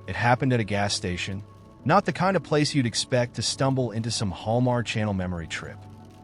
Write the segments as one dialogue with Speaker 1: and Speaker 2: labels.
Speaker 1: It happened at a gas station. Not the kind of place you'd expect to stumble into some Hallmark Channel memory trip,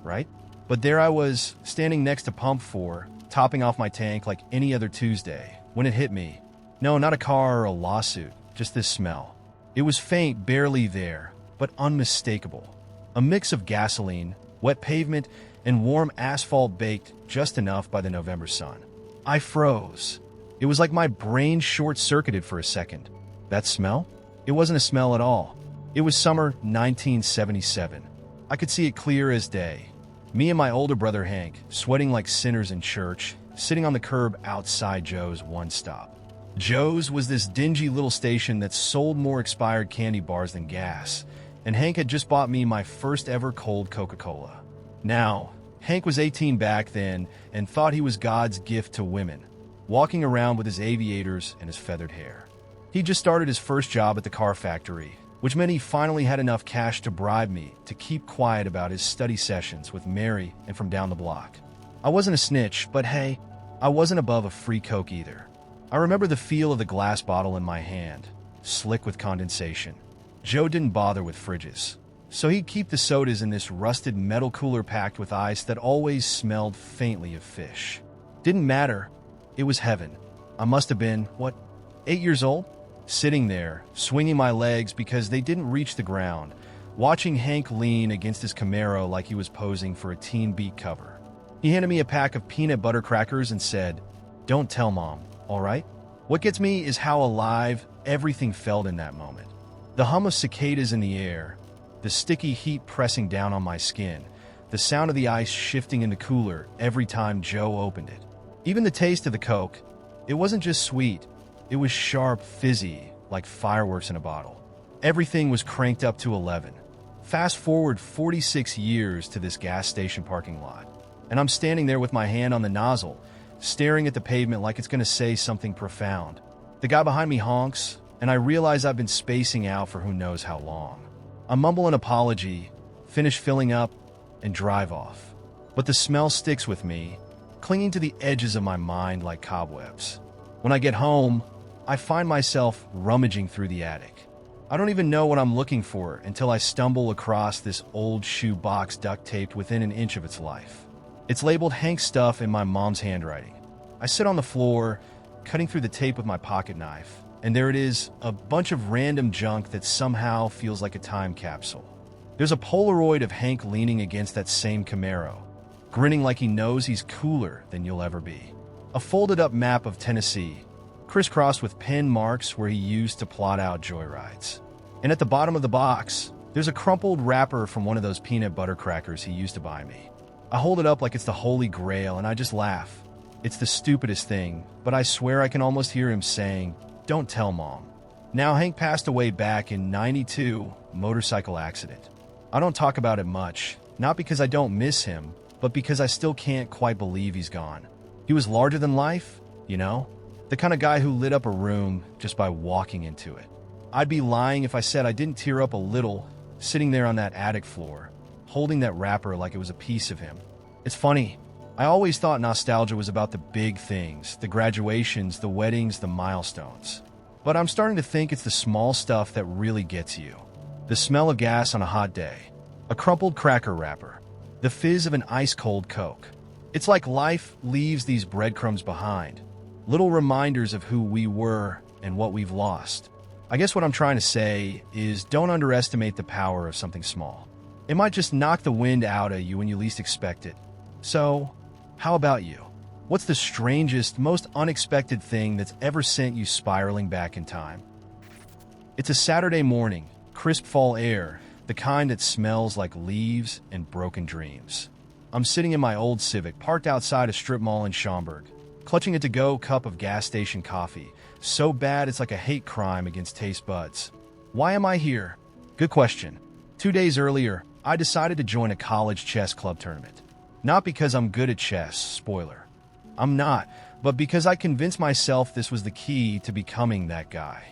Speaker 1: right? But there I was, standing next to Pump 4, topping off my tank like any other Tuesday, when it hit me. No, not a car or a lawsuit, just this smell. It was faint, barely there, but unmistakable. A mix of gasoline, wet pavement, and warm asphalt baked just enough by the November sun. I froze. It was like my brain short-circuited for a second. That smell? It wasn't a smell at all. It was summer 1977. I could see it clear as day. Me and my older brother Hank, sweating like sinners in church, sitting on the curb outside Joe's One Stop. Joe's was this dingy little station that sold more expired candy bars than gas, and Hank had just bought me my first ever cold Coca-Cola. Now, Hank was 18 back then and thought he was God's gift to women, walking around with his aviators and his feathered hair. He just started his first job at the car factory, which meant he finally had enough cash to bribe me to keep quiet about his study sessions with Mary and from down the block. I wasn't a snitch, but hey, I wasn't above a free Coke either. I remember the feel of the glass bottle in my hand, slick with condensation. Joe didn't bother with fridges, so he'd keep the sodas in this rusted metal cooler packed with ice that always smelled faintly of fish. Didn't matter. It was heaven. I must have been, 8 years old? Sitting there, swinging my legs because they didn't reach the ground, watching Hank lean against his Camaro like he was posing for a Teen Beat cover. He handed me a pack of peanut butter crackers and said, "Don't tell Mom, all right?" What gets me is how alive everything felt in that moment. The hum of cicadas in the air, the sticky heat pressing down on my skin, the sound of the ice shifting in the cooler every time Joe opened it. Even the taste of the Coke, it wasn't just sweet. It was sharp, fizzy, like fireworks in a bottle. Everything was cranked up to 11. Fast forward 46 years to this gas station parking lot, and I'm standing there with my hand on the nozzle, staring at the pavement like it's going to say something profound. The guy behind me honks, and I realize I've been spacing out for who knows how long. I mumble an apology, finish filling up, and drive off. But the smell sticks with me, clinging to the edges of my mind like cobwebs. When I get home, I find myself rummaging through the attic. I don't even know what I'm looking for until I stumble across this old shoe box duct taped within an inch of its life. It's labeled Hank Stuff in my mom's handwriting. I sit on the floor, cutting through the tape with my pocket knife, and there it is, a bunch of random junk that somehow feels like a time capsule. There's a Polaroid of Hank leaning against that same Camaro, grinning like he knows he's cooler than you'll ever be. A folded-up map of Tennessee, crisscrossed with pen marks where he used to plot out joyrides. And at the bottom of the box, there's a crumpled wrapper from one of those peanut butter crackers he used to buy me. I hold it up like it's the Holy Grail, and I just laugh. It's the stupidest thing, but I swear I can almost hear him saying, "Don't tell Mom." Now, Hank passed away back in '92, motorcycle accident. I don't talk about it much, not because I don't miss him, but because I still can't quite believe he's gone. He was larger than life, you know? The kind of guy who lit up a room just by walking into it. I'd be lying if I said I didn't tear up a little, sitting there on that attic floor, holding that wrapper like it was a piece of him. It's funny. I always thought nostalgia was about the big things, the graduations, the weddings, the milestones. But I'm starting to think it's the small stuff that really gets you. The smell of gas on a hot day, a crumpled cracker wrapper, the fizz of an ice-cold Coke. It's like life leaves these breadcrumbs behind, little reminders of who we were and what we've lost. I guess what I'm trying to say is don't underestimate the power of something small. It might just knock the wind out of you when you least expect it. So, how about you? What's the strangest, most unexpected thing that's ever sent you spiraling back in time? It's a Saturday morning, crisp fall air, the kind that smells like leaves and broken dreams. I'm sitting in my old Civic, parked outside a strip mall in Schaumburg, clutching a to-go cup of gas station coffee, so bad it's like a hate crime against taste buds. Why am I here? Good question. 2 days earlier, I decided to join a college chess club tournament. Not because I'm good at chess, spoiler. I'm not, but because I convinced myself this was the key to becoming that guy.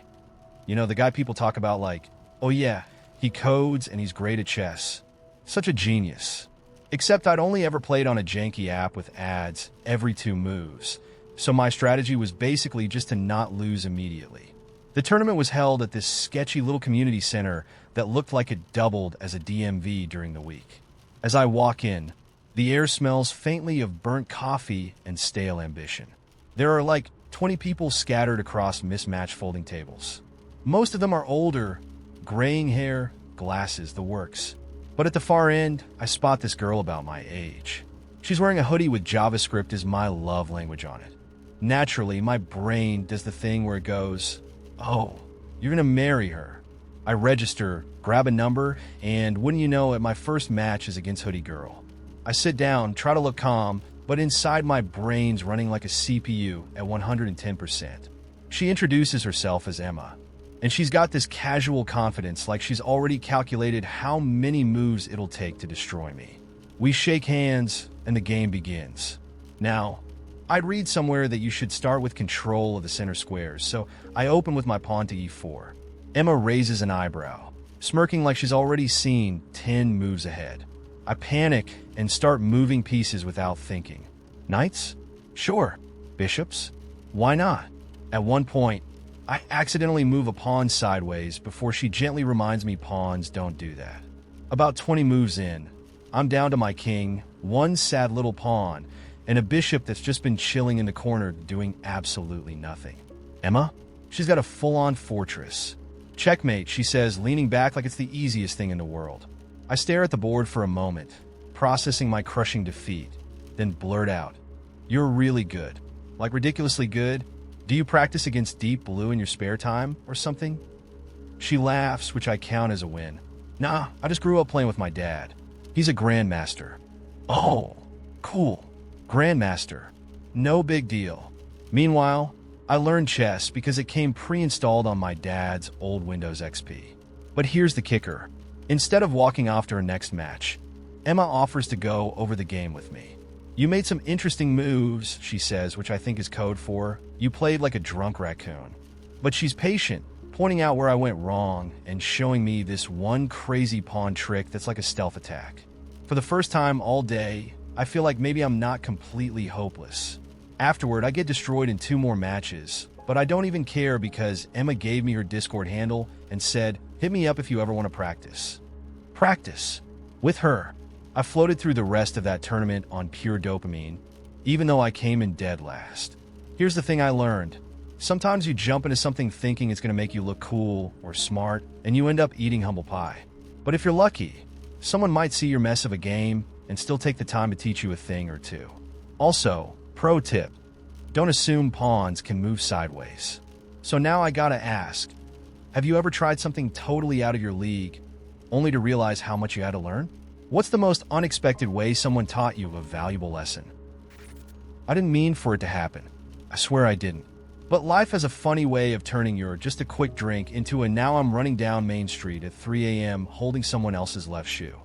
Speaker 1: You know, the guy people talk about like, oh yeah, he codes and he's great at chess. Such a genius. Except I'd only ever played on a janky app with ads every 2 moves, so my strategy was basically just to not lose immediately. The tournament was held at this sketchy little community center that looked like it doubled as a DMV during the week. As I walk in, the air smells faintly of burnt coffee and stale ambition. There are like 20 people scattered across mismatched folding tables. Most of them are older, graying hair, glasses, the works. But at the far end, I spot this girl about my age. She's wearing a hoodie with JavaScript as my love language on it. Naturally, my brain does the thing where it goes, "Oh, you're gonna marry her." I register, grab a number, and wouldn't you know it, my first match is against Hoodie Girl. I sit down, try to look calm, but inside my brain's running like a CPU at 110%. She introduces herself as Emma, and she's got this casual confidence like she's already calculated how many moves it'll take to destroy me. We shake hands, and the game begins. Now, I'd read somewhere that you should start with control of the center squares, so I open with my pawn to e4. Emma raises an eyebrow, smirking like she's already seen 10 moves ahead. I panic and start moving pieces without thinking. Knights? Sure. Bishops? Why not? At one point, I accidentally move a pawn sideways before she gently reminds me pawns don't do that. About 20 moves in, I'm down to my king, one sad little pawn, and a bishop that's just been chilling in the corner doing absolutely nothing. Emma? She's got a full-on fortress. Checkmate, she says, leaning back like it's the easiest thing in the world. I stare at the board for a moment, processing my crushing defeat, then blurt out, "You're really good. Like ridiculously good? Do you practice against Deep Blue in your spare time or something?" She laughs, which I count as a win. "Nah, I just grew up playing with my dad. He's a grandmaster." "Oh, cool. Grandmaster. No big deal." Meanwhile, I learned chess because it came pre-installed on my dad's old Windows XP. But here's the kicker. Instead of walking off to her next match, Emma offers to go over the game with me. "You made some interesting moves," she says, which I think is code for, "You played like a drunk raccoon." But she's patient, pointing out where I went wrong and showing me this one crazy pawn trick that's like a stealth attack. For the first time all day, I feel like maybe I'm not completely hopeless. Afterward, I get destroyed in 2 more matches, but I don't even care because Emma gave me her Discord handle and said, "Hit me up if you ever want to practice." Practice. With her, I floated through the rest of that tournament on pure dopamine, even though I came in dead last. Here's the thing I learned. Sometimes you jump into something thinking it's going to make you look cool or smart, and you end up eating humble pie. But if you're lucky, someone might see your mess of a game and still take the time to teach you a thing or two. Also, pro tip, don't assume pawns can move sideways. So now I gotta ask, have you ever tried something totally out of your league, only to realize how much you had to learn? What's the most unexpected way someone taught you a valuable lesson? I didn't mean for it to happen. I swear I didn't. But life has a funny way of turning your just a quick drink into a now I'm running down Main Street at 3 a.m. holding someone else's left shoe.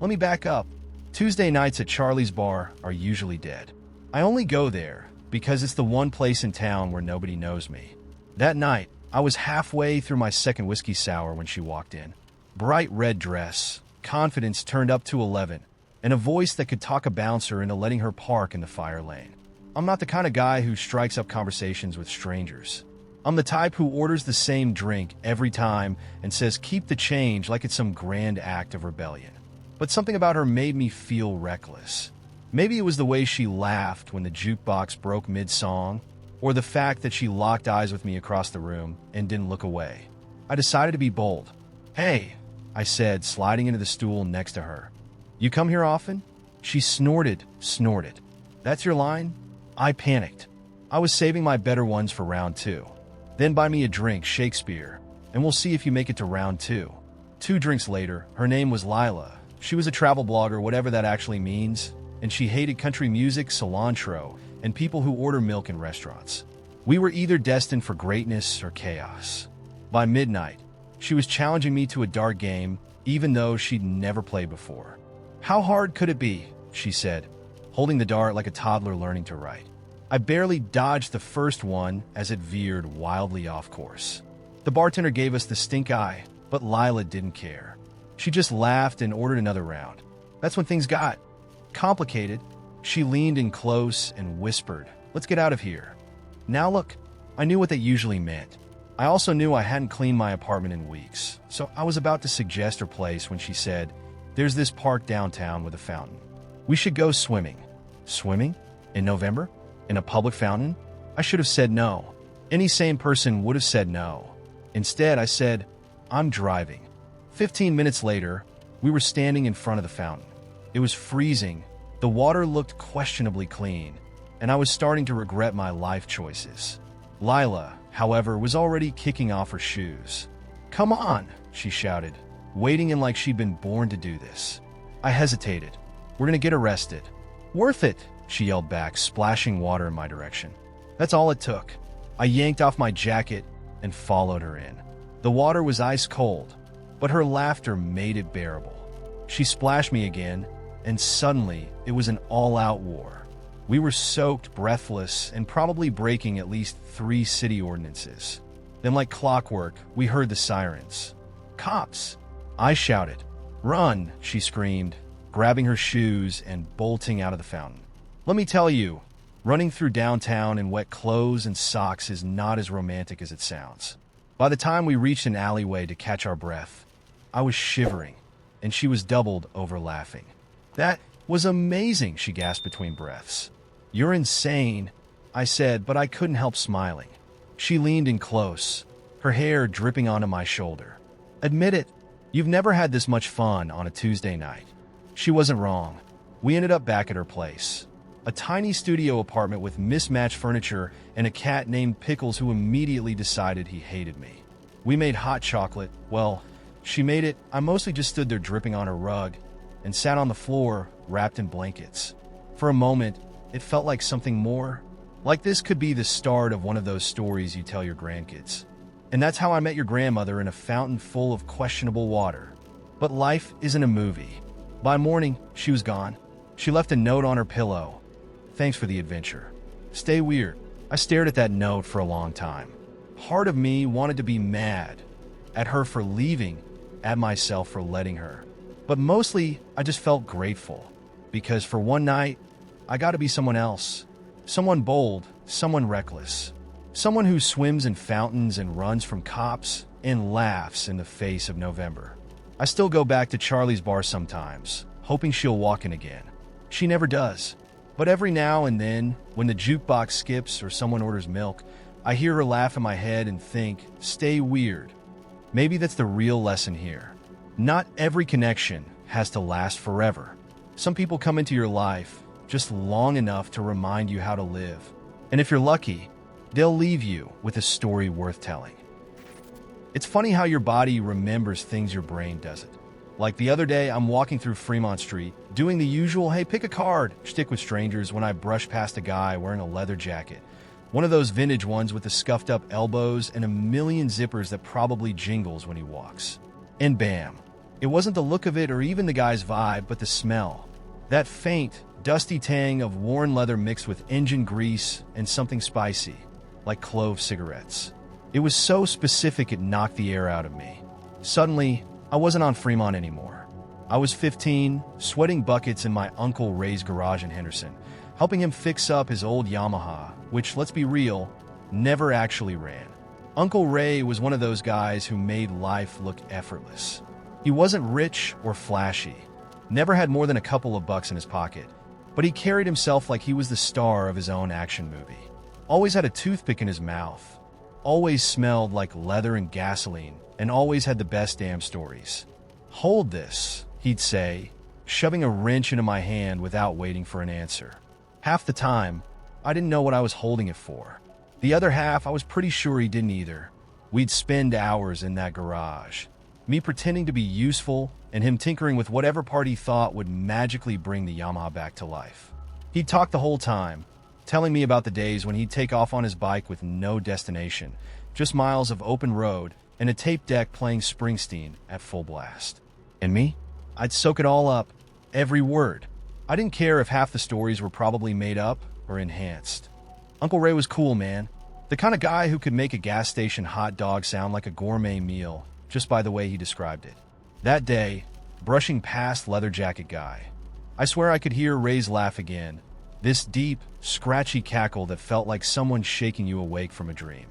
Speaker 1: Let me back up. Tuesday nights at Charlie's Bar are usually dead. I only go there because it's the one place in town where nobody knows me. That night, I was halfway through my second whiskey sour when she walked in. Bright red dress, confidence turned up to 11, and a voice that could talk a bouncer into letting her park in the fire lane. I'm not the kind of guy who strikes up conversations with strangers. I'm the type who orders the same drink every time and says keep the change like it's some grand act of rebellion. But something about her made me feel reckless. Maybe it was the way she laughed when the jukebox broke mid-song, or the fact that she locked eyes with me across the room and didn't look away. I decided to be bold. "Hey," I said, sliding into the stool next to her. "You come here often?" She snorted. "That's your line?" I panicked. I was saving my better ones for round 2. "Then buy me a drink, Shakespeare, and we'll see if you make it to round 2. 2 drinks later, her name was Lila. She was a travel blogger, whatever that actually means, and she hated country music, cilantro, and people who order milk in restaurants. We were either destined for greatness or chaos. By midnight, she was challenging me to a dart game, even though she'd never played before. "How hard could it be?" she said, holding the dart like a toddler learning to write. I barely dodged the first one as it veered wildly off course. The bartender gave us the stink eye, but Lila didn't care. She just laughed and ordered another round. That's when things got complicated. She leaned in close and whispered, "Let's get out of here." Now look, I knew what that usually meant. I also knew I hadn't cleaned my apartment in weeks, so I was about to suggest her place when she said, "There's this park downtown with a fountain. We should go swimming." Swimming? In November? In a public fountain? I should have said no. Any sane person would have said no. Instead, I said, "I'm driving." 15 minutes later, we were standing in front of the fountain. It was freezing, the water looked questionably clean, and I was starting to regret my life choices. Lila, however, was already kicking off her shoes. "Come on," she shouted, wading in like she'd been born to do this. I hesitated. "We're gonna get arrested." "Worth it," she yelled back, splashing water in my direction. That's all it took. I yanked off my jacket and followed her in. The water was ice cold, but her laughter made it bearable. She splashed me again, and suddenly it was an all-out war. We were soaked, breathless, and probably breaking at least 3 city ordinances. Then, like clockwork, we heard the sirens. "Cops!" I shouted. "Run!" she screamed, grabbing her shoes and bolting out of the fountain. Let me tell you, running through downtown in wet clothes and socks is not as romantic as it sounds. By the time we reached an alleyway to catch our breath, I was shivering, and she was doubled over laughing. "That was amazing," she gasped between breaths. "You're insane," I said, but I couldn't help smiling. She leaned in close, her hair dripping onto my shoulder. "Admit it, you've never had this much fun on a Tuesday night." She wasn't wrong. We ended up back at her place. A tiny studio apartment with mismatched furniture and a cat named Pickles who immediately decided he hated me. We made hot chocolate. Well, she made it. I mostly just stood there dripping on her rug and sat on the floor, wrapped in blankets. For a moment, it felt like something more. Like this could be the start of one of those stories you tell your grandkids. And that's how I met your grandmother in a fountain full of questionable water. But life isn't a movie. By morning, she was gone. She left a note on her pillow. "Thanks for the adventure. Stay weird." I stared at that note for a long time. Part of me wanted to be mad at her for leaving, at myself for letting her. But mostly, I just felt grateful. Because for one night, I got to be someone else. Someone bold, someone reckless. Someone who swims in fountains and runs from cops and laughs in the face of November. I still go back to Charlie's bar sometimes, hoping she'll walk in again. She never does. But every now and then, when the jukebox skips or someone orders milk, I hear her laugh in my head and think, "Stay weird." Maybe that's the real lesson here. Not every connection has to last forever. Some people come into your life just long enough to remind you how to live. And if you're lucky, they'll leave you with a story worth telling. It's funny how your body remembers things your brain doesn't. Like the other day, I'm walking through Fremont Street, doing the usual, "Hey, pick a card," shtick with strangers when I brush past a guy wearing a leather jacket. One of those vintage ones with the scuffed up elbows and a million zippers that probably jingles when he walks. And bam. It wasn't the look of it or even the guy's vibe, but the smell. That faint, dusty tang of worn leather mixed with engine grease and something spicy, like clove cigarettes. It was so specific it knocked the air out of me. Suddenly, I wasn't on Fremont anymore. I was 15, sweating buckets in my Uncle Ray's garage in Henderson, helping him fix up his old Yamaha, which, let's be real, never actually ran. Uncle Ray was one of those guys who made life look effortless. He wasn't rich or flashy, never had more than a couple of bucks in his pocket, but he carried himself like he was the star of his own action movie. Always had a toothpick in his mouth, always smelled like leather and gasoline, and always had the best damn stories. "Hold this," he'd say, shoving a wrench into my hand without waiting for an answer. Half the time, I didn't know what I was holding it for. The other half, I was pretty sure he didn't either. We'd spend hours in that garage, me pretending to be useful and him tinkering with whatever part he thought would magically bring the Yamaha back to life. He'd talk the whole time, telling me about the days when he'd take off on his bike with no destination, just miles of open road and a tape deck playing Springsteen at full blast. And me? I'd soak it all up, every word. I didn't care if half the stories were probably made up or enhanced. Uncle Ray was cool, man. The kind of guy who could make a gas station hot dog sound like a gourmet meal just by the way he described it. That day, brushing past leather jacket guy, I swear I could hear Ray's laugh again, this deep, scratchy cackle that felt like someone shaking you awake from a dream.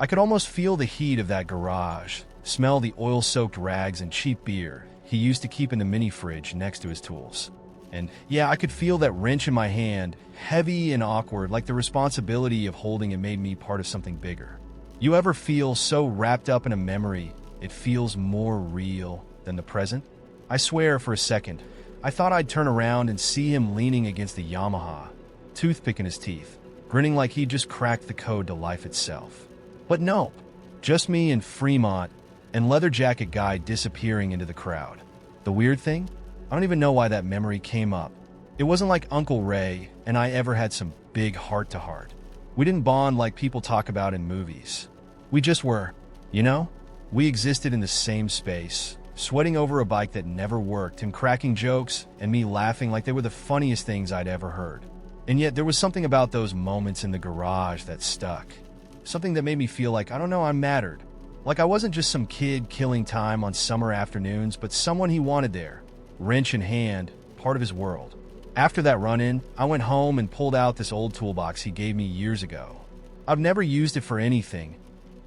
Speaker 1: I could almost feel the heat of that garage, smell the oil-soaked rags and cheap beer he used to keep in the mini fridge next to his tools. And yeah, I could feel that wrench in my hand, heavy and awkward, like the responsibility of holding it made me part of something bigger. You ever feel so wrapped up in a memory, it feels more real than the present? I swear for a second, I thought I'd turn around and see him leaning against the Yamaha, toothpick in his teeth, grinning like he'd just cracked the code to life itself. But nope, just me and Fremont and leather jacket guy disappearing into the crowd. The weird thing? I don't even know why that memory came up. It wasn't like Uncle Ray and I ever had some big heart-to-heart. We didn't bond like people talk about in movies. We just were, you know? We existed in the same space, sweating over a bike that never worked, him cracking jokes and me laughing like they were the funniest things I'd ever heard. And yet there was something about those moments in the garage that stuck. Something that made me feel like, I don't know, I mattered. Like I wasn't just some kid killing time on summer afternoons, but someone he wanted there, wrench in hand, part of his world. After that run-in, I went home and pulled out this old toolbox he gave me years ago. I've never used it for anything.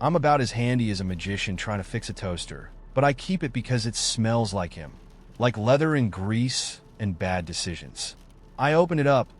Speaker 1: I'm about as handy as a magician trying to fix a toaster, but I keep it because it smells like him, like leather and grease and bad decisions. I opened it up,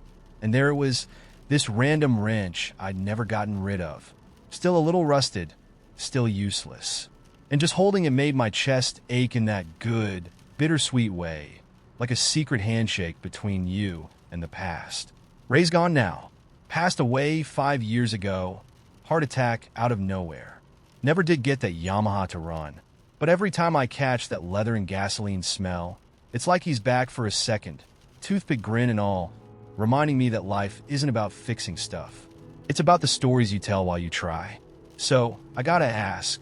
Speaker 1: and there it was, this random wrench I'd never gotten rid of. Still a little rusted, still useless. And just holding it made my chest ache in that good, bittersweet way, like a secret handshake between you and the past. Ray's gone now. Passed away 5 years ago. Heart attack out of nowhere. Never did get that Yamaha to run. But every time I catch that leather and gasoline smell, it's like he's back for a second, toothpick grin and all, reminding me that life isn't about fixing stuff. It's about the stories you tell while you try. So, I gotta ask,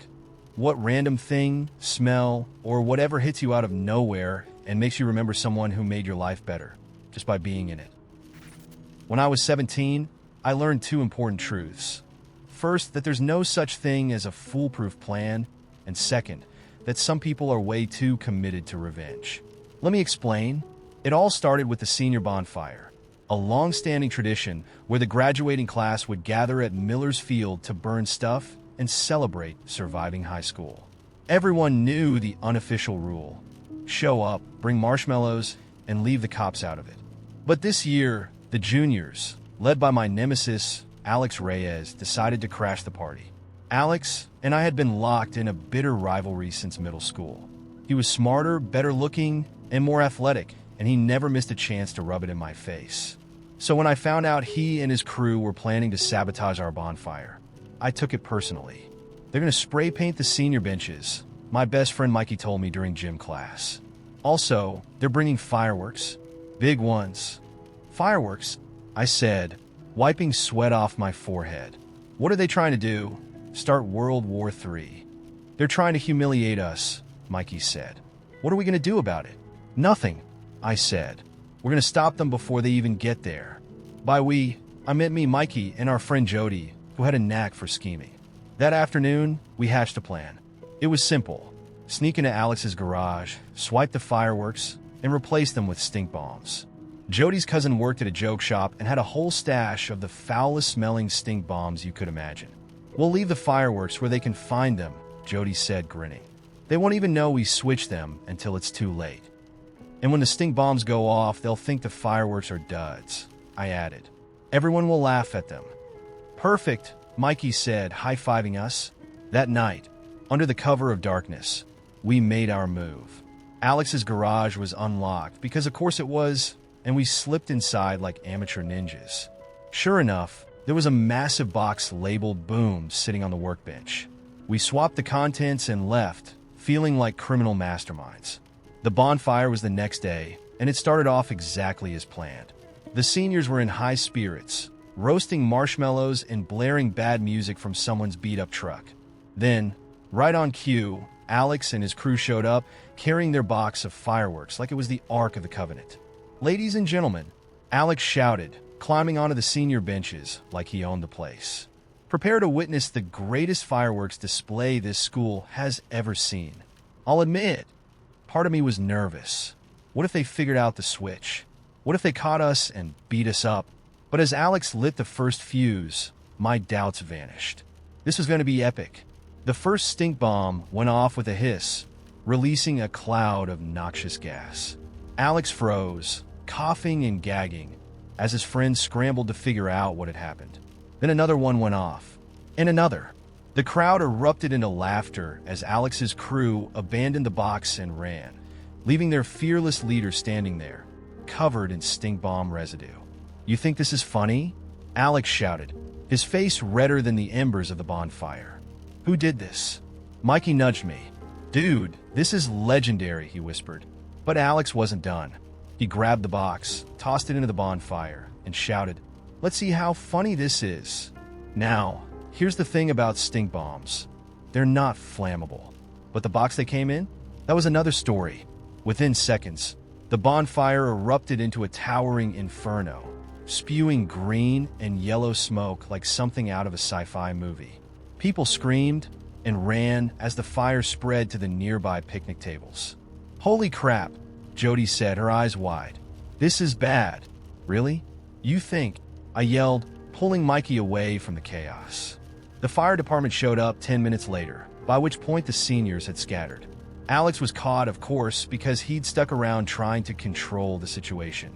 Speaker 1: what random thing, smell, or whatever hits you out of nowhere and makes you remember someone who made your life better, just by being in it? When I was 17, I learned 2 important truths. First, that there's no such thing as a foolproof plan, and second, that some people are way too committed to revenge. Let me explain. It all started with the senior bonfire, a long-standing tradition where the graduating class would gather at Miller's Field to burn stuff and celebrate surviving high school. Everyone knew the unofficial rule: show up, bring marshmallows, and leave the cops out of it. But this year, the juniors, led by my nemesis, Alex Reyes, decided to crash the party. Alex and I had been locked in a bitter rivalry since middle school. He was smarter, better looking, and more athletic, and he never missed a chance to rub it in my face. So when I found out he and his crew were planning to sabotage our bonfire, I took it personally. They're going to spray paint the senior benches, my best friend Mikey told me during gym class. Also, they're bringing fireworks. Big ones. Fireworks, I said, wiping sweat off my forehead. What are they trying to do? Start World War III. They're trying to humiliate us, Mikey said. What are we going to do about it? Nothing, I said. We're going to stop them before they even get there. By we, I meant me, Mikey, and our friend Jody, who had a knack for scheming. That afternoon, we hatched a plan. It was simple. Sneak into Alex's garage, swipe the fireworks, and replace them with stink bombs. Jody's cousin worked at a joke shop and had a whole stash of the foulest-smelling stink bombs you could imagine. We'll leave the fireworks where they can find them, Jody said, grinning. They won't even know we switched them until it's too late. And when the stink bombs go off, they'll think the fireworks are duds, I added. Everyone will laugh at them. Perfect, Mikey said, high-fiving us. That night, under the cover of darkness, we made our move. Alex's garage was unlocked, because of course it was, and we slipped inside like amateur ninjas. Sure enough, there was a massive box labeled Boom sitting on the workbench. We swapped the contents and left, feeling like criminal masterminds. The bonfire was the next day, and it started off exactly as planned. The seniors were in high spirits, roasting marshmallows and blaring bad music from someone's beat-up truck. Then, right on cue, Alex and his crew showed up, carrying their box of fireworks like it was the Ark of the Covenant. Ladies and gentlemen, Alex shouted, climbing onto the senior benches like he owned the place. Prepare to witness the greatest fireworks display this school has ever seen. I'll admit, part of me was nervous. What if they figured out the switch? What if they caught us and beat us up? But as Alex lit the first fuse, my doubts vanished. This was going to be epic. The first stink bomb went off with a hiss, releasing a cloud of noxious gas. Alex froze, coughing and gagging, as his friends scrambled to figure out what had happened. Then another one went off, and another. The crowd erupted into laughter as Alex's crew abandoned the box and ran, leaving their fearless leader standing there, covered in stink bomb residue. "You think this is funny?" Alex shouted, his face redder than the embers of the bonfire. "Who did this?" Mikey nudged me. "Dude, this is legendary," he whispered. But Alex wasn't done. He grabbed the box, tossed it into the bonfire, and shouted, "Let's see how funny this is." Now, here's the thing about stink bombs. They're not flammable. But the box they came in? That was another story. Within seconds, the bonfire erupted into a towering inferno, spewing green and yellow smoke like something out of a sci-fi movie. People screamed and ran as the fire spread to the nearby picnic tables. "Holy crap," Jody said, her eyes wide. "This is bad." "Really? You think?" I yelled, pulling Mikey away from the chaos. The fire department showed up 10 minutes later, by which point the seniors had scattered. Alex was caught, of course, because he'd stuck around trying to control the situation.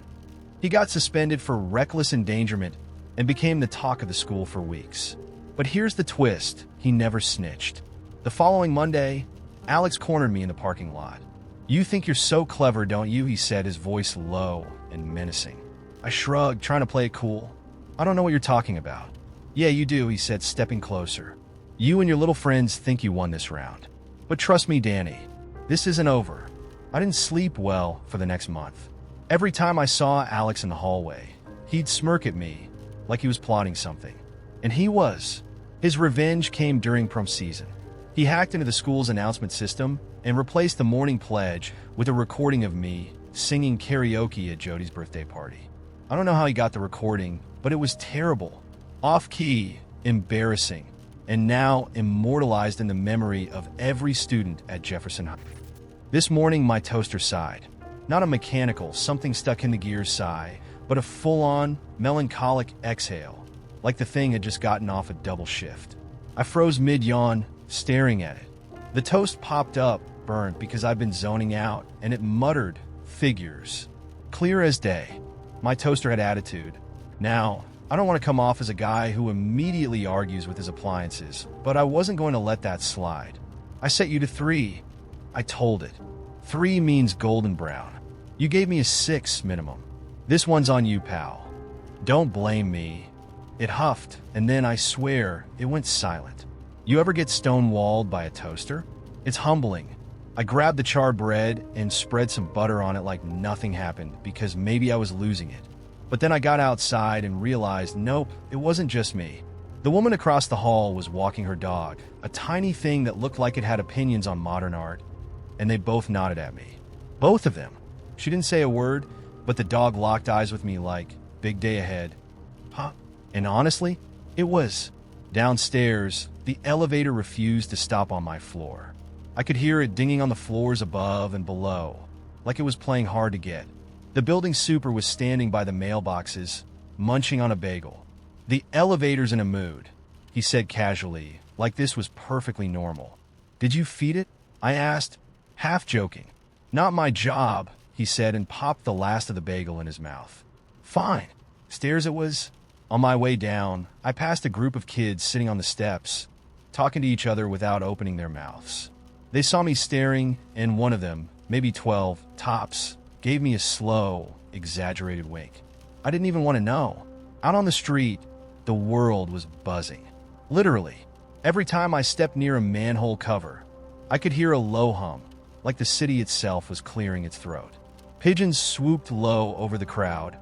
Speaker 1: He got suspended for reckless endangerment and became the talk of the school for weeks. But here's the twist: he never snitched. The following Monday, Alex cornered me in the parking lot. "You think you're so clever, don't you?" he said, his voice low and menacing. I shrugged, trying to play it cool. "I don't know what you're talking about." "Yeah, you do," he said, stepping closer. "You and your little friends think you won this round. But trust me, Danny, this isn't over." I didn't sleep well for the next month. Every time I saw Alex in the hallway, he'd smirk at me like he was plotting something. And he was. His revenge came during prom season. He hacked into the school's announcement system and replaced the morning pledge with a recording of me singing karaoke at Jody's birthday party. I don't know how he got the recording, but it was terrible. Off-key, embarrassing, and now immortalized in the memory of every student at Jefferson High. This morning, my toaster sighed. Not a mechanical, something stuck in the gears sigh, but a full-on, melancholic exhale, like the thing had just gotten off a double shift. I froze mid-yawn, staring at it. The toast popped up, burnt because I've been zoning out, and it muttered, "Figures." Clear as day. My toaster had attitude. Now, I don't want to come off as a guy who immediately argues with his appliances, but I wasn't going to let that slide. "I set you to 3. I told it. 3 means golden brown. You gave me a 6 minimum. This one's on you, pal." "Don't blame me." It huffed, and then, I swear, it went silent. You ever get stonewalled by a toaster? It's humbling. I grabbed the charred bread and spread some butter on it like nothing happened because maybe I was losing it. But then I got outside and realized, nope, it wasn't just me. The woman across the hall was walking her dog, a tiny thing that looked like it had opinions on modern art, and they both nodded at me. Both of them. She didn't say a word, but the dog locked eyes with me like, big day ahead. Huh? And honestly, it was. Downstairs, the elevator refused to stop on my floor. I could hear it dinging on the floors above and below, like it was playing hard to get. The building super was standing by the mailboxes, munching on a bagel. "The elevator's in a mood," he said casually, like this was perfectly normal. "Did you feed it?" I asked, half joking. "Not my job," he said, and popped the last of the bagel in his mouth. "Fine." Stairs it was. On my way down, I passed a group of kids sitting on the steps, talking to each other without opening their mouths. They saw me staring, and one of them, maybe 12, tops, gave me a slow, exaggerated wink. I didn't even want to know. Out on the street, the world was buzzing. Literally. Every time I stepped near a manhole cover, I could hear a low hum, like the city itself was clearing its throat. Pigeons swooped low over the crowd,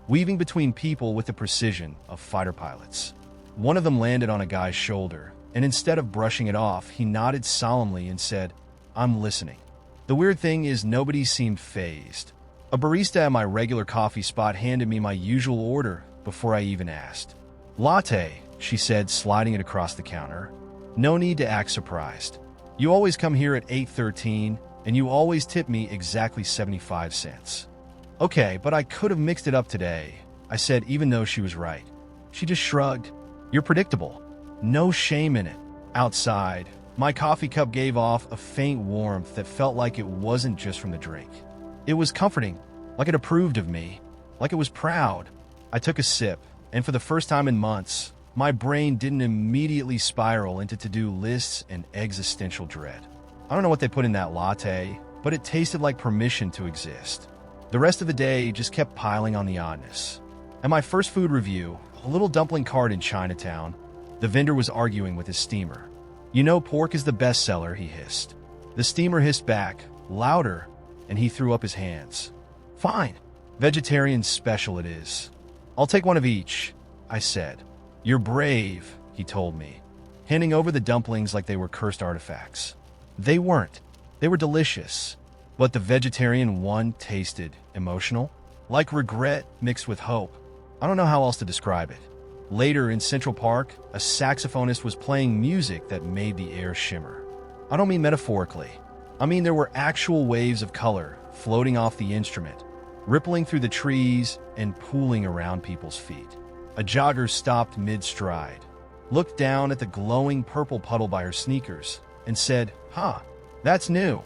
Speaker 1: weaving between people with the precision of fighter pilots. One of them landed on a guy's shoulder, and instead of brushing it off, he nodded solemnly and said, "I'm listening." The weird thing is nobody seemed fazed. A barista at my regular coffee spot handed me my usual order before I even asked. "Latte," she said, sliding it across the counter. "No need to act surprised. You always come here at 8:13, and you always tip me exactly 75 cents. "Okay, but I could have mixed it up today," I said, even though she was right. She just shrugged. "You're predictable." No shame in it. Outside, my coffee cup gave off a faint warmth that felt like it wasn't just from the drink. It was comforting, like it approved of me, like it was proud. I took a sip, and for the first time in months, my brain didn't immediately spiral into to-do lists and existential dread. I don't know what they put in that latte, but it tasted like permission to exist. The rest of the day just kept piling on the oddness. At my first food review, a little dumpling cart in Chinatown, the vendor was arguing with his steamer. "You know pork is the best seller," he hissed. The steamer hissed back, louder, and he threw up his hands. "Fine. Vegetarian special it is. I'll take one of each," I said. "You're brave," he told me, handing over the dumplings like they were cursed artifacts. They weren't. They were delicious, but the vegetarian one tasted emotional, like regret mixed with hope. I don't know how else to describe it. Later in Central Park, a saxophonist was playing music that made the air shimmer. I don't mean metaphorically. I mean there were actual waves of color floating off the instrument, rippling through the trees and pooling around people's feet. A jogger stopped mid-stride, looked down at the glowing purple puddle by her sneakers, and said, "Huh, that's new."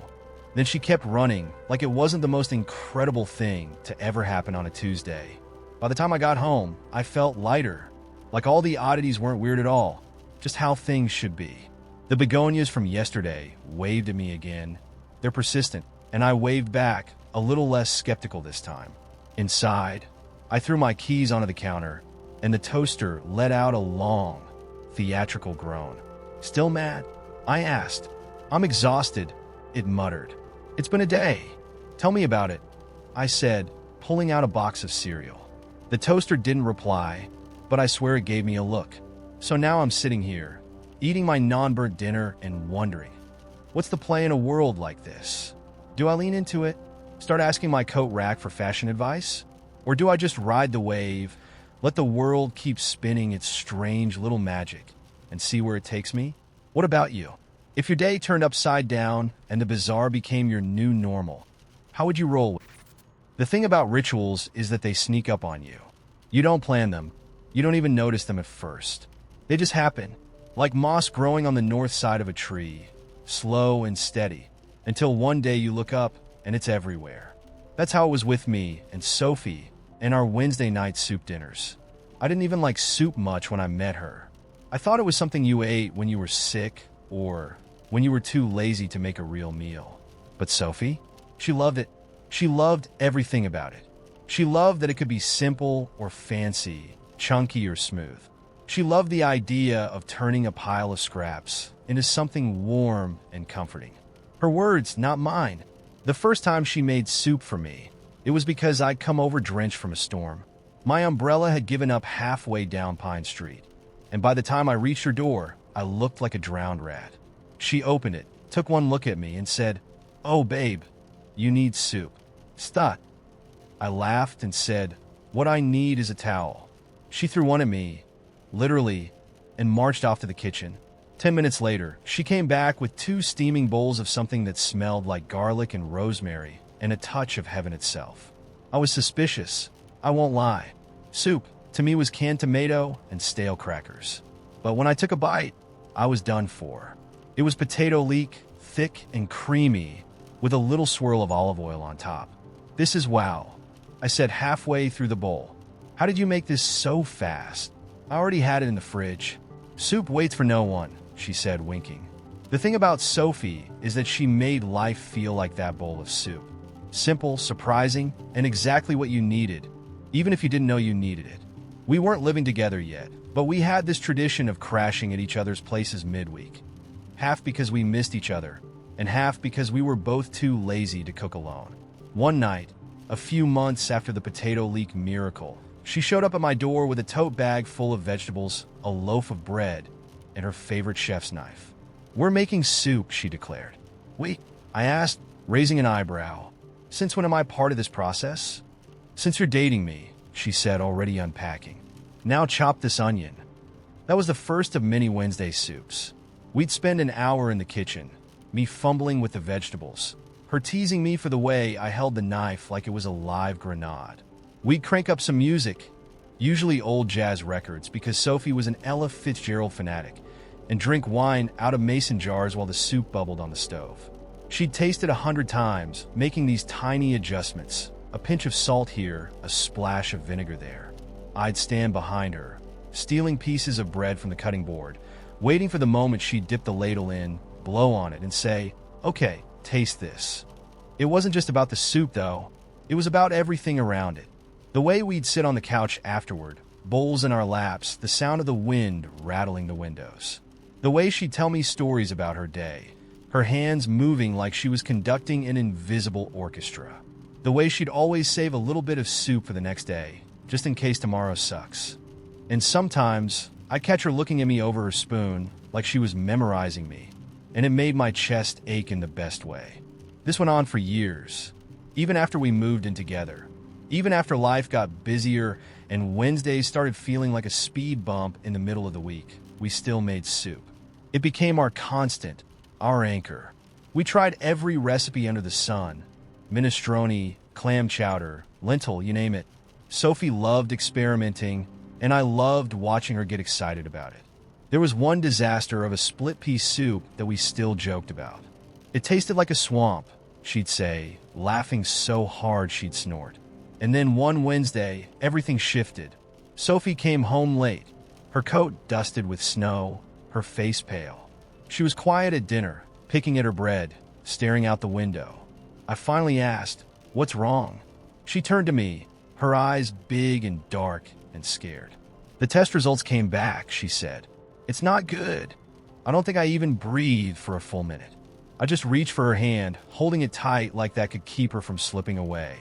Speaker 1: Then she kept running like it wasn't the most incredible thing to ever happen on a Tuesday. By the time I got home, I felt lighter, like all the oddities weren't weird at all, just how things should be. The begonias from yesterday waved at me again. They're persistent, and I waved back, a little less skeptical this time. Inside, I threw my keys onto the counter, and the toaster let out a long, theatrical groan. "Still mad?" I asked. "I'm exhausted," it muttered. "It's been a day. Tell me about it," I said, pulling out a box of cereal. The toaster didn't reply, but I swear it gave me a look. So now I'm sitting here, eating my non-burnt dinner and wondering, what's the play in a world like this? Do I lean into it, start asking my coat rack for fashion advice? Or do I just ride the wave, let the world keep spinning its strange little magic, and see where it takes me? What about you? If your day turned upside down and the bizarre became your new normal, how would you roll with it? The thing about rituals is that they sneak up on you. You don't plan them. You don't even notice them at first. They just happen, like moss growing on the north side of a tree, slow and steady, until one day you look up and it's everywhere. That's how it was with me and Sophie and our Wednesday night soup dinners. I didn't even like soup much when I met her. I thought it was something you ate when you were sick or when you were too lazy to make a real meal. But Sophie, she loved it. She loved everything about it. She loved that it could be simple or fancy, chunky or smooth. She loved the idea of turning a pile of scraps into something warm and comforting. Her words, not mine. The first time she made soup for me, it was because I'd come over drenched from a storm. My umbrella had given up halfway down Pine Street, and by the time I reached her door, I looked like a drowned rat. She opened it, took one look at me, and said, "Oh, babe, you need soup." "Stut." I laughed and said, "What I need is a towel." She threw one at me, literally, and marched off to the kitchen. 10 minutes later, she came back with 2 steaming bowls of something that smelled like garlic and rosemary and a touch of heaven itself. I was suspicious, I won't lie. Soup, to me, was canned tomato and stale crackers. But when I took a bite, I was done for. It was potato leek, thick and creamy, with a little swirl of olive oil on top. "This is wow," I said halfway through the bowl. "How did you make this so fast?" "I already had it in the fridge." "Soup waits for no one," she said, winking. The thing about Sophie is that she made life feel like that bowl of soup. Simple, surprising, and exactly what you needed, even if you didn't know you needed it. We weren't living together yet, but we had this tradition of crashing at each other's places midweek. Half because we missed each other, and half because we were both too lazy to cook alone. One night, a few months after the potato leek miracle, she showed up at my door with a tote bag full of vegetables, a loaf of bread, and her favorite chef's knife. "We're making soup," she declared. "Wait," I asked, raising an eyebrow. "Since when am I part of this process?" "Since you're dating me," she said, already unpacking. "Now chop this onion." That was the first of many Wednesday soups. We'd spend an hour in the kitchen, me fumbling with the vegetables, her teasing me for the way I held the knife like it was a live grenade. We'd crank up some music, usually old jazz records because Sophie was an Ella Fitzgerald fanatic, and drink wine out of mason jars while the soup bubbled on the stove. She'd taste it 100 times, making these tiny adjustments, a pinch of salt here, a splash of vinegar there. I'd stand behind her, stealing pieces of bread from the cutting board, waiting for the moment she'd dip the ladle in, blow on it, and say, "Okay, taste this." It wasn't just about the soup, though. It was about everything around it. The way we'd sit on the couch afterward, bowls in our laps, the sound of the wind rattling the windows. The way she'd tell me stories about her day, her hands moving like she was conducting an invisible orchestra. The way she'd always save a little bit of soup for the next day, just in case tomorrow sucks. And sometimes, I'd catch her looking at me over her spoon, like she was memorizing me, and it made my chest ache in the best way. This went on for years, even after we moved in together. Even after life got busier and Wednesdays started feeling like a speed bump in the middle of the week, we still made soup. It became our constant, our anchor. We tried every recipe under the sun. Minestrone, clam chowder, lentil, you name it. Sophie loved experimenting, and I loved watching her get excited about it. There was one disaster of a split-pea soup that we still joked about. It tasted like a swamp, she'd say, laughing so hard she'd snort. And then one Wednesday, everything shifted. Sophie came home late, her coat dusted with snow, her face pale. She was quiet at dinner, picking at her bread, staring out the window. I finally asked, "What's wrong?" She turned to me, her eyes big and dark and scared. "The test results came back," she said. "It's not good." I don't think I even breathed for a full minute. I just reached for her hand, holding it tight like that could keep her from slipping away.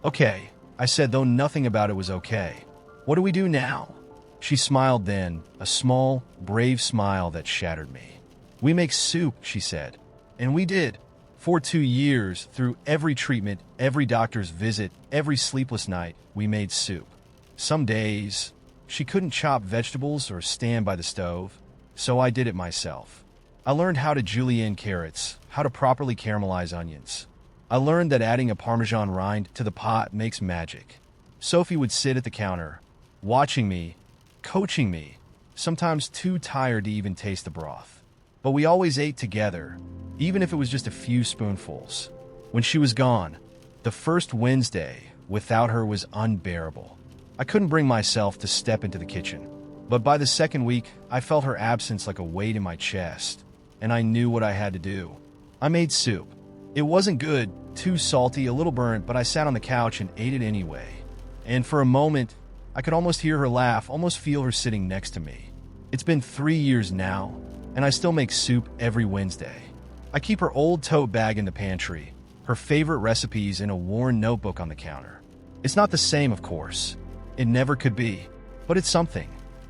Speaker 1: "Okay," I said, though nothing about it was okay. "What do we do now?" She smiled then, a small, brave smile that shattered me. "We make soup," she said. And we did. For 2 years, through every treatment, every doctor's visit, every sleepless night, we made soup. Some days, she couldn't chop vegetables or stand by the stove, so I did it myself. I learned how to julienne carrots, how to properly caramelize onions. I learned that adding a Parmesan rind to the pot makes magic. Sophie would sit at the counter, watching me, coaching me, sometimes too tired to even taste the broth. But we always ate together, even if it was just a few spoonfuls. When she was gone, the first Wednesday without her was unbearable. I couldn't bring myself to step into the kitchen. But by the second week, I felt her absence like a weight in my chest, and I knew what I had to do. I made soup. It wasn't good, too salty, a little burnt, but I sat on the couch and ate it anyway. And for a moment, I could almost hear her laugh, almost feel her sitting next to me. It's been 3 years now, and I still make soup every Wednesday. I keep her old tote bag in the pantry, her favorite recipes in a worn notebook on the counter. It's not the same, of course. It never could be. But it's something.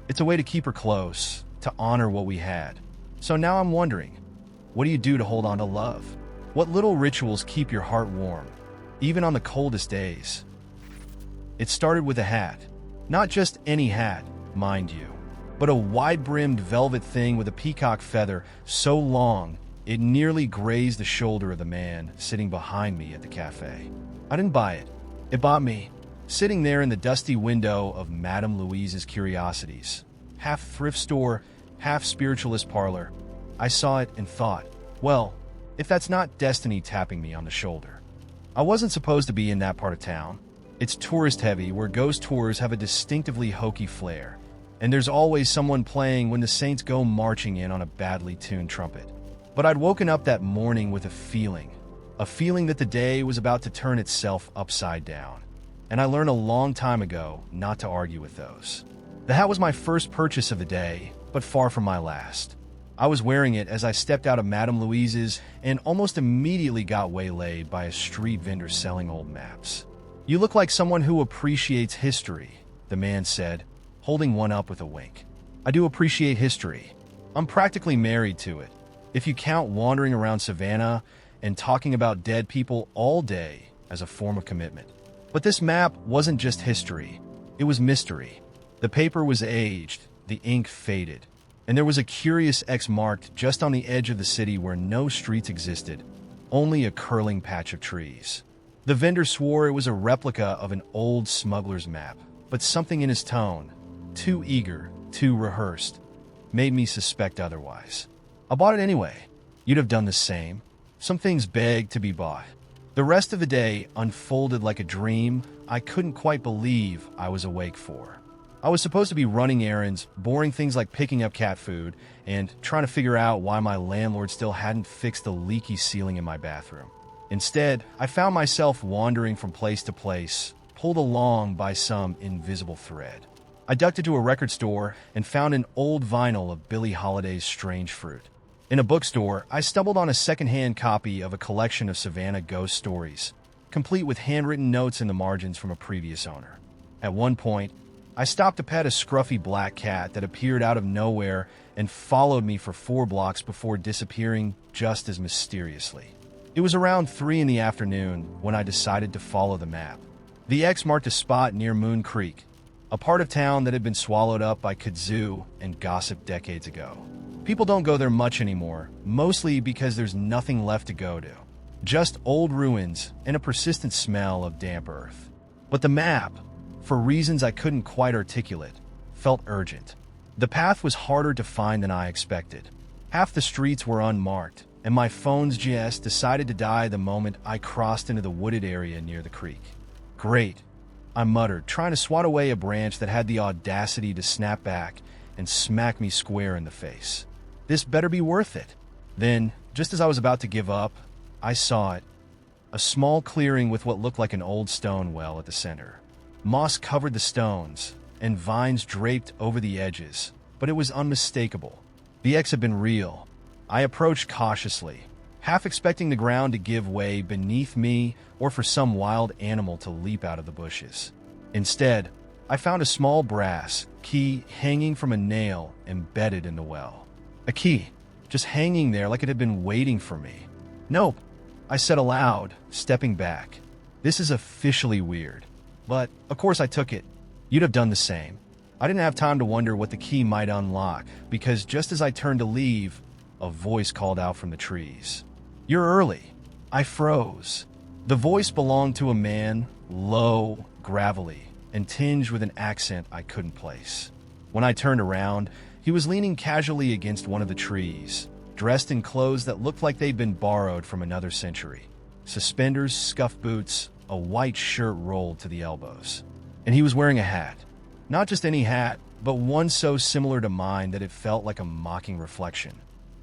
Speaker 1: It's a way to keep her close, to honor what we had. So now I'm wondering, what do you do to hold on to love? What little rituals keep your heart warm, even on the coldest days? It started with a hat. Not just any hat, mind you, but a wide-brimmed velvet thing with a peacock feather so long it nearly grazed the shoulder of the man sitting behind me at the cafe. I didn't buy it. It bought me. Sitting there in the dusty window of Madame Louise's Curiosities, half thrift store, half spiritualist parlor, I saw it and thought, well, if that's not destiny tapping me on the shoulder. I wasn't supposed to be in that part of town. It's tourist-heavy, where ghost tours have a distinctively hokey flair, and there's always someone playing when the saints go marching in on a badly tuned trumpet. But I'd woken up that morning with a feeling that the day was about to turn itself upside down. And I learned a long time ago not to argue with those. The hat was my first purchase of the day, but far from my last. I was wearing it as I stepped out of Madame Louise's and almost immediately got waylaid by a street vendor selling old maps. "You look like someone who appreciates history," the man said, holding one up with a wink. "I do appreciate history. I'm practically married to it, if you count wandering around Savannah and talking about dead people all day as a form of commitment. But this map wasn't just history, it was mystery. The paper was aged, the ink faded, and there was a curious X marked just on the edge of the city where no streets existed, only a curling patch of trees. The vendor swore it was a replica of an old smuggler's map, but something in his tone, too eager, too rehearsed, made me suspect otherwise. I bought it anyway. You'd have done the same. Some things beg to be bought. The rest of the day unfolded like a dream I couldn't quite believe I was awake for. I was supposed to be running errands, boring things like picking up cat food, and trying to figure out why my landlord still hadn't fixed the leaky ceiling in my bathroom. Instead, I found myself wandering from place to place, pulled along by some invisible thread. I ducked into a record store and found an old vinyl of Billie Holiday's Strange Fruit. In a bookstore, I stumbled on a secondhand copy of a collection of Savannah ghost stories, complete with handwritten notes in the margins from a previous owner. At one point, I stopped to pet a scruffy black cat that appeared out of nowhere and followed me for 4 blocks before disappearing just as mysteriously. It was around 3 in the afternoon when I decided to follow the map. The X marked a spot near Moon Creek, a part of town that had been swallowed up by kudzu and gossip decades ago. People don't go there much anymore, mostly because there's nothing left to go to. Just old ruins and a persistent smell of damp earth. But the map, for reasons I couldn't quite articulate, felt urgent. The path was harder to find than I expected. Half the streets were unmarked, and my phone's GPS decided to die the moment I crossed into the wooded area near the creek. Great, I muttered, trying to swat away a branch that had the audacity to snap back and smack me square in the face. This better be worth it. Then, just as I was about to give up, I saw it. A small clearing with what looked like an old stone well at the center. Moss covered the stones, and vines draped over the edges, but it was unmistakable. The X had been real. I approached cautiously, half expecting the ground to give way beneath me or for some wild animal to leap out of the bushes. Instead, I found a small brass key hanging from a nail embedded in the well. A key, just hanging there like it had been waiting for me. "Nope," I said aloud, stepping back. "This is officially weird." But, of course, I took it. You'd have done the same. I didn't have time to wonder what the key might unlock, because just as I turned to leave, a voice called out from the trees. "You're early." I froze. The voice belonged to a man, low, gravelly, and tinged with an accent I couldn't place. When I turned around, he was leaning casually against one of the trees, dressed in clothes that looked like they'd been borrowed from another century. Suspenders, scuffed boots, a white shirt rolled to the elbows. And he was wearing a hat. Not just any hat, but one so similar to mine that it felt like a mocking reflection.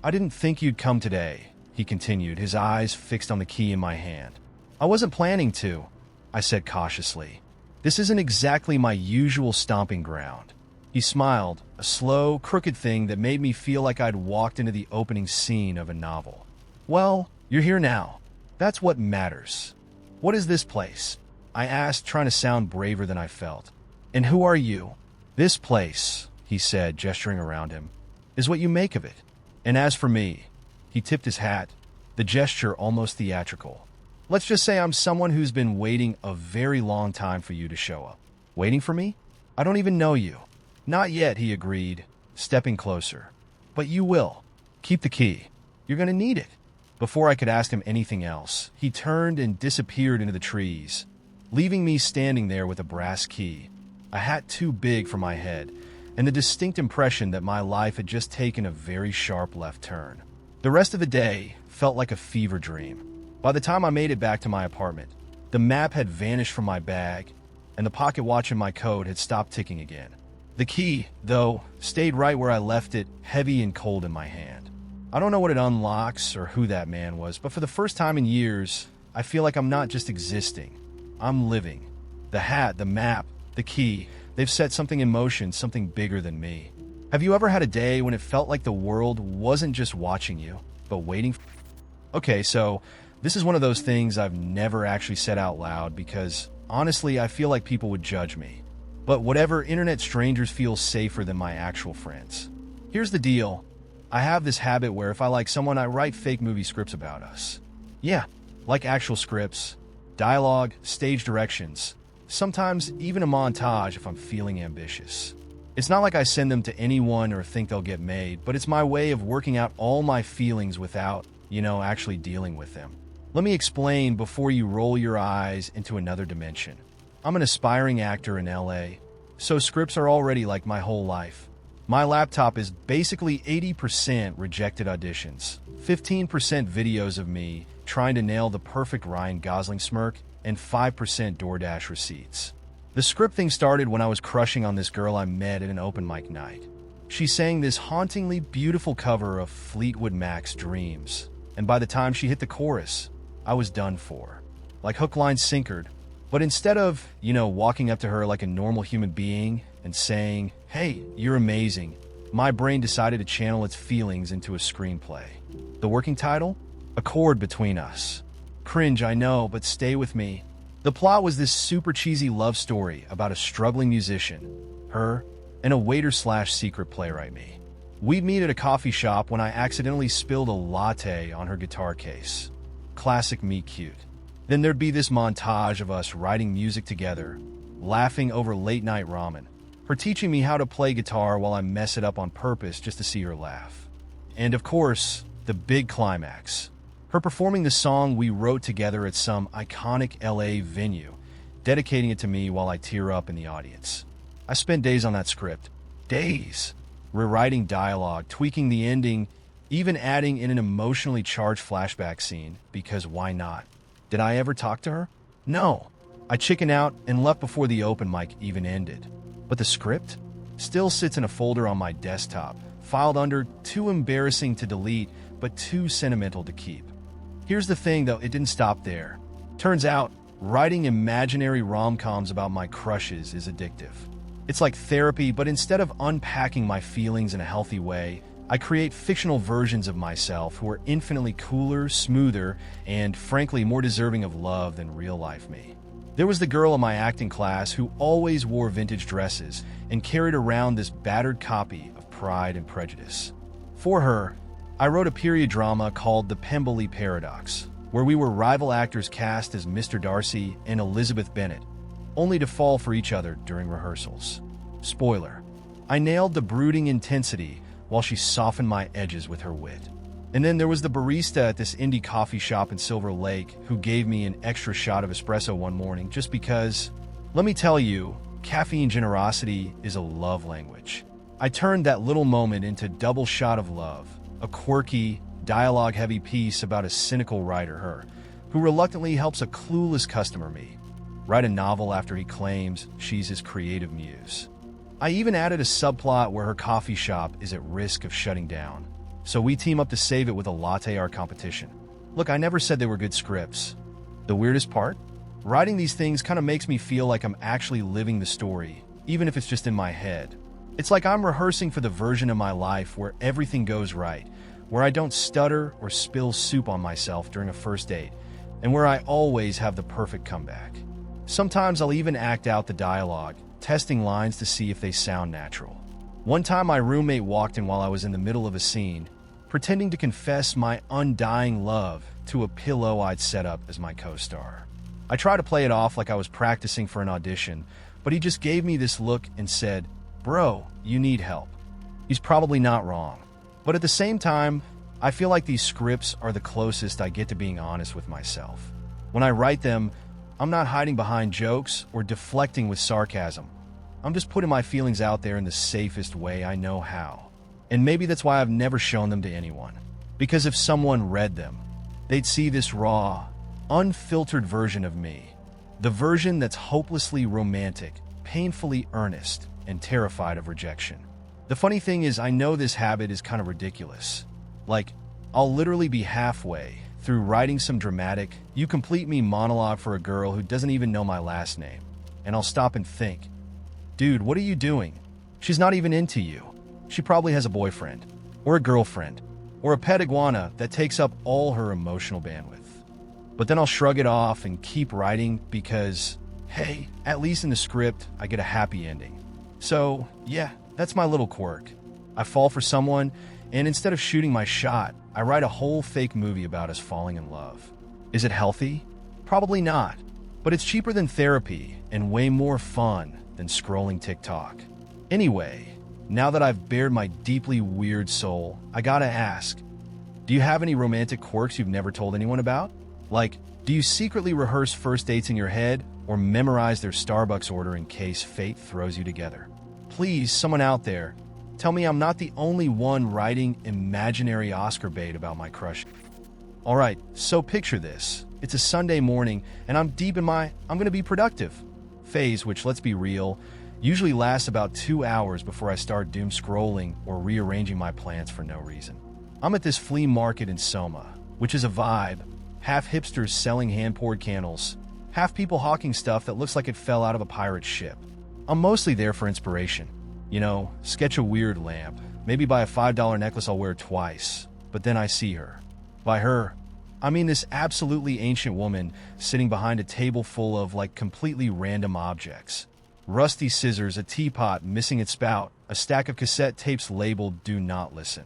Speaker 1: "I didn't think you'd come today," he continued, his eyes fixed on the key in my hand. "I wasn't planning to," I said cautiously. "This isn't exactly my usual stomping ground." He smiled, a slow, crooked thing that made me feel like I'd walked into the opening scene of a novel. "Well, you're here now. That's what matters." "What is this place?" I asked, trying to sound braver than I felt. "And who are you?" "This place," he said, gesturing around him, "is what you make of it. And as for me," he tipped his hat, the gesture almost theatrical. "Let's just say I'm someone who's been waiting a very long time for you to show up." "Waiting for me? I don't even know you." "Not yet," he agreed, stepping closer. "But you will. Keep the key. You're going to need it." Before I could ask him anything else, he turned and disappeared into the trees, leaving me standing there with a brass key, a hat too big for my head, and the distinct impression that my life had just taken a very sharp left turn. The rest of the day felt like a fever dream. By the time I made it back to my apartment, the map had vanished from my bag, and the pocket watch in my coat had stopped ticking again. The key, though, stayed right where I left it, heavy and cold in my hand. I don't know what it unlocks or who that man was, but for the first time in years, I feel like I'm not just existing. I'm living. The hat, the map, the key, they've set something in motion, something bigger than me. Have you ever had a day when it felt like the world wasn't just watching you, but waiting? Okay, so this is one of those things I've never actually said out loud because, honestly, I feel like people would judge me. But whatever, internet strangers feel safer than my actual friends. Here's the deal. I have this habit where if I like someone, I write fake movie scripts about us. Yeah, like actual scripts, dialogue, stage directions, sometimes even a montage if I'm feeling ambitious. It's not like I send them to anyone or think they'll get made, but it's my way of working out all my feelings without, actually dealing with them. Let me explain before you roll your eyes into another dimension. I'm an aspiring actor in LA, so scripts are already like my whole life. My laptop is basically 80% rejected auditions, 15% videos of me trying to nail the perfect Ryan Gosling smirk, and 5% DoorDash receipts. The script thing started when I was crushing on this girl I met at an open mic night. She sang this hauntingly beautiful cover of Fleetwood Mac's Dreams, and by the time she hit the chorus, I was done for. Like hook, line, sinkered. But instead of, walking up to her like a normal human being and saying, "Hey, you're amazing," my brain decided to channel its feelings into a screenplay. The working title? A Chord Between Us. Cringe, I know, but stay with me. The plot was this super cheesy love story about a struggling musician, her, and a waiter/secret playwright, me. We'd meet at a coffee shop when I accidentally spilled a latte on her guitar case. Classic me cute. Then there'd be this montage of us writing music together, laughing over late-night ramen, her teaching me how to play guitar while I mess it up on purpose just to see her laugh. And of course, the big climax. Her performing the song we wrote together at some iconic LA venue, dedicating it to me while I tear up in the audience. I spent days on that script. Days. Rewriting dialogue, tweaking the ending, even adding in an emotionally charged flashback scene, because why not? Did I ever talk to her? No. I chickened out and left before the open mic even ended. But the script still sits in a folder on my desktop, filed under too embarrassing to delete, but too sentimental to keep. Here's the thing, though, it didn't stop there. Turns out, writing imaginary rom-coms about my crushes is addictive. It's like therapy, but instead of unpacking my feelings in a healthy way, I create fictional versions of myself who are infinitely cooler, smoother, and frankly more deserving of love than real-life me. There was the girl in my acting class who always wore vintage dresses and carried around this battered copy of Pride and Prejudice. For her, I wrote a period drama called The Pemberley Paradox, where we were rival actors cast as Mr. Darcy and Elizabeth Bennet, only to fall for each other during rehearsals. Spoiler, I nailed the brooding intensity while she softened my edges with her wit. And then there was the barista at this indie coffee shop in Silver Lake who gave me an extra shot of espresso one morning just because, let me tell you, caffeine generosity is a love language. I turned that little moment into Double Shot of Love, a quirky, dialogue-heavy piece about a cynical writer, her, who reluctantly helps a clueless customer, me, write a novel after he claims she's his creative muse. I even added a subplot where her coffee shop is at risk of shutting down, so we team up to save it with a latte art competition. Look, I never said they were good scripts. The weirdest part? Writing these things kind of makes me feel like I'm actually living the story, even if it's just in my head. It's like I'm rehearsing for the version of my life where everything goes right, where I don't stutter or spill soup on myself during a first date, and where I always have the perfect comeback. Sometimes I'll even act out the dialogue, testing lines to see if they sound natural. One time my roommate walked in while I was in the middle of a scene, pretending to confess my undying love to a pillow I'd set up as my co-star. I tried to play it off like I was practicing for an audition, but he just gave me this look and said, "Bro, you need help." He's probably not wrong. But at the same time, I feel like these scripts are the closest I get to being honest with myself. When I write them, I'm not hiding behind jokes or deflecting with sarcasm. I'm just putting my feelings out there in the safest way I know how. And maybe that's why I've never shown them to anyone. Because if someone read them, they'd see this raw, unfiltered version of me. The version that's hopelessly romantic, painfully earnest, and terrified of rejection. The funny thing is, I know this habit is kind of ridiculous. Like, I'll literally be halfway through writing some dramatic, "you complete me" monologue for a girl who doesn't even know my last name. And I'll stop and think, dude, what are you doing? She's not even into you. She probably has a boyfriend, or a girlfriend, or a pet iguana that takes up all her emotional bandwidth. But then I'll shrug it off and keep writing because, hey, at least in the script, I get a happy ending. So, yeah, that's my little quirk. I fall for someone, and instead of shooting my shot, I write a whole fake movie about us falling in love. Is it healthy? Probably not. But it's cheaper than therapy and way more fun than scrolling TikTok. Anyway, now that I've bared my deeply weird soul, I gotta ask, do you have any romantic quirks you've never told anyone about? Like, do you secretly rehearse first dates in your head, or memorize their Starbucks order in case fate throws you together. Please, someone out there, tell me I'm not the only one writing imaginary Oscar bait about my crush. Alright, so picture this. It's a Sunday morning, and I'm deep in my I'm gonna be productive phase, which, let's be real, usually lasts about 2 hours before I start doom scrolling or rearranging my plans for no reason. I'm at this flea market in Soma, which is a vibe, half hipsters selling hand-poured candles, half people hawking stuff that looks like it fell out of a pirate ship. I'm mostly there for inspiration. You know, sketch a weird lamp, maybe buy a $5 necklace I'll wear twice, but then I see her. By her, I mean this absolutely ancient woman sitting behind a table full of, like, completely random objects. Rusty scissors, a teapot missing its spout, a stack of cassette tapes labeled "Do Not Listen."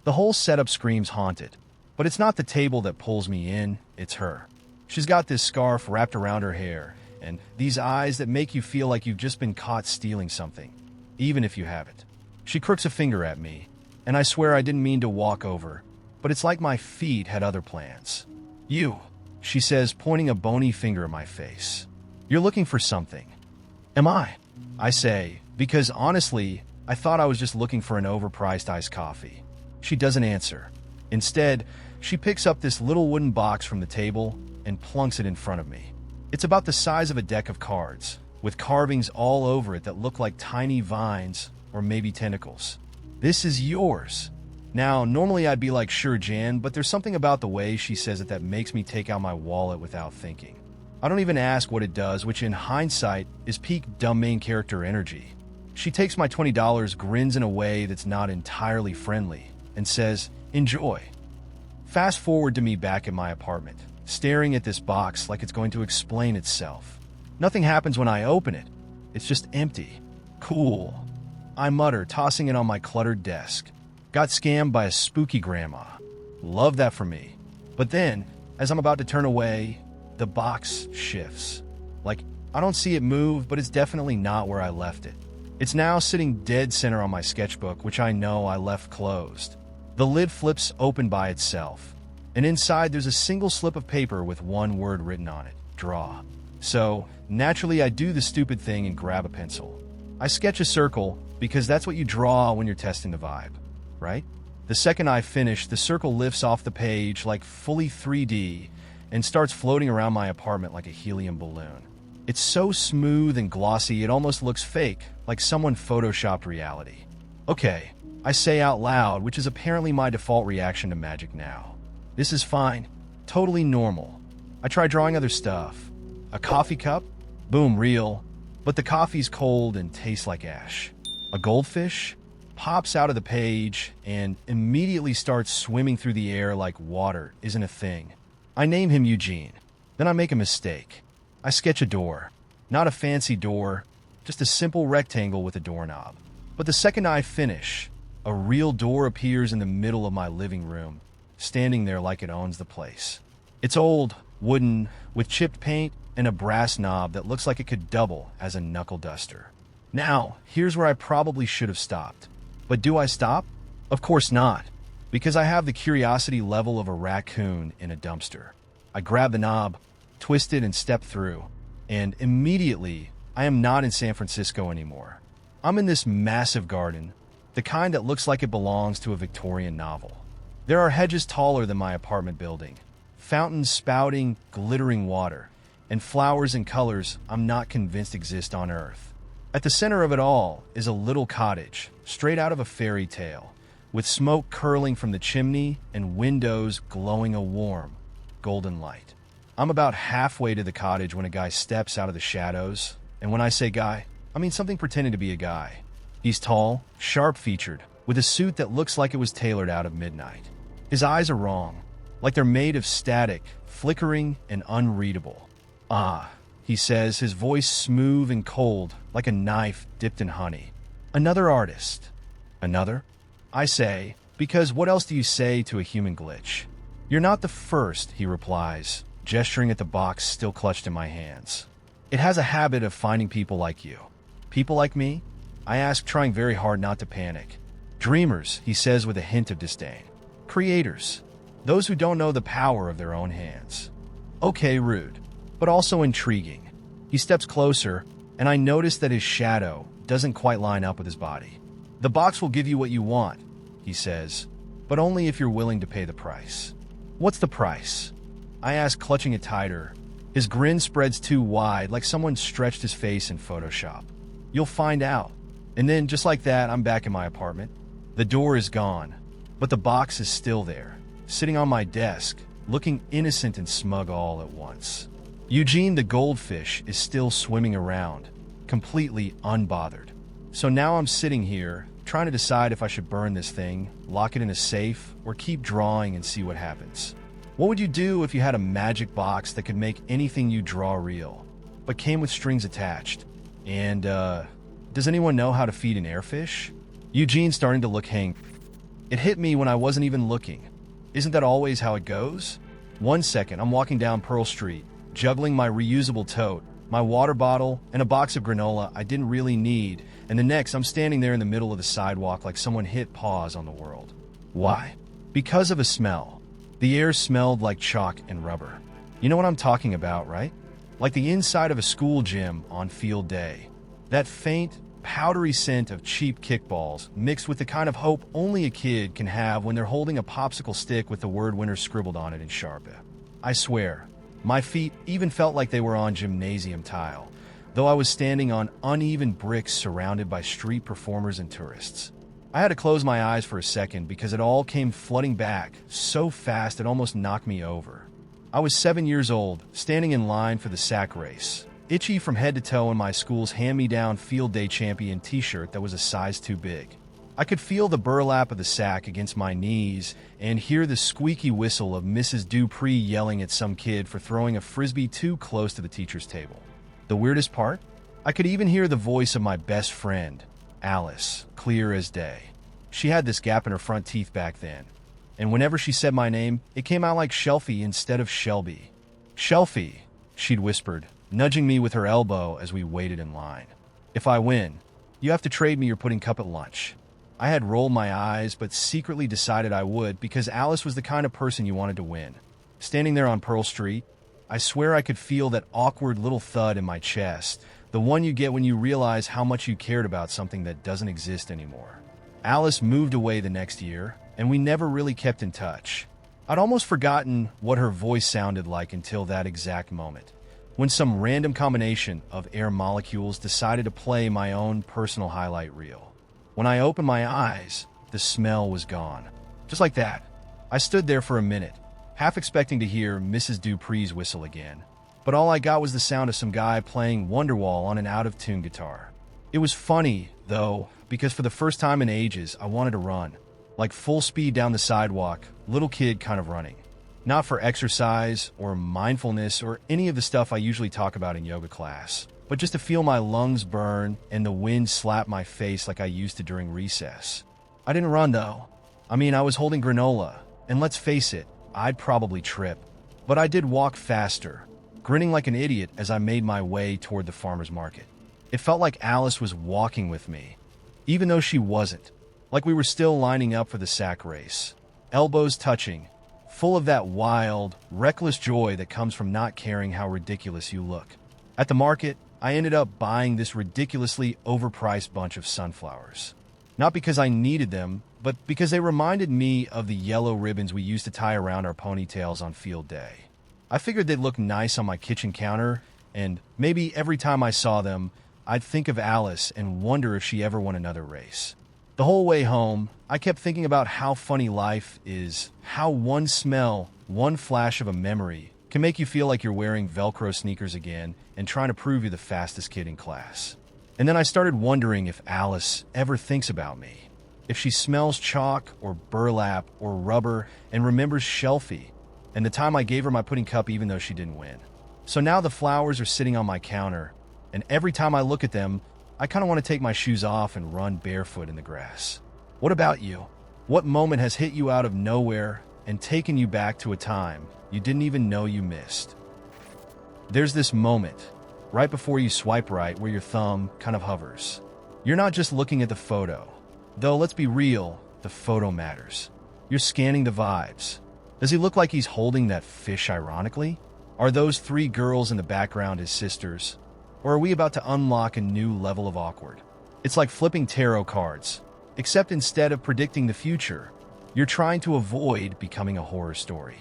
Speaker 1: The whole setup screams haunted. But it's not the table that pulls me in, it's her. She's got this scarf wrapped around her hair, and these eyes that make you feel like you've just been caught stealing something, even if you haven't. She crooks a finger at me, and I swear I didn't mean to walk over, but it's like my feet had other plans. "You," she says, pointing a bony finger at my face. "You're looking for something." "Am I?" I say, because honestly, I thought I was just looking for an overpriced iced coffee. She doesn't answer. Instead, she picks up this little wooden box from the table and plunks it in front of me. It's about the size of a deck of cards, with carvings all over it that look like tiny vines or maybe tentacles. "This is yours." Now, normally I'd be like, "Sure, Jan," but there's something about the way she says it that makes me take out my wallet without thinking. I don't even ask what it does, which in hindsight is peak dumb main character energy. She takes my $20, grins in a way that's not entirely friendly, and says, "Enjoy." Fast forward to me back at my apartment, staring at this box like it's going to explain itself. Nothing happens when I open it. It's just empty. "Cool," I mutter, tossing it on my cluttered desk. Got scammed by a spooky grandma. Love that for me. But then, as I'm about to turn away, the box shifts. Like, I don't see it move, but it's definitely not where I left it. It's now sitting dead center on my sketchbook, which I know I left closed. The lid flips open by itself, and inside there's a single slip of paper with one word written on it: draw. So, naturally, I do the stupid thing and grab a pencil. I sketch a circle, because that's what you draw when you're testing the vibe, right? The second I finish, the circle lifts off the page like fully 3D and starts floating around my apartment like a helium balloon. It's so smooth and glossy it almost looks fake, like someone photoshopped reality. "Okay," I say out loud, which is apparently my default reaction to magic now. "This is fine. Totally normal." I try drawing other stuff. A coffee cup? Boom, real. But the coffee's cold and tastes like ash. A goldfish? Pops out of the page and immediately starts swimming through the air like water isn't a thing. I name him Eugene. Then I make a mistake. I sketch a door. Not a fancy door, just a simple rectangle with a doorknob. But the second I finish, a real door appears in the middle of my living room, standing there like it owns the place. It's old, wooden, with chipped paint and a brass knob that looks like it could double as a knuckle duster. Now, here's where I probably should have stopped. But do I stop? Of course not, because I have the curiosity level of a raccoon in a dumpster. I grab the knob, twist it, and step through, and immediately, I am not in San Francisco anymore. I'm in this massive garden, the kind that looks like it belongs to a Victorian novel. There are hedges taller than my apartment building, fountains spouting glittering water, and flowers in colors I'm not convinced exist on Earth. At the center of it all is a little cottage, straight out of a fairy tale, with smoke curling from the chimney and windows glowing a warm, golden light. I'm about halfway to the cottage when a guy steps out of the shadows, and when I say guy, I mean something pretending to be a guy. He's tall, sharp-featured, with a suit that looks like it was tailored out of midnight. His eyes are wrong, like they're made of static, flickering, and unreadable. "Ah," he says, his voice smooth and cold, like a knife dipped in honey. "Another artist." "Another?" I say, because what else do you say to a human glitch? "You're not the first," he replies, gesturing at the box still clutched in my hands. "It has a habit of finding people like you." "People like me?" I ask, trying very hard not to panic. "Dreamers," he says with a hint of disdain. "Creators. Those who don't know the power of their own hands." Okay, rude, but also intriguing. He steps closer, and I notice that his shadow doesn't quite line up with his body. "The box will give you what you want," he says, "but only if you're willing to pay the price." "What's the price?" I ask, clutching it tighter. His grin spreads too wide, like someone stretched his face in Photoshop. "You'll find out." And then, just like that, I'm back in my apartment. The door is gone, but the box is still there, sitting on my desk, looking innocent and smug all at once. Eugene the goldfish is still swimming around, completely unbothered. So now I'm sitting here, trying to decide if I should burn this thing, lock it in a safe, or keep drawing and see what happens. What would you do if you had a magic box that could make anything you draw real, but came with strings attached? And, does anyone know how to feed an airfish? Eugene's starting to look hangry. It hit me when I wasn't even looking. Isn't that always how it goes? One second, I'm walking down Pearl Street, juggling my reusable tote, my water bottle, and a box of granola I didn't really need, and the next, I'm standing there in the middle of the sidewalk like someone hit pause on the world. Why? Because of a smell. The air smelled like chalk and rubber. You know what I'm talking about, right? Like the inside of a school gym on field day. That faint, powdery scent of cheap kickballs mixed with the kind of hope only a kid can have when they're holding a popsicle stick with the word winner scribbled on it in Sharpie. I swear, my feet even felt like they were on gymnasium tile, though I was standing on uneven bricks surrounded by street performers and tourists. I had to close my eyes for a second because it all came flooding back so fast it almost knocked me over. I was 7 years old, standing in line for the sack race, itchy from head to toe in my school's hand-me-down field day champion t-shirt that was a size too big. I could feel the burlap of the sack against my knees and hear the squeaky whistle of Mrs. Dupree yelling at some kid for throwing a frisbee too close to the teacher's table. The weirdest part? I could even hear the voice of my best friend, Alice, clear as day. She had this gap in her front teeth back then, and whenever she said my name, it came out like Shelfie instead of Shelby. "Shelfie," she'd whispered, nudging me with her elbow as we waited in line. "If I win, you have to trade me your pudding cup at lunch." I had rolled my eyes, but secretly decided I would because Alice was the kind of person you wanted to win. Standing there on Pearl Street, I swear I could feel that awkward little thud in my chest, the one you get when you realize how much you cared about something that doesn't exist anymore. Alice moved away the next year, and we never really kept in touch. I'd almost forgotten what her voice sounded like until that exact moment, when some random combination of air molecules decided to play my own personal highlight reel. When I opened my eyes, the smell was gone. Just like that. I stood there for a minute, half expecting to hear Mrs. Dupree's whistle again, but all I got was the sound of some guy playing Wonderwall on an out-of-tune guitar. It was funny, though, because for the first time in ages, I wanted to run. Like full speed down the sidewalk, little kid kind of running. Not for exercise or mindfulness or any of the stuff I usually talk about in yoga class, but just to feel my lungs burn and the wind slap my face like I used to during recess. I didn't run, though. I mean, I was holding granola, and let's face it, I'd probably trip. But I did walk faster, grinning like an idiot as I made my way toward the farmer's market. It felt like Alice was walking with me, even though she wasn't. Like we were still lining up for the sack race, elbows touching, full of that wild, reckless joy that comes from not caring how ridiculous you look. At the market, I ended up buying this ridiculously overpriced bunch of sunflowers. Not because I needed them, but because they reminded me of the yellow ribbons we used to tie around our ponytails on field day. I figured they'd look nice on my kitchen counter, and maybe every time I saw them, I'd think of Alice and wonder if she ever won another race. The whole way home, I kept thinking about how funny life is, how one smell, one flash of a memory, can make you feel like you're wearing Velcro sneakers again and trying to prove you're the fastest kid in class. And then I started wondering if Alice ever thinks about me. If she smells chalk or burlap or rubber and remembers Shelfie and the time I gave her my pudding cup even though she didn't win. So now the flowers are sitting on my counter, and every time I look at them, I kind of want to take my shoes off and run barefoot in the grass. What about you? What moment has hit you out of nowhere and taken you back to a time you didn't even know you missed? There's this moment, right before you swipe right, where your thumb kind of hovers. You're not just looking at the photo. Though, let's be real, the photo matters. You're scanning the vibes. Does he look like he's holding that fish ironically? Are those 3 girls in the background his sisters? Or are we about to unlock a new level of awkward? It's like flipping tarot cards, except instead of predicting the future, you're trying to avoid becoming a horror story.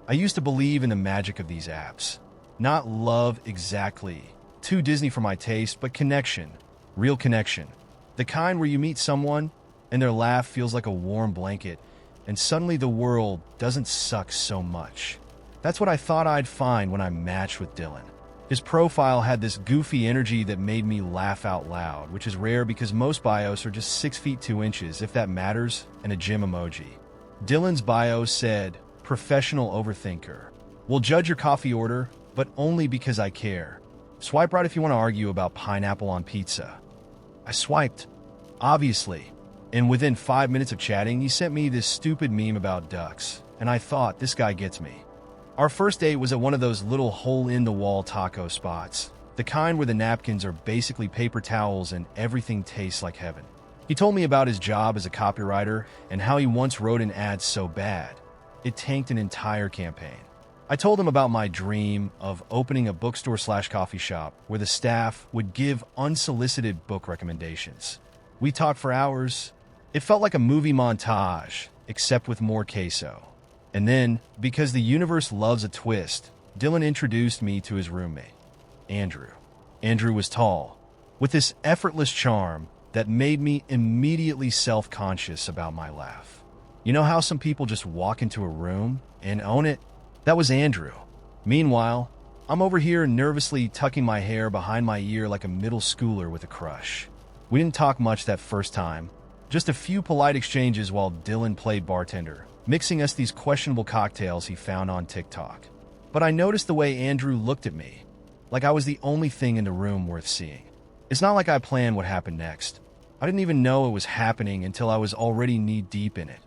Speaker 1: I used to believe in the magic of these apps. Not love exactly. Too Disney for my taste, but connection. Real connection. The kind where you meet someone and their laugh feels like a warm blanket and suddenly the world doesn't suck so much. That's what I thought I'd find when I matched with Dylan. His profile had this goofy energy that made me laugh out loud, which is rare because most bios are just 6 feet 2 inches, if that matters, and a gym emoji. Dylan's bio said, "Professional overthinker. Will judge your coffee order, but only because I care. Swipe right if you want to argue about pineapple on pizza." I swiped, obviously, and within 5 minutes of chatting, he sent me this stupid meme about ducks, and I thought, this guy gets me. Our first date was at one of those little hole-in-the-wall taco spots, the kind where the napkins are basically paper towels and everything tastes like heaven. He told me about his job as a copywriter and how he once wrote an ad so bad, it tanked an entire campaign. I told him about my dream of opening a bookstore/coffee shop where the staff would give unsolicited book recommendations. We talked for hours. It felt like a movie montage, except with more queso. And then, because the universe loves a twist, Dylan introduced me to his roommate, Andrew. Andrew was tall, with this effortless charm that made me immediately self-conscious about my laugh. You know how some people just walk into a room and own it? That was Andrew. Meanwhile, I'm over here nervously tucking my hair behind my ear like a middle schooler with a crush. We didn't talk much that first time, just a few polite exchanges while Dylan played bartender, mixing us these questionable cocktails he found on TikTok. But I noticed the way Andrew looked at me, like I was the only thing in the room worth seeing. It's not like I planned what happened next. I didn't even know it was happening until I was already knee-deep in it.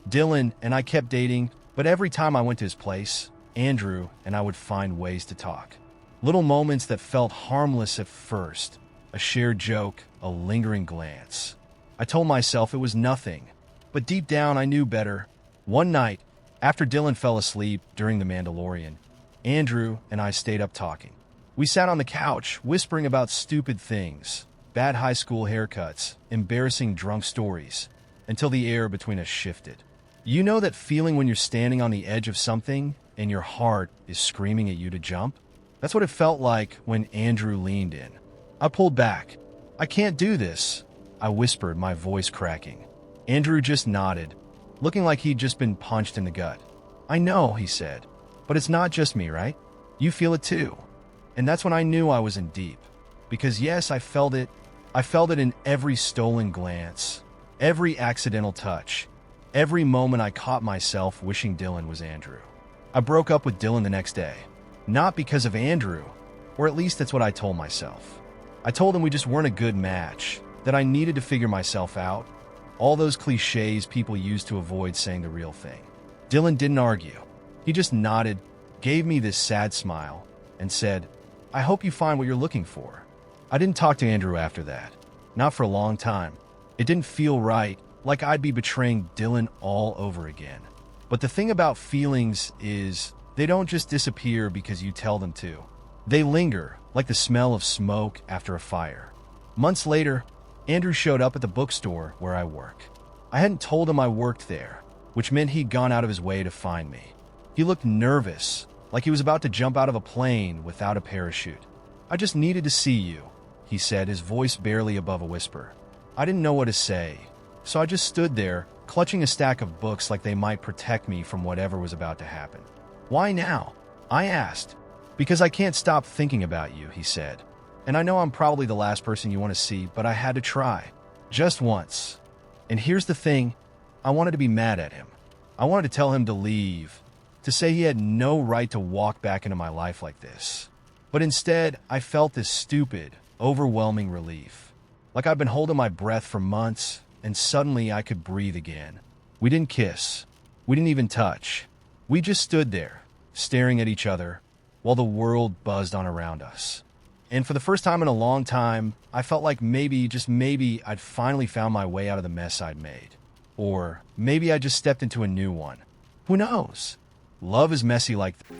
Speaker 1: Dylan and I kept dating, but every time I went to his place, Andrew and I would find ways to talk. Little moments that felt harmless at first, a shared joke, a lingering glance. I told myself it was nothing, but deep down I knew better. One night, after Dylan fell asleep during The Mandalorian, Andrew and I stayed up talking. We sat on the couch, whispering about stupid things, bad high school haircuts, embarrassing drunk stories, until the air between us shifted. You know that feeling when you're standing on the edge of something and your heart is screaming at you to jump? That's what it felt like when Andrew leaned in. I pulled back. "I can't do this," I whispered, my voice cracking. Andrew just nodded, looking like he'd just been punched in the gut. "I know," he said, "but it's not just me, right? You feel it too." And that's when I knew I was in deep. Because yes, I felt it. I felt it in every stolen glance, every accidental touch, every moment I caught myself wishing Dylan was Andrew. I broke up with Dylan the next day. Not because of Andrew, or at least that's what I told myself. I told him we just weren't a good match, that I needed to figure myself out. All those cliches people use to avoid saying the real thing. Dylan didn't argue. He just nodded, gave me this sad smile, and said, "I hope you find what you're looking for." I didn't talk to Andrew after that. Not for a long time. It didn't feel right, like I'd be betraying Dylan all over again. But the thing about feelings is, they don't just disappear because you tell them to. They linger, like the smell of smoke after a fire. Months later, Andrew showed up at the bookstore where I work. I hadn't told him I worked there, which meant he'd gone out of his way to find me. He looked nervous, like he was about to jump out of a plane without a parachute. "I just needed to see you," he said, his voice barely above a whisper. I didn't know what to say, so I just stood there, clutching a stack of books like they might protect me from whatever was about to happen. "Why now?" I asked. "Because I can't stop thinking about you," he said. "And I know I'm probably the last person you want to see, but I had to try. Just once." And here's the thing, I wanted to be mad at him. I wanted to tell him to leave, to say he had no right to walk back into my life like this. But instead, I felt this stupid, overwhelming relief. Like I'd been holding my breath for months, and suddenly I could breathe again. We didn't kiss. We didn't even touch. We just stood there, staring at each other, while the world buzzed on around us. And for the first time in a long time, I felt like maybe, just maybe, I'd finally found my way out of the mess I'd made. Or maybe I just stepped into a new one. Who knows? Love is messy like that.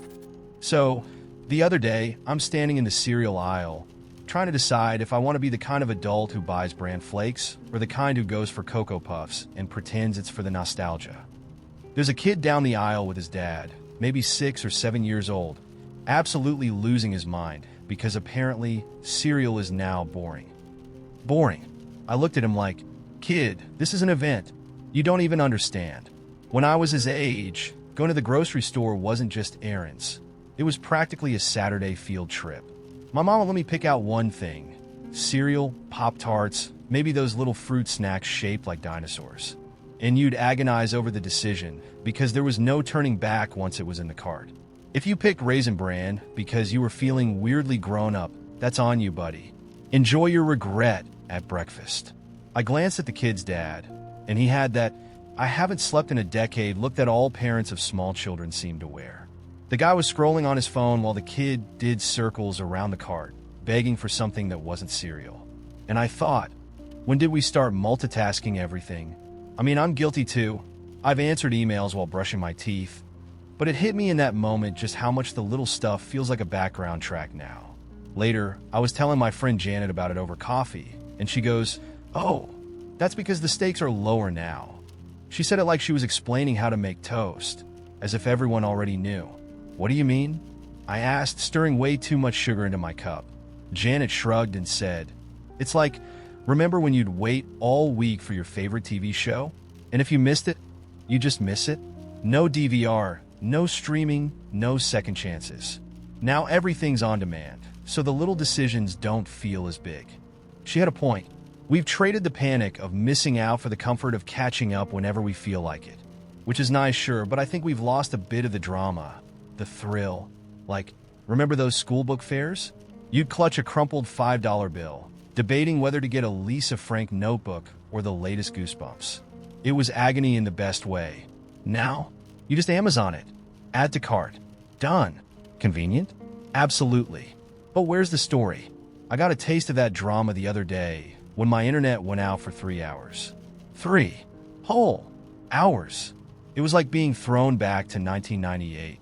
Speaker 1: So, the other day, I'm standing in the cereal aisle, trying to decide if I want to be the kind of adult who buys brand flakes or the kind who goes for Cocoa Puffs and pretends it's for the nostalgia. There's a kid down the aisle with his dad, maybe 6 or 7 years old, absolutely losing his mind because apparently cereal is now boring. Boring. I looked at him like, "Kid, this is an event. You don't even understand." When I was his age, going to the grocery store wasn't just errands. It was practically a Saturday field trip. My mama let me pick out one thing: cereal, Pop-Tarts, maybe those little fruit snacks shaped like dinosaurs. And you'd agonize over the decision because there was no turning back once it was in the cart. If you picked Raisin Bran because you were feeling weirdly grown up, that's on you, buddy. Enjoy your regret at breakfast. I glanced at the kid's dad, and he had that "I haven't slept in a decade" look that all parents of small children seem to wear. The guy was scrolling on his phone while the kid did circles around the cart, begging for something that wasn't cereal. And I thought, when did we start multitasking everything? I mean, I'm guilty too. I've answered emails while brushing my teeth. But it hit me in that moment just how much the little stuff feels like a background track now. Later, I was telling my friend Janet about it over coffee, and she goes, "Oh, that's because the stakes are lower now." She said it like she was explaining how to make toast, as if everyone already knew. "What do you mean?" I asked, stirring way too much sugar into my cup. Janet shrugged and said, "It's like, remember when you'd wait all week for your favorite TV show? And if you missed it, you just miss it? No DVR, no streaming, no second chances. Now everything's on demand, so the little decisions don't feel as big." She had a point. We've traded the panic of missing out for the comfort of catching up whenever we feel like it. Which is nice, sure, but I think we've lost a bit of the drama, the thrill. Like, remember those school book fairs? You'd clutch a crumpled $5 bill, debating whether to get a Lisa Frank notebook or the latest Goosebumps. It was agony in the best way. Now, you just Amazon it. Add to cart. Done. Convenient? Absolutely. But where's the story? I got a taste of that drama the other day when my internet went out for 3 hours. 3 whole hours. It was like being thrown back to 1998.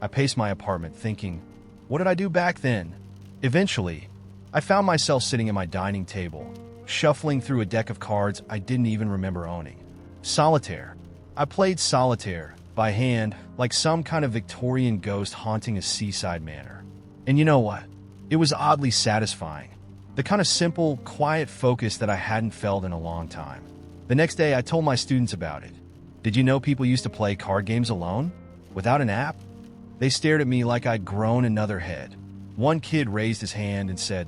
Speaker 1: I paced my apartment thinking, what did I do back then? Eventually, I found myself sitting at my dining table, shuffling through a deck of cards I didn't even remember owning. Solitaire. I played solitaire, by hand, like some kind of Victorian ghost haunting a seaside manor. And you know what? It was oddly satisfying. The kind of simple, quiet focus that I hadn't felt in a long time. The next day, I told my students about it. Did you know people used to play card games alone? Without an app? They stared at me like I'd grown another head. One kid raised his hand and said,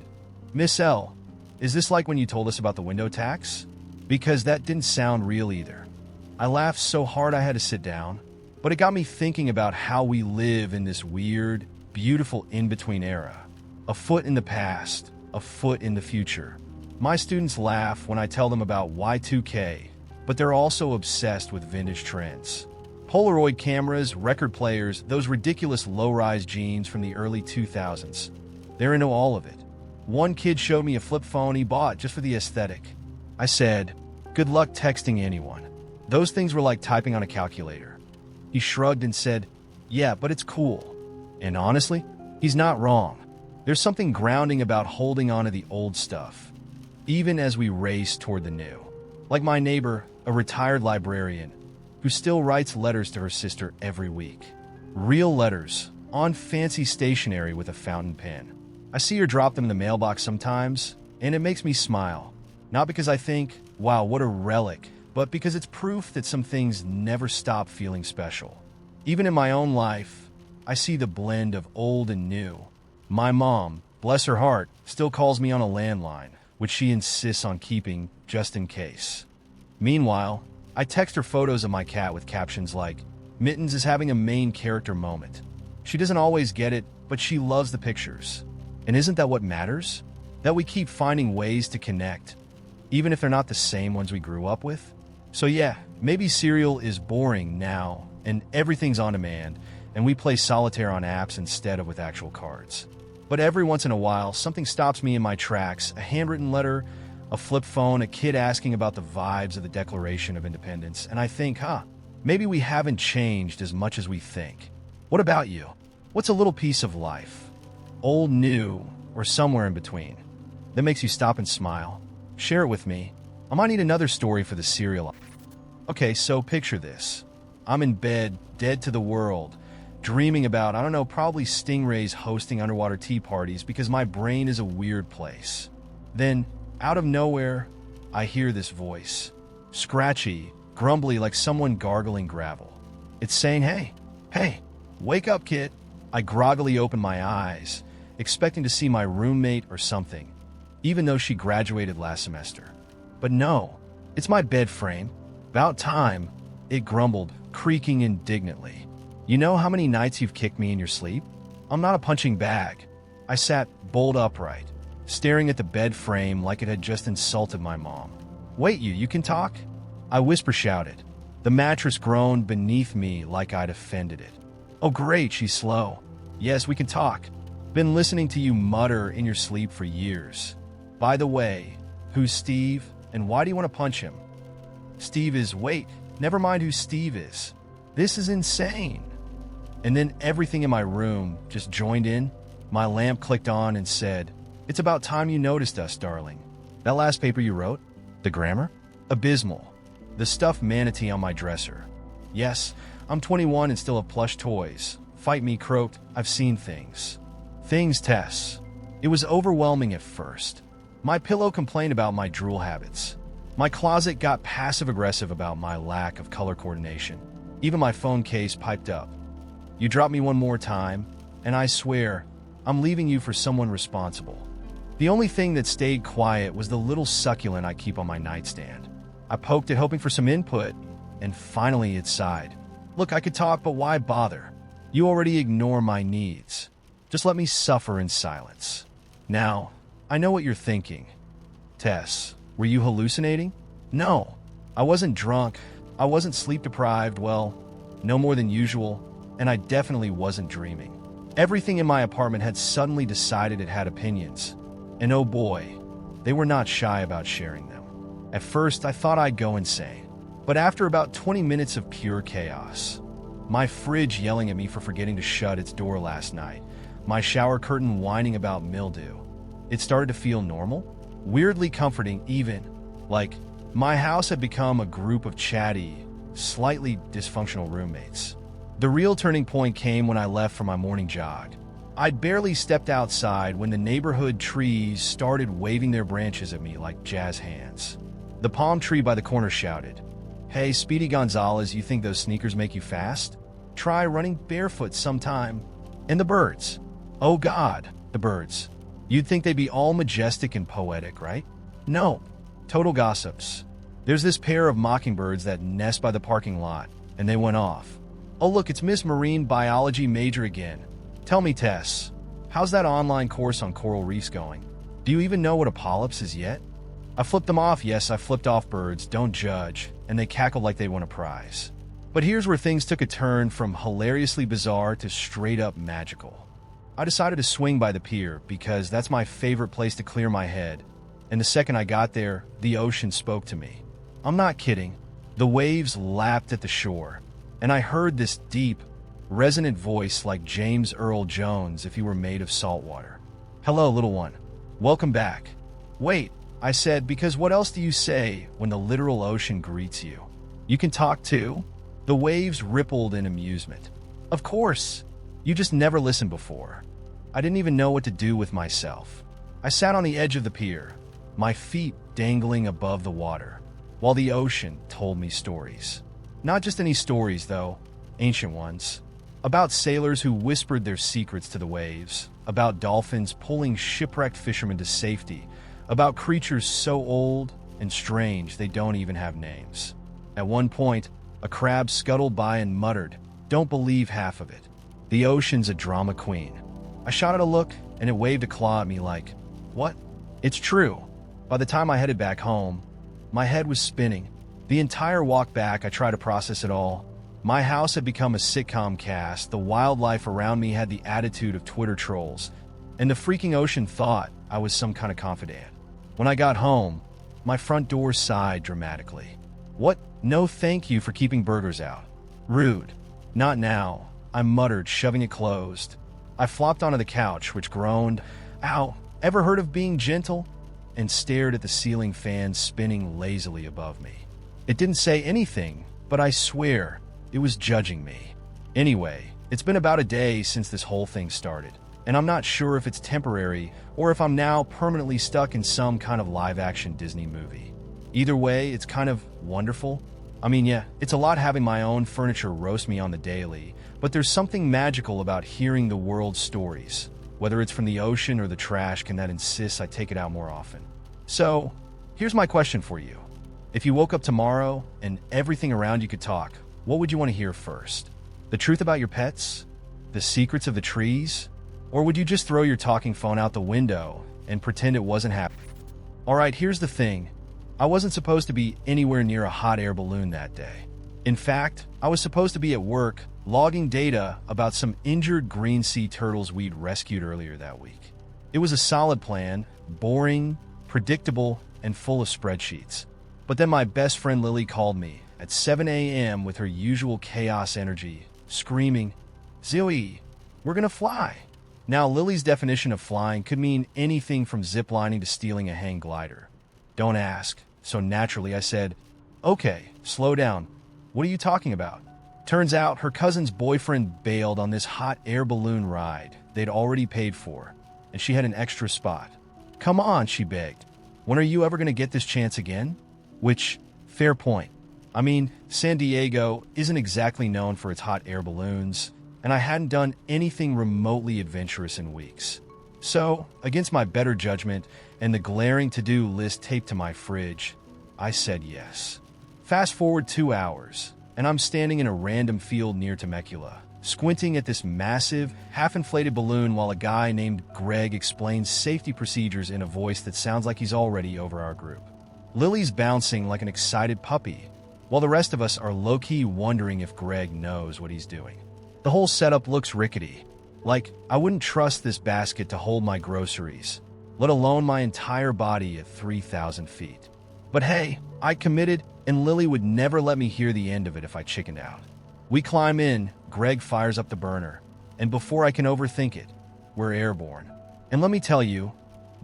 Speaker 1: "Miss L, is this like when you told us about the window tax?" Because that didn't sound real either. I laughed so hard I had to sit down, but it got me thinking about how we live in this weird, beautiful in-between era. A foot in the past, a foot in the future. My students laugh when I tell them about Y2K, but they're also obsessed with vintage trends. Polaroid cameras, record players, those ridiculous low-rise jeans from the early 2000s. They're into all of it. One kid showed me a flip phone he bought just for the aesthetic. I said, "Good luck texting anyone. Those things were like typing on a calculator." He shrugged and said, "Yeah, but it's cool." And honestly, he's not wrong. There's something grounding about holding on to the old stuff, even as we race toward the new. Like my neighbor, a retired librarian, who still writes letters to her sister every week. Real letters, on fancy stationery with a fountain pen. I see her drop them in the mailbox sometimes, and it makes me smile. Not because I think, wow, what a relic, but because it's proof that some things never stop feeling special. Even in my own life, I see the blend of old and new. My mom, bless her heart, still calls me on a landline, which she insists on keeping just in case. Meanwhile, I text her photos of my cat with captions like, "Mittens is having a main character moment." She doesn't always get it, but she loves the pictures. And isn't that what matters? That we keep finding ways to connect, even if they're not the same ones we grew up with? So yeah, maybe cereal is boring now, and everything's on demand, and we play solitaire on apps instead of with actual cards. But every once in a while, something stops me in my tracks, a handwritten letter, a flip phone, a kid asking about the vibes of the Declaration of Independence, and I think, maybe we haven't changed as much as we think. What about you? What's a little piece of life? Old, new, or somewhere in between? that makes you stop and smile? Share it with me. I might need another story for the serial. Okay, so picture this. I'm in bed, dead to the world, dreaming about, I don't know, probably stingrays hosting underwater tea parties because my brain is a weird place. Then, out of nowhere, I hear this voice. Scratchy, grumbly, like someone gargling gravel. It's saying, hey, wake up, kid. I groggily open my eyes, expecting to see my roommate or something, even though she graduated last semester. But no, it's my bed frame. About time, it grumbled, creaking indignantly. You know how many nights you've kicked me in your sleep? I'm not a punching bag. I sat bolt upright, staring at the bed frame like it had just insulted my mom. Wait, you can talk? I whisper shouted. The mattress groaned beneath me like I'd offended it. Oh great, she's slow. Yes, we can talk. Been listening to you mutter in your sleep for years. By the way, who's Steve, and why do you want to punch him? Steve is, wait, never mind who Steve is. This is insane. And then everything in my room just joined in. My lamp clicked on and said, it's about time you noticed us, darling. That last paper you wrote? The grammar? Abysmal. The stuffed manatee on my dresser. Yes, I'm 21 and still have plush toys. Fight me, croaked. I've seen things. Things, Tess. It was overwhelming at first. My pillow complained about my drool habits. My closet got passive-aggressive about my lack of color coordination. Even my phone case piped up. You drop me one more time, and I swear, I'm leaving you for someone responsible. The only thing that stayed quiet was the little succulent I keep on my nightstand. I poked it, hoping for some input, and finally it sighed. Look, I could talk, but why bother? You already ignore my needs. Just let me suffer in silence. Now, I know what you're thinking. Tess, were you hallucinating? No, I wasn't drunk. I wasn't sleep-deprived, well, no more than usual, and I definitely wasn't dreaming. Everything in my apartment had suddenly decided it had opinions. And oh boy, they were not shy about sharing them. At first, I thought I'd go insane. But after about 20 minutes of pure chaos, my fridge yelling at me for forgetting to shut its door last night, my shower curtain whining about mildew, it started to feel normal, weirdly comforting even, like my house had become a group of chatty, slightly dysfunctional roommates. The real turning point came when I left for my morning jog. I'd barely stepped outside when the neighborhood trees started waving their branches at me like jazz hands. The palm tree by the corner shouted, "Hey, Speedy Gonzalez, you think those sneakers make you fast? Try running barefoot sometime." And the birds. Oh God, the birds. You'd think they'd be all majestic and poetic, right? No, total gossips. There's this pair of mockingbirds that nest by the parking lot, and they went off. Oh look, it's Miss Marine Biology Major again. Tell me, Tess, how's that online course on coral reefs going? Do you even know what a polyps is yet? I flipped them off. Yes, I flipped off birds, don't judge, and they cackled like they won a prize. But here's where things took a turn from hilariously bizarre to straight up magical. I decided to swing by the pier because that's my favorite place to clear my head, and the second I got there, the ocean spoke to me. I'm not kidding. The waves lapped at the shore, and I heard this deep, resonant voice like James Earl Jones if he were made of salt water. Hello, little one. Welcome back. Wait, I said, because what else do you say when the literal ocean greets you? You can talk too? The waves rippled in amusement. Of course. You just never listened before. I didn't even know what to do with myself. I sat on the edge of the pier, my feet dangling above the water, while the ocean told me stories. Not just any stories, though, ancient ones. About sailors who whispered their secrets to the waves, about dolphins pulling shipwrecked fishermen to safety, about creatures so old and strange they don't even have names. At one point, a crab scuttled by and muttered, "Don't believe half of it. The ocean's a drama queen." I shot it a look, and it waved a claw at me like, "What?" It's true. By the time I headed back home, my head was spinning. The entire walk back, I tried to process it all. My house had become a sitcom cast, the wildlife around me had the attitude of Twitter trolls, and the freaking ocean thought I was some kind of confidant. When I got home, my front door sighed dramatically. "What? No thank you for keeping burgers out." "Rude." "Not now," I muttered, shoving it closed. I flopped onto the couch, which groaned. "Ow, ever heard of being gentle?" and stared at the ceiling fan spinning lazily above me. It didn't say anything, but I swear it was judging me. Anyway, it's been about a day since this whole thing started, and I'm not sure if it's temporary or if I'm now permanently stuck in some kind of live-action Disney movie. Either way, it's kind of wonderful. I mean, yeah, it's a lot having my own furniture roast me on the daily, but there's something magical about hearing the world's stories, whether it's from the ocean or the trash can that insists I take it out more often. So, here's my question for you. If you woke up tomorrow and everything around you could talk, what would you want to hear first? The truth about your pets? The secrets of the trees? Or would you just throw your talking phone out the window and pretend it wasn't happening? Alright, here's the thing. I wasn't supposed to be anywhere near a hot air balloon that day. In fact, I was supposed to be at work logging data about some injured green sea turtles we'd rescued earlier that week. It was a solid plan, boring, predictable, and full of spreadsheets. But then my best friend Lily called me at 7 a.m. with her usual chaos energy, screaming, "Zoe, we're gonna fly." Now, Lily's definition of flying could mean anything from ziplining to stealing a hang glider. Don't ask. So naturally I said, "Okay, slow down. What are you talking about?" Turns out her cousin's boyfriend bailed on this hot air balloon ride they'd already paid for, and she had an extra spot. "Come on," she begged. "When are you ever going to get this chance again?" Which, fair point. I mean, San Diego isn't exactly known for its hot air balloons, and I hadn't done anything remotely adventurous in weeks. So, against my better judgment and the glaring to-do list taped to my fridge, I said yes. Fast forward 2 hours, and I'm standing in a random field near Temecula, squinting at this massive, half-inflated balloon while a guy named Greg explains safety procedures in a voice that sounds like he's already over our group. Lily's bouncing like an excited puppy, while the rest of us are low-key wondering if Greg knows what he's doing. The whole setup looks rickety. Like, I wouldn't trust this basket to hold my groceries, let alone my entire body at 3,000 feet. But hey, I committed, and Lily would never let me hear the end of it if I chickened out. We climb in, Greg fires up the burner, and before I can overthink it, we're airborne. And let me tell you,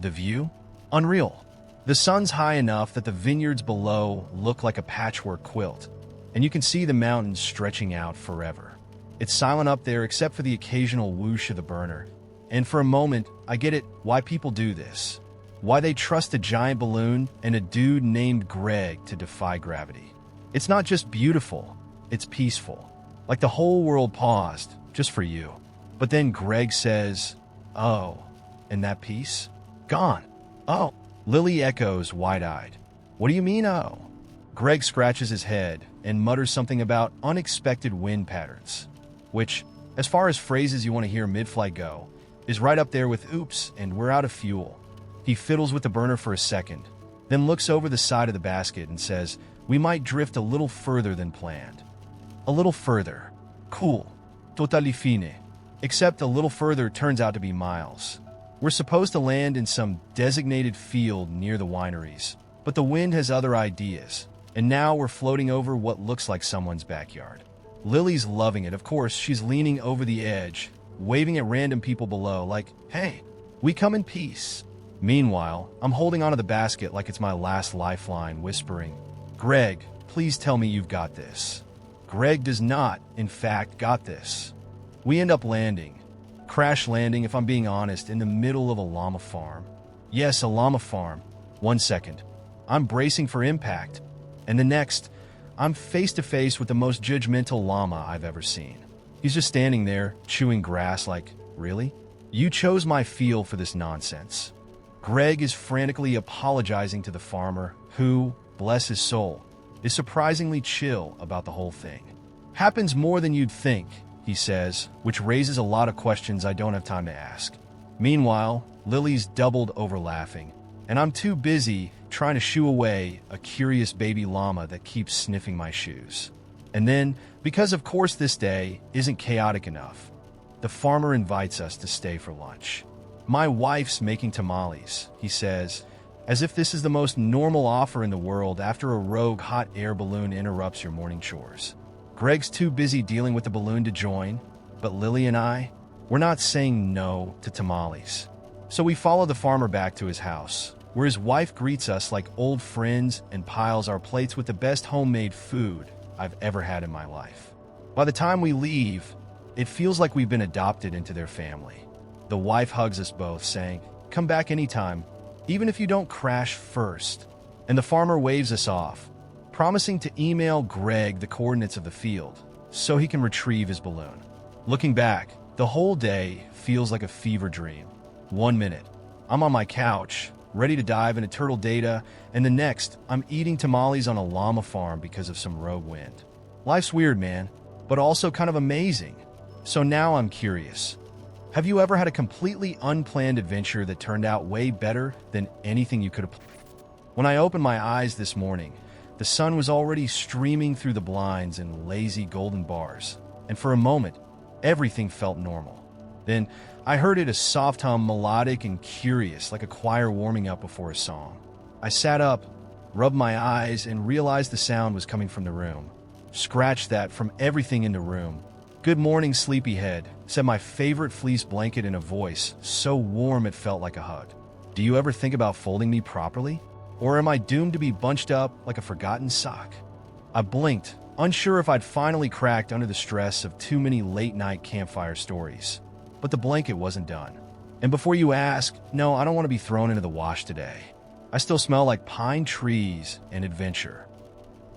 Speaker 1: the view? Unreal. The sun's high enough that the vineyards below look like a patchwork quilt, and you can see the mountains stretching out forever. It's silent up there except for the occasional whoosh of the burner, and for a moment, I get it why people do this. Why they trust a giant balloon and a dude named Greg to defy gravity. It's not just beautiful, it's peaceful. Like the whole world paused, just for you. But then Greg says, "Oh," and that peace? Gone. "Oh." Lily echoes wide-eyed. "What do you mean, oh?" Greg scratches his head and mutters something about unexpected wind patterns, which, as far as phrases you want to hear mid-flight go, is right up there with "oops" and "we're out of fuel." He fiddles with the burner for a second, then looks over the side of the basket and says, "We might drift a little further than planned." A little further. Cool. Totally fine. Except a little further turns out to be miles. We're supposed to land in some designated field near the wineries, but the wind has other ideas, and now we're floating over what looks like someone's backyard. Lily's loving it. Of course, she's leaning over the edge, waving at random people below like, "Hey, we come in peace." Meanwhile, I'm holding onto the basket like it's my last lifeline, whispering, "Greg, please tell me you've got this." Greg does not, in fact, got this. We end up landing. Crash landing, if I'm being honest, in the middle of a llama farm. Yes, a llama farm. 1 second. I'm bracing for impact. And the next, I'm face to face with the most judgmental llama I've ever seen. He's just standing there, chewing grass like, "Really? You chose my field for this nonsense." Greg is frantically apologizing to the farmer, who, bless his soul, is surprisingly chill about the whole thing. "Happens more than you'd think," he says, which raises a lot of questions I don't have time to ask. Meanwhile, Lily's doubled over laughing, and I'm too busy trying to shoo away a curious baby llama that keeps sniffing my shoes. And then, because of course this day isn't chaotic enough, the farmer invites us to stay for lunch. "My wife's making tamales," he says, as if this is the most normal offer in the world after a rogue hot air balloon interrupts your morning chores. Greg's too busy dealing with the balloon to join, but Lily and I, we're not saying no to tamales. So we follow the farmer back to his house, where his wife greets us like old friends and piles our plates with the best homemade food I've ever had in my life. By the time we leave, it feels like we've been adopted into their family. The wife hugs us both, saying, "Come back anytime, even if you don't crash first." And the farmer waves us off, promising to email Greg the coordinates of the field so he can retrieve his balloon. Looking back, the whole day feels like a fever dream. 1 minute, I'm on my couch, ready to dive into turtle data, and the next, I'm eating tamales on a llama farm because of some rogue wind. Life's weird, man, but also kind of amazing. So now I'm curious. Have you ever had a completely unplanned adventure that turned out way better than anything you could have planned? When I opened my eyes this morning, the sun was already streaming through the blinds in lazy golden bars, and for a moment, everything felt normal. Then I heard it, a soft hum, melodic and curious, like a choir warming up before a song. I sat up, rubbed my eyes, and realized the sound was coming from the room. Scratch that, from everything in the room. "Good morning, sleepyhead," said my favorite fleece blanket in a voice so warm it felt like a hug. Do you ever think about folding me properly? Or am I doomed to be bunched up like a forgotten sock? I blinked, unsure if I'd finally cracked under the stress of too many late-night campfire stories. But the blanket wasn't done. And before you ask, no, I don't want to be thrown into the wash today. I still smell like pine trees and adventure.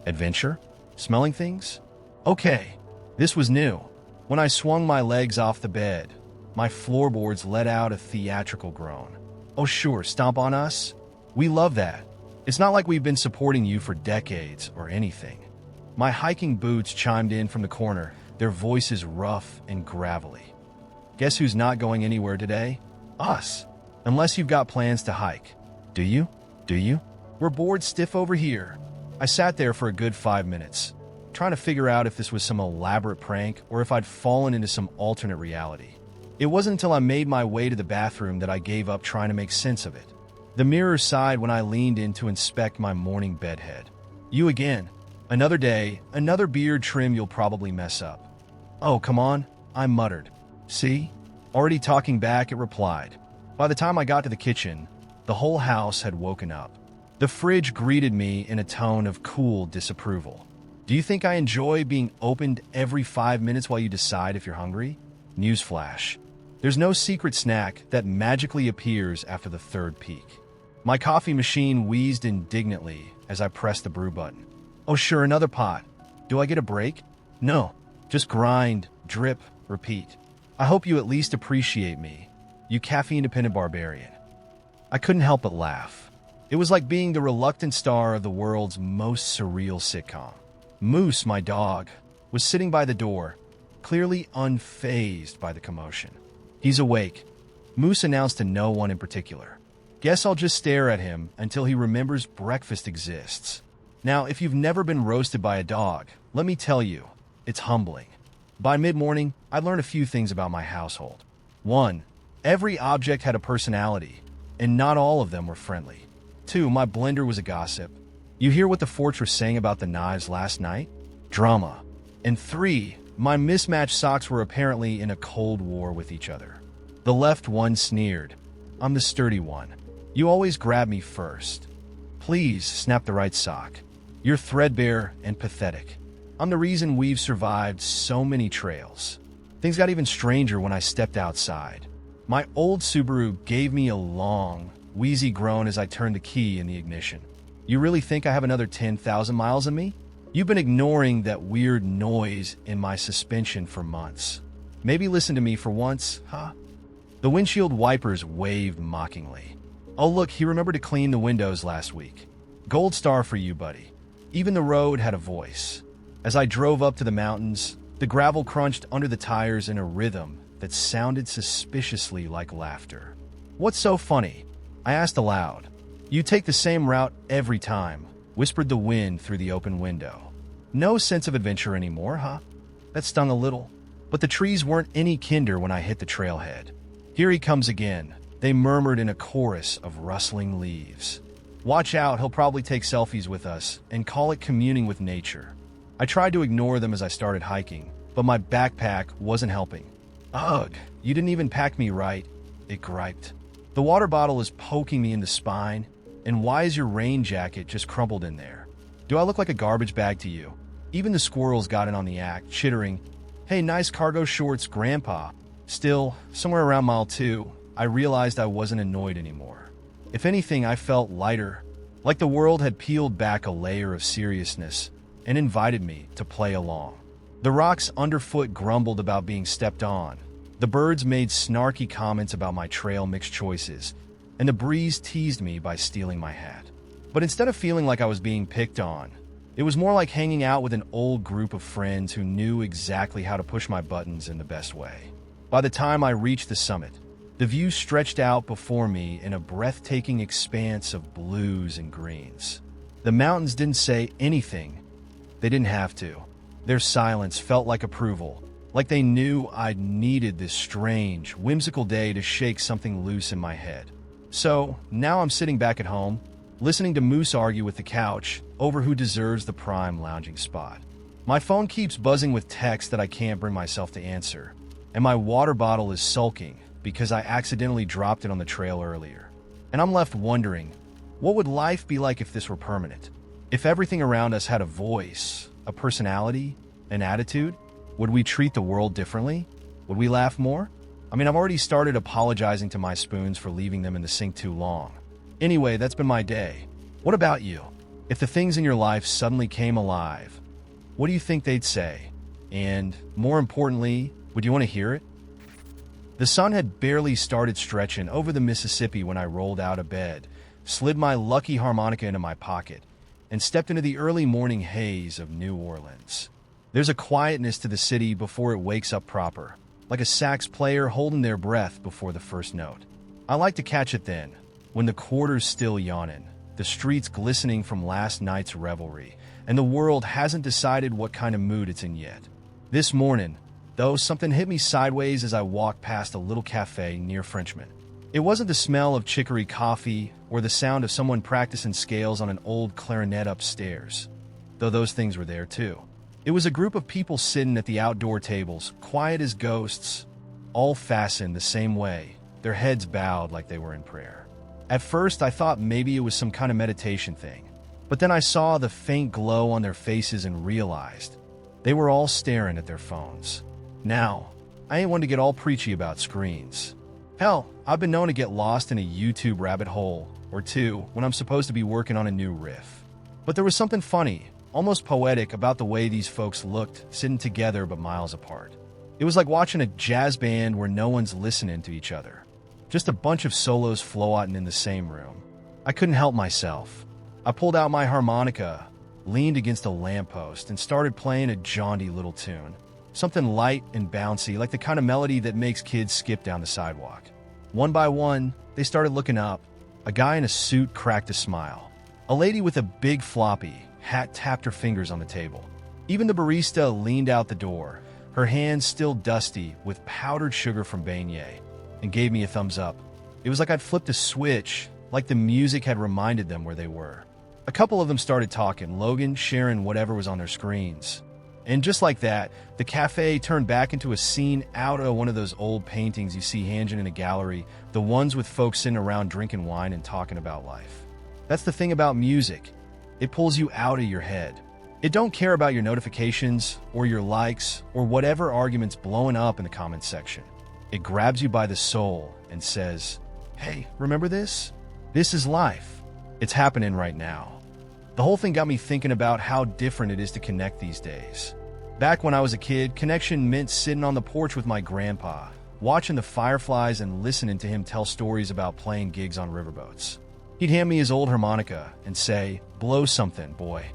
Speaker 1: Adventure? Smelling things? Okay, this was new. When I swung my legs off the bed, my floorboards let out a theatrical groan. Oh sure, stomp on us? We love that. It's not like we've been supporting you for decades or anything. My hiking boots chimed in from the corner, their voices rough and gravelly. Guess who's not going anywhere today? Us. Unless you've got plans to hike. Do you? Do you? We're bored stiff over here. I sat there for a good 5 minutes, trying to figure out if this was some elaborate prank or if I'd fallen into some alternate reality. It wasn't until I made my way to the bathroom that I gave up trying to make sense of it. The mirror sighed when I leaned in to inspect my morning bedhead. You again. Another day, another beard trim you'll probably mess up. Oh, come on, I muttered. See? Already talking back, it replied. By the time I got to the kitchen, the whole house had woken up. The fridge greeted me in a tone of cool disapproval. Do you think I enjoy being opened every 5 minutes while you decide if you're hungry? Newsflash. There's no secret snack that magically appears after the third peak. My coffee machine wheezed indignantly as I pressed the brew button. Oh sure, another pot. Do I get a break? No. Just grind, drip, repeat. I hope you at least appreciate me, you caffeine-dependent barbarian. I couldn't help but laugh. It was like being the reluctant star of the world's most surreal sitcom. Moose, my dog, was sitting by the door, clearly unfazed by the commotion. He's awake, Moose announced to no one in particular. Guess I'll just stare at him until he remembers breakfast exists. Now, if you've never been roasted by a dog, let me tell you, it's humbling. By mid-morning, I learned a few things about my household. 1. Every object had a personality, and not all of them were friendly. 2. My blender was a gossip. You hear what the fortress sang about the knives last night? Drama. And 3. My mismatched socks were apparently in a cold war with each other. The left one sneered. I'm the sturdy one. You always grab me first. Please snap the right sock. You're threadbare and pathetic. I'm the reason we've survived so many trails. Things got even stranger when I stepped outside. My old Subaru gave me a long, wheezy groan as I turned the key in the ignition. You really think I have another 10,000 miles in me? You've been ignoring that weird noise in my suspension for months. Maybe listen to me for once, huh? The windshield wipers waved mockingly. Oh look, he remembered to clean the windows last week. Gold star for you, buddy. Even the road had a voice. As I drove up to the mountains, the gravel crunched under the tires in a rhythm that sounded suspiciously like laughter. What's so funny? I asked aloud. You take the same route every time, whispered the wind through the open window. No sense of adventure anymore, huh? That stung a little. But the trees weren't any kinder when I hit the trailhead. Here he comes again, they murmured in a chorus of rustling leaves. Watch out, he'll probably take selfies with us and call it communing with nature. I tried to ignore them as I started hiking, but my backpack wasn't helping. Ugh, you didn't even pack me right, it griped. The water bottle is poking me in the spine, And why is your rain jacket just crumpled in there? Do I look like a garbage bag to you? Even the squirrels got in on the act, chittering, "Hey, nice cargo shorts, Grandpa." Still, somewhere around mile 2, I realized I wasn't annoyed anymore. If anything, I felt lighter, like the world had peeled back a layer of seriousness and invited me to play along. The rocks underfoot grumbled about being stepped on. The birds made snarky comments about my trail mix choices, and the breeze teased me by stealing my hat. But instead of feeling like I was being picked on, it was more like hanging out with an old group of friends who knew exactly how to push my buttons in the best way. By the time I reached the summit, the view stretched out before me in a breathtaking expanse of blues and greens. The mountains didn't say anything. They didn't have to. Their silence felt like approval, like they knew I'd needed this strange, whimsical day to shake something loose in my head. So, now I'm sitting back at home, listening to Moose argue with the couch over who deserves the prime lounging spot. My phone keeps buzzing with texts that I can't bring myself to answer, and my water bottle is sulking because I accidentally dropped it on the trail earlier. And I'm left wondering, what would life be like if this were permanent? If everything around us had a voice, a personality, an attitude? Would we treat the world differently? Would we laugh more? I mean, I've already started apologizing to my spoons for leaving them in the sink too long. Anyway, that's been my day. What about you? If the things in your life suddenly came alive, what do you think they'd say? And, more importantly, would you want to hear it? The sun had barely started stretching over the Mississippi when I rolled out of bed, slid my lucky harmonica into my pocket, and stepped into the early morning haze of New Orleans. There's a quietness to the city before it wakes up proper, like a sax player holding their breath before the first note. I like to catch it then, when the quarter's still yawning, the streets glistening from last night's revelry, and the world hasn't decided what kind of mood it's in yet. This morning, though, something hit me sideways as I walked past a little cafe near Frenchman. It wasn't the smell of chicory coffee or the sound of someone practicing scales on an old clarinet upstairs, though those things were there too. It was a group of people sitting at the outdoor tables, quiet as ghosts, all fastened the same way, their heads bowed like they were in prayer. At first, I thought maybe it was some kind of meditation thing, but then I saw the faint glow on their faces and realized they were all staring at their phones. Now, I ain't one to get all preachy about screens. Hell, I've been known to get lost in a YouTube rabbit hole or two when I'm supposed to be working on a new riff. But there was something funny, almost poetic, about the way these folks looked, sitting together but miles apart. It was like watching a jazz band where no one's listening to each other. Just a bunch of solos floating in the same room. I couldn't help myself. I pulled out my harmonica, leaned against a lamppost, and started playing a jaunty little tune. Something light and bouncy, like the kind of melody that makes kids skip down the sidewalk. One by one, they started looking up. A guy in a suit cracked a smile. A lady with a big floppy hat tapped her fingers on the table. Even the barista leaned out the door, her hands still dusty with powdered sugar from beignet, and gave me a thumbs up. It was like I'd flipped a switch, like the music had reminded them where they were. A couple of them started talking, Logan sharing whatever was on their screens. And just like that, the cafe turned back into a scene out of one of those old paintings you see hanging in a gallery, the ones with folks sitting around drinking wine and talking about life. That's the thing about music. It pulls you out of your head. It don't care about your notifications or your likes or whatever arguments blowing up in the comments section. It grabs you by the soul and says, "Hey, remember this? This is life. It's happening right now." The whole thing got me thinking about how different it is to connect these days. Back when I was a kid, connection meant sitting on the porch with my grandpa, watching the fireflies and listening to him tell stories about playing gigs on riverboats. He'd hand me his old harmonica and say, "Blow something, boy.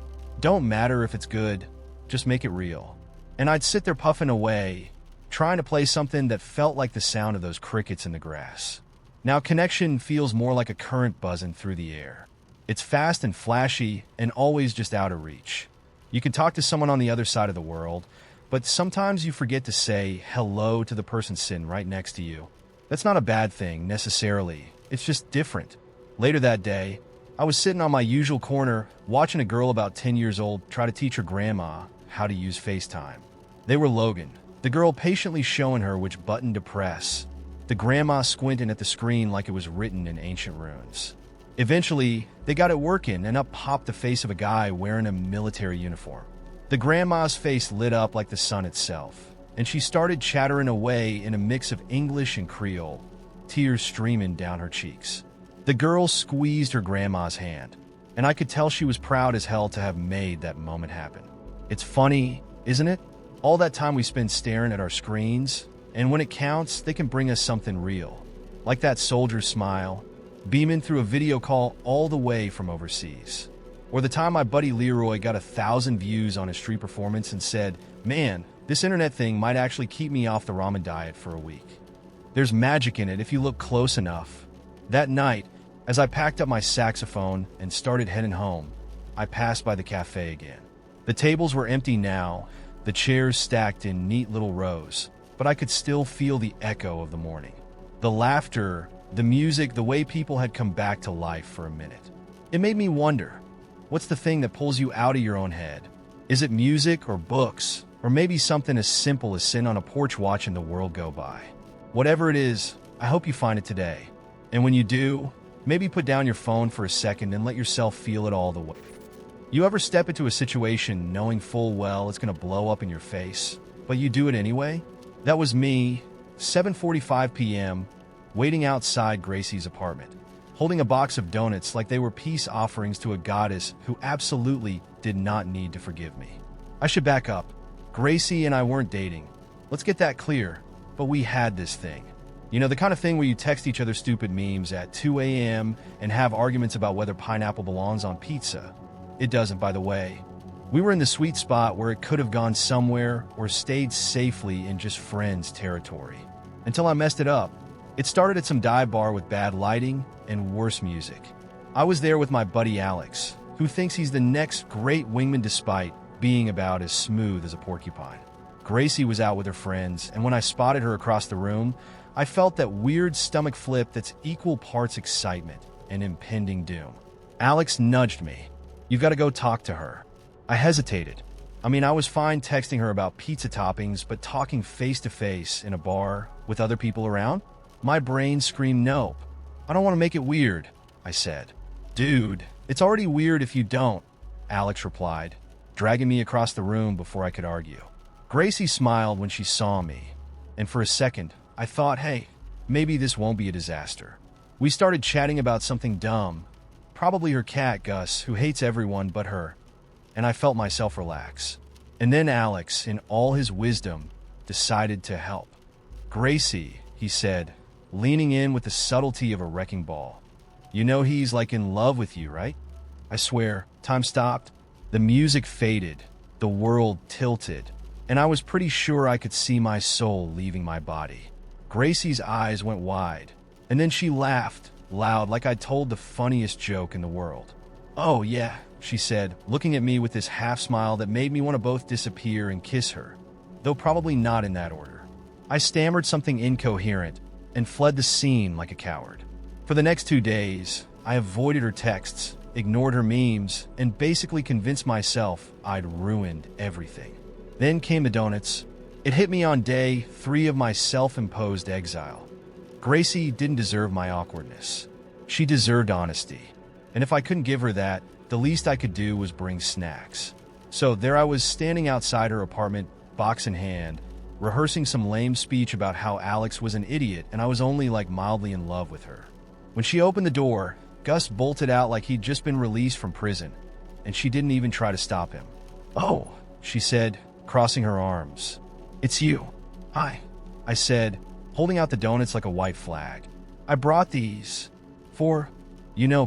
Speaker 1: Don't matter if it's good, just make it real." And I'd sit there puffing away, trying to play something that felt like the sound of those crickets in the grass. Now, connection feels more like a current buzzing through the air. It's fast and flashy and always just out of reach. You can talk to someone on the other side of the world, but sometimes you forget to say hello to the person sitting right next to you. That's not a bad thing, necessarily. It's just different. Later that day, I was sitting on my usual corner, watching a girl about 10 years old try to teach her grandma how to use FaceTime. They were Logan, the girl patiently showing her which button to press, the grandma squinting at the screen like it was written in ancient runes. Eventually, they got it working, and up popped the face of a guy wearing a military uniform. The grandma's face lit up like the sun itself, and she started chattering away in a mix of English and Creole, tears streaming down her cheeks. The girl squeezed her grandma's hand, and I could tell she was proud as hell to have made that moment happen. It's funny, isn't it? All that time we spend staring at our screens, and when it counts, they can bring us something real, like that soldier's smile, beaming through a video call all the way from overseas. Or the time my buddy Leroy got 1,000 views on his street performance and said, "Man, this internet thing might actually keep me off the ramen diet for a week." There's magic in it if you look close enough. That night, as I packed up my saxophone and started heading home, I passed by the cafe again. The tables were empty now, the chairs stacked in neat little rows, but I could still feel the echo of the morning. The laughter, the music, the way people had come back to life for a minute. It made me wonder, what's the thing that pulls you out of your own head? Is it music or books, or maybe something as simple as sitting on a porch watching the world go by? Whatever it is, I hope you find it today. And when you do, maybe put down your phone for a second and let yourself feel it all the way. You ever step into a situation knowing full well it's going to blow up in your face, but you do it anyway? That was me, 7:45 p.m., waiting outside Gracie's apartment, holding a box of donuts like they were peace offerings to a goddess who absolutely did not need to forgive me. I should back up. Gracie and I weren't dating. Let's get that clear, but we had this thing. You know, the kind of thing where you text each other stupid memes at 2 a.m. and have arguments about whether pineapple belongs on pizza. It doesn't, by the way. We were in the sweet spot where it could have gone somewhere or stayed safely in just friends territory. Until I messed it up. It started at some dive bar with bad lighting and worse music. I was there with my buddy Alex, who thinks he's the next great wingman despite being about as smooth as a porcupine. Gracie was out with her friends, and when I spotted her across the room, I felt that weird stomach flip that's equal parts excitement and impending doom. Alex nudged me. "You've got to go talk to her." I hesitated. I was fine texting her about pizza toppings, but talking face-to-face in a bar with other people around? My brain screamed nope. "I don't want to make it weird," I said. "Dude, it's already weird if you don't," Alex replied, dragging me across the room before I could argue. Gracie smiled when she saw me, and for a second, I thought, hey, maybe this won't be a disaster. We started chatting about something dumb, probably her cat, Gus, who hates everyone but her, and I felt myself relax. And then Alex, in all his wisdom, decided to help. "Gracie," he said, leaning in with the subtlety of a wrecking ball. "You know he's like in love with you, right?" I swear, time stopped. The music faded, the world tilted, and I was pretty sure I could see my soul leaving my body. Gracie's eyes went wide, and then she laughed, loud, like I'd told the funniest joke in the world. "Oh, yeah," she said, looking at me with this half-smile that made me want to both disappear and kiss her, though probably not in that order. I stammered something incoherent and fled the scene like a coward. For the next 2 days, I avoided her texts, ignored her memes, and basically convinced myself I'd ruined everything. Then came the donuts. It hit me on day 3 of my self-imposed exile. Gracie didn't deserve my awkwardness. She deserved honesty. And if I couldn't give her that, the least I could do was bring snacks. So there I was standing outside her apartment, box in hand, rehearsing some lame speech about how Alex was an idiot and I was only mildly in love with her. When she opened the door, Gus bolted out like he'd just been released from prison, and she didn't even try to stop him. "Oh," she said, crossing her arms. "It's you." "Hi," I said, holding out the donuts like a white flag. "I brought these for,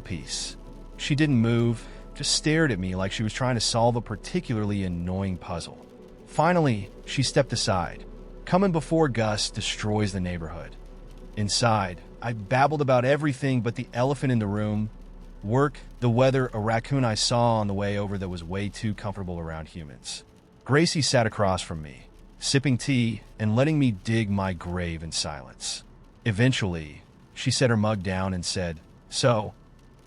Speaker 1: peace." She didn't move, just stared at me like she was trying to solve a particularly annoying puzzle. Finally, she stepped aside. Coming before Gus destroys the neighborhood. Inside, I babbled about everything but the elephant in the room, work, the weather, a raccoon I saw on the way over that was way too comfortable around humans. Gracie sat across from me, sipping tea and letting me dig my grave in silence. Eventually, she set her mug down and said, "So,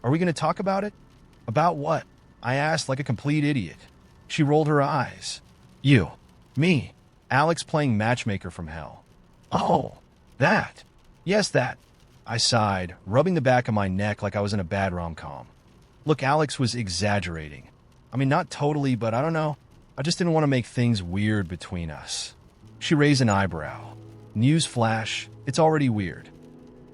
Speaker 1: are we going to talk about it?" "About what?" I asked like a complete idiot. She rolled her eyes. "You." "Me." Alex playing matchmaker from hell. "Oh, that." "Yes, that." I sighed, rubbing the back of my neck like I was in a bad rom-com. Look, Alex was exaggerating. I mean, not totally, but I don't know. I just didn't want to make things weird between us. She raised an eyebrow. News flash, it's already weird.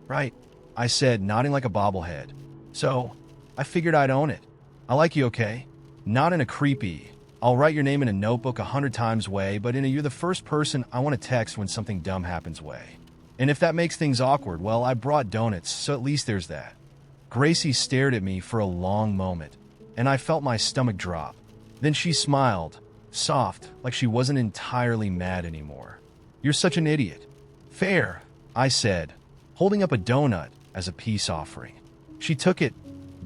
Speaker 1: Right, I said, nodding like a bobblehead. So, I figured I'd own it. I like you, okay? Not in a creepy, I'll write your name in a notebook 100 times way, but in a you're the first person I want to text when something dumb happens way. And if that makes things awkward, well, I brought donuts, so at least there's that. Gracie stared at me for a long moment, and I felt my stomach drop. Then she smiled, soft, like she wasn't entirely mad anymore. You're such an idiot. Fair, I said, holding up a donut as a peace offering. She took it,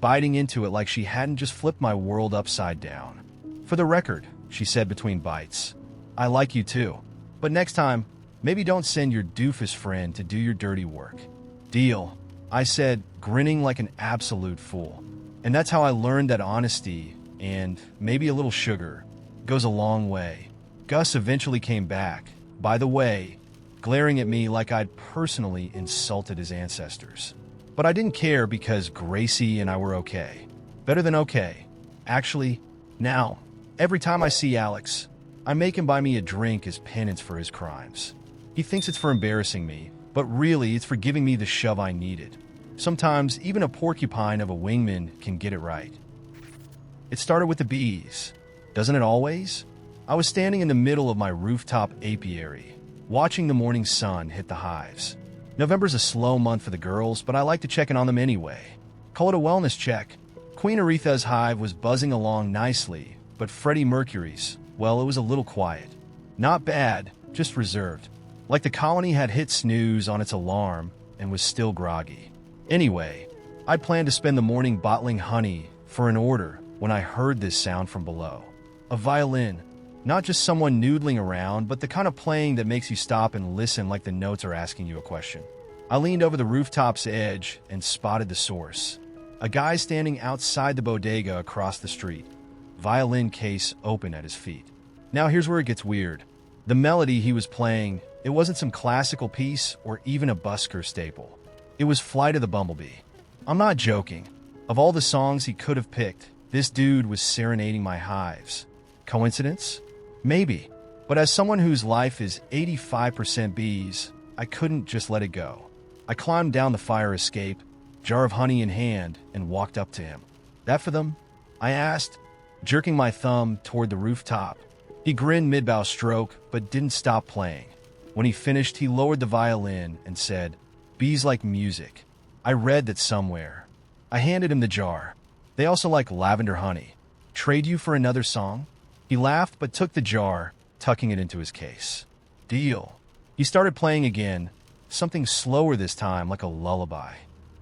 Speaker 1: biting into it like she hadn't just flipped my world upside down. For the record, she said between bites, I like you too. But next time, maybe don't send your doofus friend to do your dirty work. Deal, I said, grinning like an absolute fool. And that's how I learned that honesty, and maybe a little sugar, goes a long way. Gus eventually came back, by the way, glaring at me like I'd personally insulted his ancestors. But I didn't care because Gracie and I were okay. Better than okay. Actually, now, every time I see Alex, I make him buy me a drink as penance for his crimes. He thinks it's for embarrassing me, but really it's for giving me the shove I needed. Sometimes even a porcupine of a wingman can get it right. It started with the bees, doesn't it always? I was standing in the middle of my rooftop apiary, watching the morning sun hit the hives. November's a slow month for the girls, but I like to check in on them anyway. Call it a wellness check. Queen Aretha's hive was buzzing along nicely, but Freddie Mercury's, well, it was a little quiet. Not bad, just reserved. Like the colony had hit snooze on its alarm and was still groggy. Anyway, I planned to spend the morning bottling honey for an order when I heard this sound from below. A violin. Not just someone noodling around, but the kind of playing that makes you stop and listen like the notes are asking you a question. I leaned over the rooftop's edge and spotted the source. A guy standing outside the bodega across the street, violin case open at his feet. Now here's where it gets weird. The melody he was playing, it wasn't some classical piece or even a busker staple. It was Flight of the Bumblebee. I'm not joking. Of all the songs he could have picked, this dude was serenading my hives. Coincidence? Maybe. But as someone whose life is 85% bees, I couldn't just let it go. I climbed down the fire escape, jar of honey in hand, and walked up to him. That for them? I asked, jerking my thumb toward the rooftop. He grinned mid-bow stroke, but didn't stop playing. When he finished, he lowered the violin and said, Bees like music. I read that somewhere. I handed him the jar. They also like lavender honey. Trade you for another song? He laughed but took the jar, tucking it into his case. Deal. He started playing again, something slower this time, like a lullaby.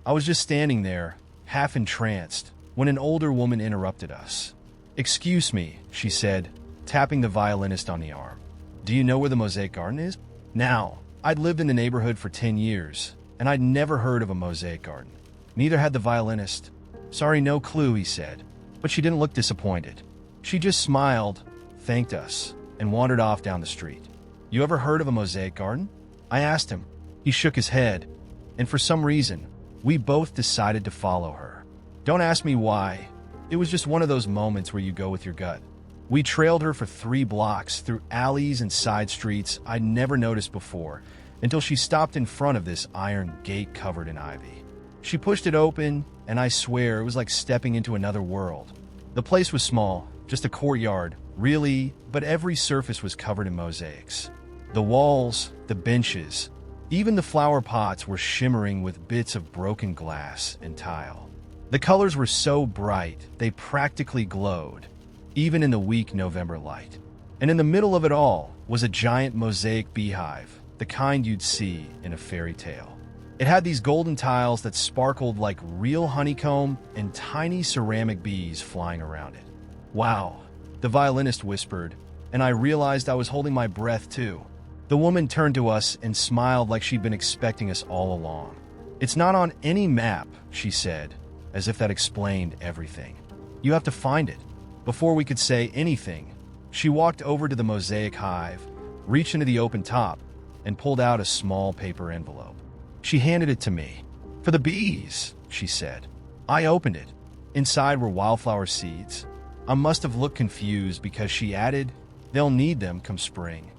Speaker 1: I was just standing there, half entranced, when an older woman interrupted us. Excuse me, she said, tapping the violinist on the arm. Do you know where the Mosaic Garden is? Now, I'd lived in the neighborhood for 10 years, and I'd never heard of a Mosaic Garden. Neither had the violinist. Sorry, no clue, he said. But she didn't look disappointed. She just smiled, thanked us, and wandered off down the street. You ever heard of a Mosaic Garden? I asked him. He shook his head, and for some reason, we both decided to follow her. Don't ask me why. It was just one of those moments where you go with your gut. We trailed her for 3 blocks through alleys and side streets I'd never noticed before, until she stopped in front of this iron gate covered in ivy. She pushed it open, and I swear it was like stepping into another world. The place was small, just a courtyard, really, but every surface was covered in mosaics. The walls, the benches, even the flower pots were shimmering with bits of broken glass and tile. The colors were so bright, they practically glowed, even in the weak November light. And in the middle of it all was a giant mosaic beehive, the kind you'd see in a fairy tale. It had these golden tiles that sparkled like real honeycomb and tiny ceramic bees flying around it. Wow, the violinist whispered, and I realized I was holding my breath too. The woman turned to us and smiled like she'd been expecting us all along. It's not on any map, she said, as if that explained everything. You have to find it. Before we could say anything, she walked over to the mosaic hive, reached into the open top, and pulled out a small paper envelope. She handed it to me. For the bees, she said. I opened it. Inside were wildflower seeds. I must have looked confused because she added, they'll need them come spring.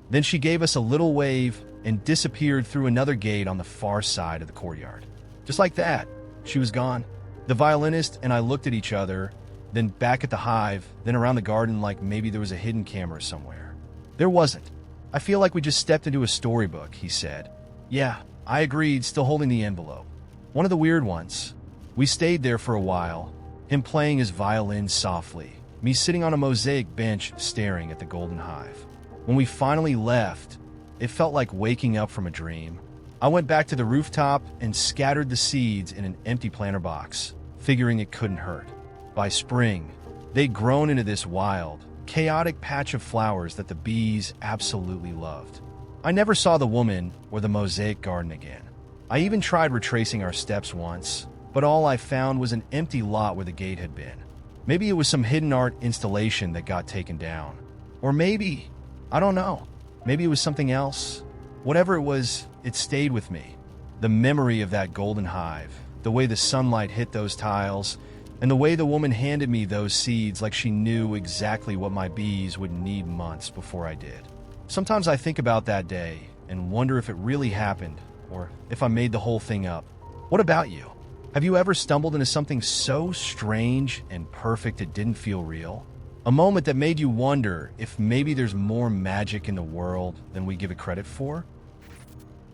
Speaker 1: Then she gave us a little wave and disappeared through another gate on the far side of the courtyard. Just like that, she was gone. The violinist and I looked at each other, then back at the hive, then around the garden like maybe there was a hidden camera somewhere. There wasn't. I feel like we just stepped into a storybook, he said. Yeah, I agreed, still holding the envelope. One of the weird ones. We stayed there for a while, him playing his violin softly, me sitting on a mosaic bench staring at the golden hive. When we finally left, it felt like waking up from a dream. I went back to the rooftop and scattered the seeds in an empty planter box, figuring it couldn't hurt. By spring, they'd grown into this wild, chaotic patch of flowers that the bees absolutely loved. I never saw the woman or the mosaic garden again. I even tried retracing our steps once, but all I found was an empty lot where the gate had been. Maybe it was some hidden art installation that got taken down. Or maybe, I don't know, maybe it was something else. Whatever it was, it stayed with me. The memory of that golden hive, the way the sunlight hit those tiles, and the way the woman handed me those seeds like she knew exactly what my bees would need months before I did. Sometimes I think about that day and wonder if it really happened or if I made the whole thing up. What about you? Have you ever stumbled into something so strange and perfect it didn't feel real? A moment that made you wonder if maybe there's more magic in the world than we give it credit for?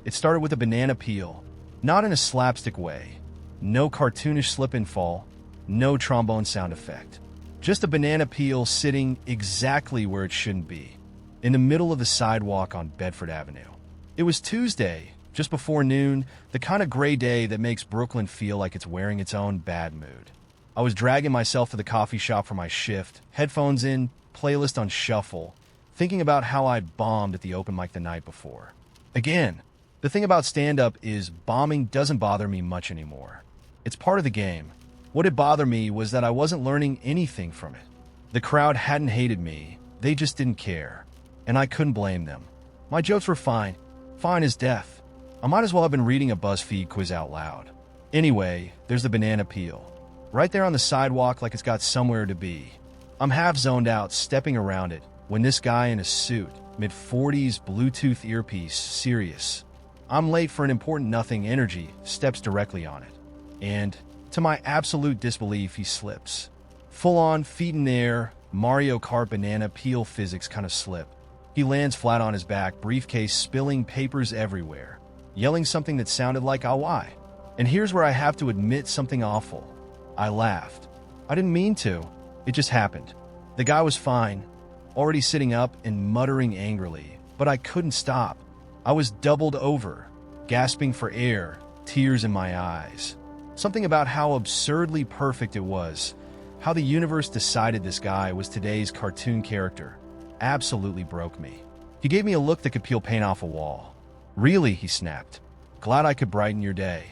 Speaker 1: It started with a banana peel, not in a slapstick way. No cartoonish slip and fall, no trombone sound effect. Just a banana peel sitting exactly where it shouldn't be, in the middle of the sidewalk on Bedford Avenue. It was Tuesday, just before noon, the kind of gray day that makes Brooklyn feel like it's wearing its own bad mood. I was dragging myself to the coffee shop for my shift, headphones in, playlist on shuffle, thinking about how I'd bombed at the open mic the night before. Again, the thing about stand-up is bombing doesn't bother me much anymore. It's part of the game. What did bother me was that I wasn't learning anything from it. The crowd hadn't hated me, they just didn't care. And I couldn't blame them. My jokes were fine as death. I might as well have been reading a BuzzFeed quiz out loud. Anyway, there's the banana peel. Right there on the sidewalk like it's got somewhere to be. I'm half zoned out, stepping around it, when this guy in a suit, mid-40s, Bluetooth earpiece, serious. I'm late for an important nothing energy, steps directly on it. And, to my absolute disbelief, he slips. Full-on, feet in the air, Mario Kart banana peel physics kind of slip. He lands flat on his back, briefcase spilling papers everywhere, yelling something that sounded like "ah why?" And here's where I have to admit something awful. I laughed. I didn't mean to. It just happened. The guy was fine, already sitting up and muttering angrily, but I couldn't stop. I was doubled over, gasping for air, tears in my eyes. Something about how absurdly perfect it was, how the universe decided this guy was today's cartoon character, absolutely broke me. He gave me a look that could peel paint off a wall. Really, he snapped. Glad I could brighten your day.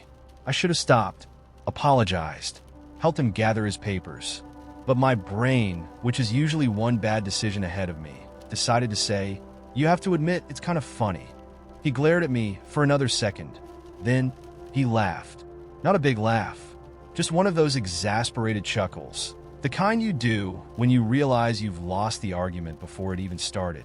Speaker 1: I should have stopped, apologized, helped him gather his papers. But my brain, which is usually one bad decision ahead of me, decided to say, you have to admit it's kind of funny. He glared at me for another second. Then he laughed. Not a big laugh, just one of those exasperated chuckles. The kind you do when you realize you've lost the argument before it even started.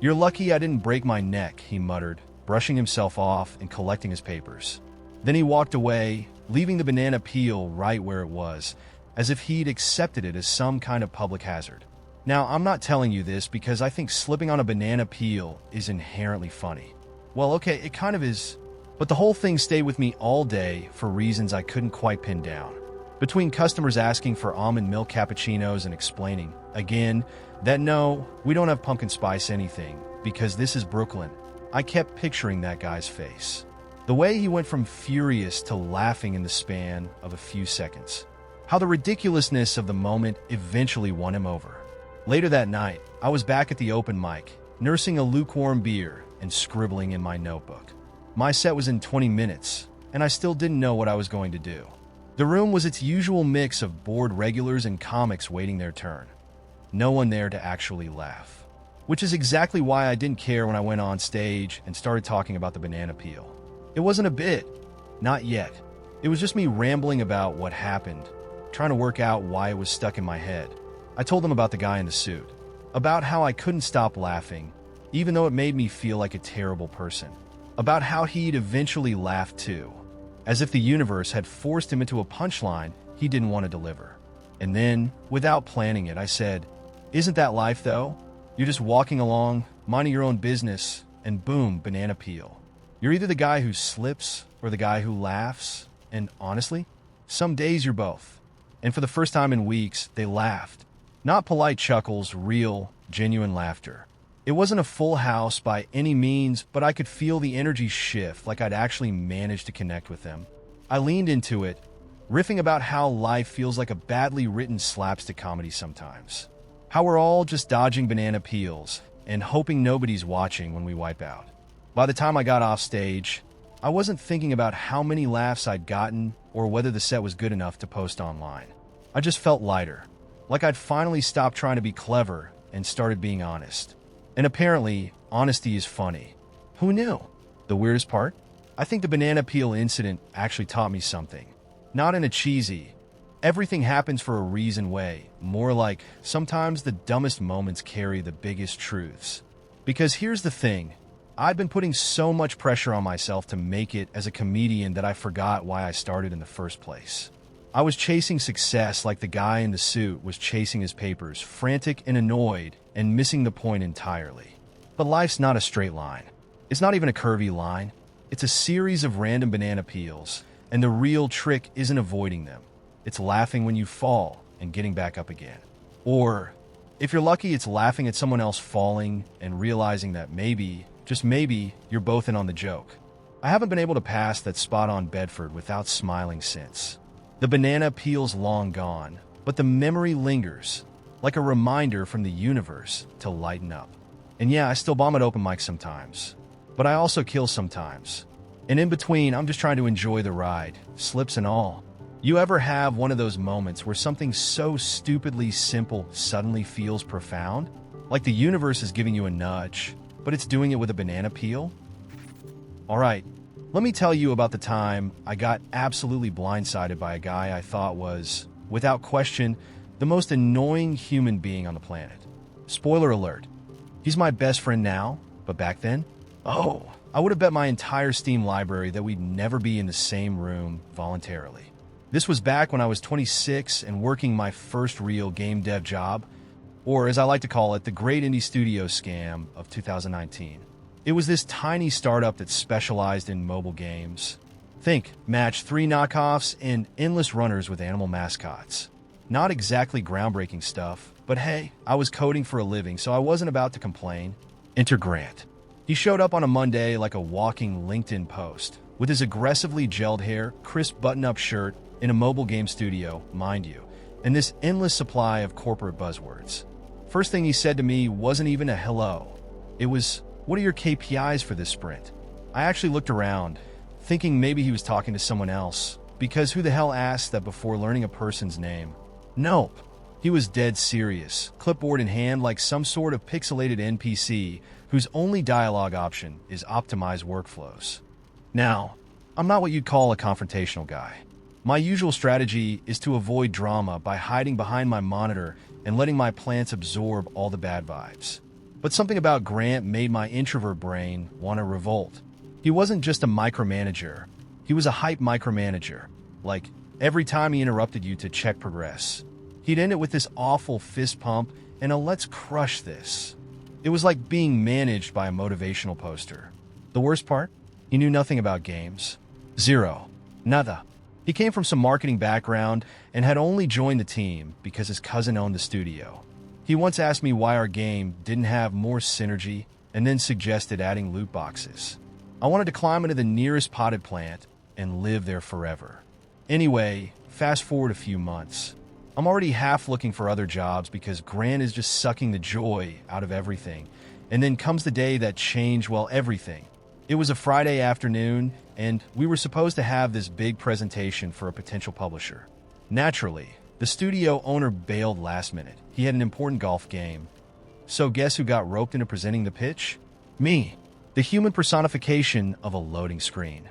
Speaker 1: You're lucky I didn't break my neck, he muttered, brushing himself off and collecting his papers. Then he walked away, leaving the banana peel right where it was, as if he'd accepted it as some kind of public hazard. Now, I'm not telling you this because I think slipping on a banana peel is inherently funny. Well, okay, it kind of is, but the whole thing stayed with me all day for reasons I couldn't quite pin down. Between customers asking for almond milk cappuccinos and explaining, again, that no, we don't have pumpkin spice anything, because this is Brooklyn, I kept picturing that guy's face. The way he went from furious to laughing in the span of a few seconds. How the ridiculousness of the moment eventually won him over. Later that night, I was back at the open mic, nursing a lukewarm beer and scribbling in my notebook. My set was in 20 minutes, and I still didn't know what I was going to do. The room was its usual mix of bored regulars and comics waiting their turn. No one there to actually laugh. Which is exactly why I didn't care when I went on stage and started talking about the banana peel. It wasn't a bit. Not yet. It was just me rambling about what happened, trying to work out why it was stuck in my head. I told them about the guy in the suit, about how I couldn't stop laughing, even though it made me feel like a terrible person, about how he'd eventually laugh too, as if the universe had forced him into a punchline he didn't want to deliver. And then, without planning it, I said, "Isn't that life, though? You're just walking along, minding your own business, and boom, banana peel. You're either the guy who slips or the guy who laughs, and honestly, some days you're both." And for the first time in weeks, they laughed. Not polite chuckles, real, genuine laughter. It wasn't a full house by any means, but I could feel the energy shift, like I'd actually managed to connect with them. I leaned into it, riffing about how life feels like a badly written slapstick comedy sometimes. How we're all just dodging banana peels and hoping nobody's watching when we wipe out. By the time I got off stage, I wasn't thinking about how many laughs I'd gotten or whether the set was good enough to post online. I just felt lighter, like I'd finally stopped trying to be clever and started being honest. And apparently, honesty is funny. Who knew? The weirdest part? I think the banana peel incident actually taught me something. Not in a cheesy, everything happens for a reason way, more like sometimes the dumbest moments carry the biggest truths. Because here's the thing, I'd been putting so much pressure on myself to make it as a comedian that I forgot why I started in the first place. I was chasing success like the guy in the suit was chasing his papers, frantic and annoyed, and missing the point entirely. But life's not a straight line. It's not even a curvy line. It's a series of random banana peels, and the real trick isn't avoiding them. It's laughing when you fall and getting back up again. Or, if you're lucky, it's laughing at someone else falling and realizing that maybe, just maybe, you're both in on the joke. I haven't been able to pass that spot on Bedford without smiling since. The banana peel's long gone, but the memory lingers, like a reminder from the universe to lighten up. And yeah, I still bomb at open mics sometimes, but I also kill sometimes. And in between, I'm just trying to enjoy the ride, slips and all. You ever have one of those moments where something so stupidly simple suddenly feels profound? Like the universe is giving you a nudge, but it's doing it with a banana peel? Alright, let me tell you about the time I got absolutely blindsided by a guy I thought was, without question, the most annoying human being on the planet. Spoiler alert, he's my best friend now, but back then, I would have bet my entire Steam library that we'd never be in the same room voluntarily. This was back when I was 26 and working my first real game dev job, or as I like to call it, the great indie studio scam of 2019. It was this tiny startup that specialized in mobile games. Think Match 3 knockoffs and endless runners with animal mascots. Not exactly groundbreaking stuff, but hey, I was coding for a living, so I wasn't about to complain. Enter Grant. He showed up on a Monday like a walking LinkedIn post, with his aggressively gelled hair, crisp button-up shirt, in a mobile game studio, mind you, and this endless supply of corporate buzzwords. First thing he said to me wasn't even a hello. It was, "What are your KPIs for this sprint?" I actually looked around, thinking maybe he was talking to someone else, because who the hell asked that before learning a person's name? Nope. He was dead serious, clipboard in hand like some sort of pixelated NPC whose only dialogue option is optimize workflows. Now, I'm not what you'd call a confrontational guy. My usual strategy is to avoid drama by hiding behind my monitor and letting my plants absorb all the bad vibes. But something about Grant made my introvert brain want to revolt. He wasn't just a micromanager. He was a hype micromanager. Like, every time he interrupted you to check progress, he'd end it with this awful fist pump and a "let's crush this." It was like being managed by a motivational poster. The worst part? He knew nothing about games. Zero. Nada. He came from some marketing background and had only joined the team because his cousin owned the studio. He once asked me why our game didn't have more synergy and then suggested adding loot boxes. I wanted to climb into the nearest potted plant and live there forever. Anyway, fast forward a few months. I'm already half looking for other jobs because Grant is just sucking the joy out of everything. And then comes the day that changed, well, everything. It was a Friday afternoon, and we were supposed to have this big presentation for a potential publisher. Naturally, the studio owner bailed last minute. He had an important golf game. So guess who got roped into presenting the pitch? Me, the human personification of a loading screen.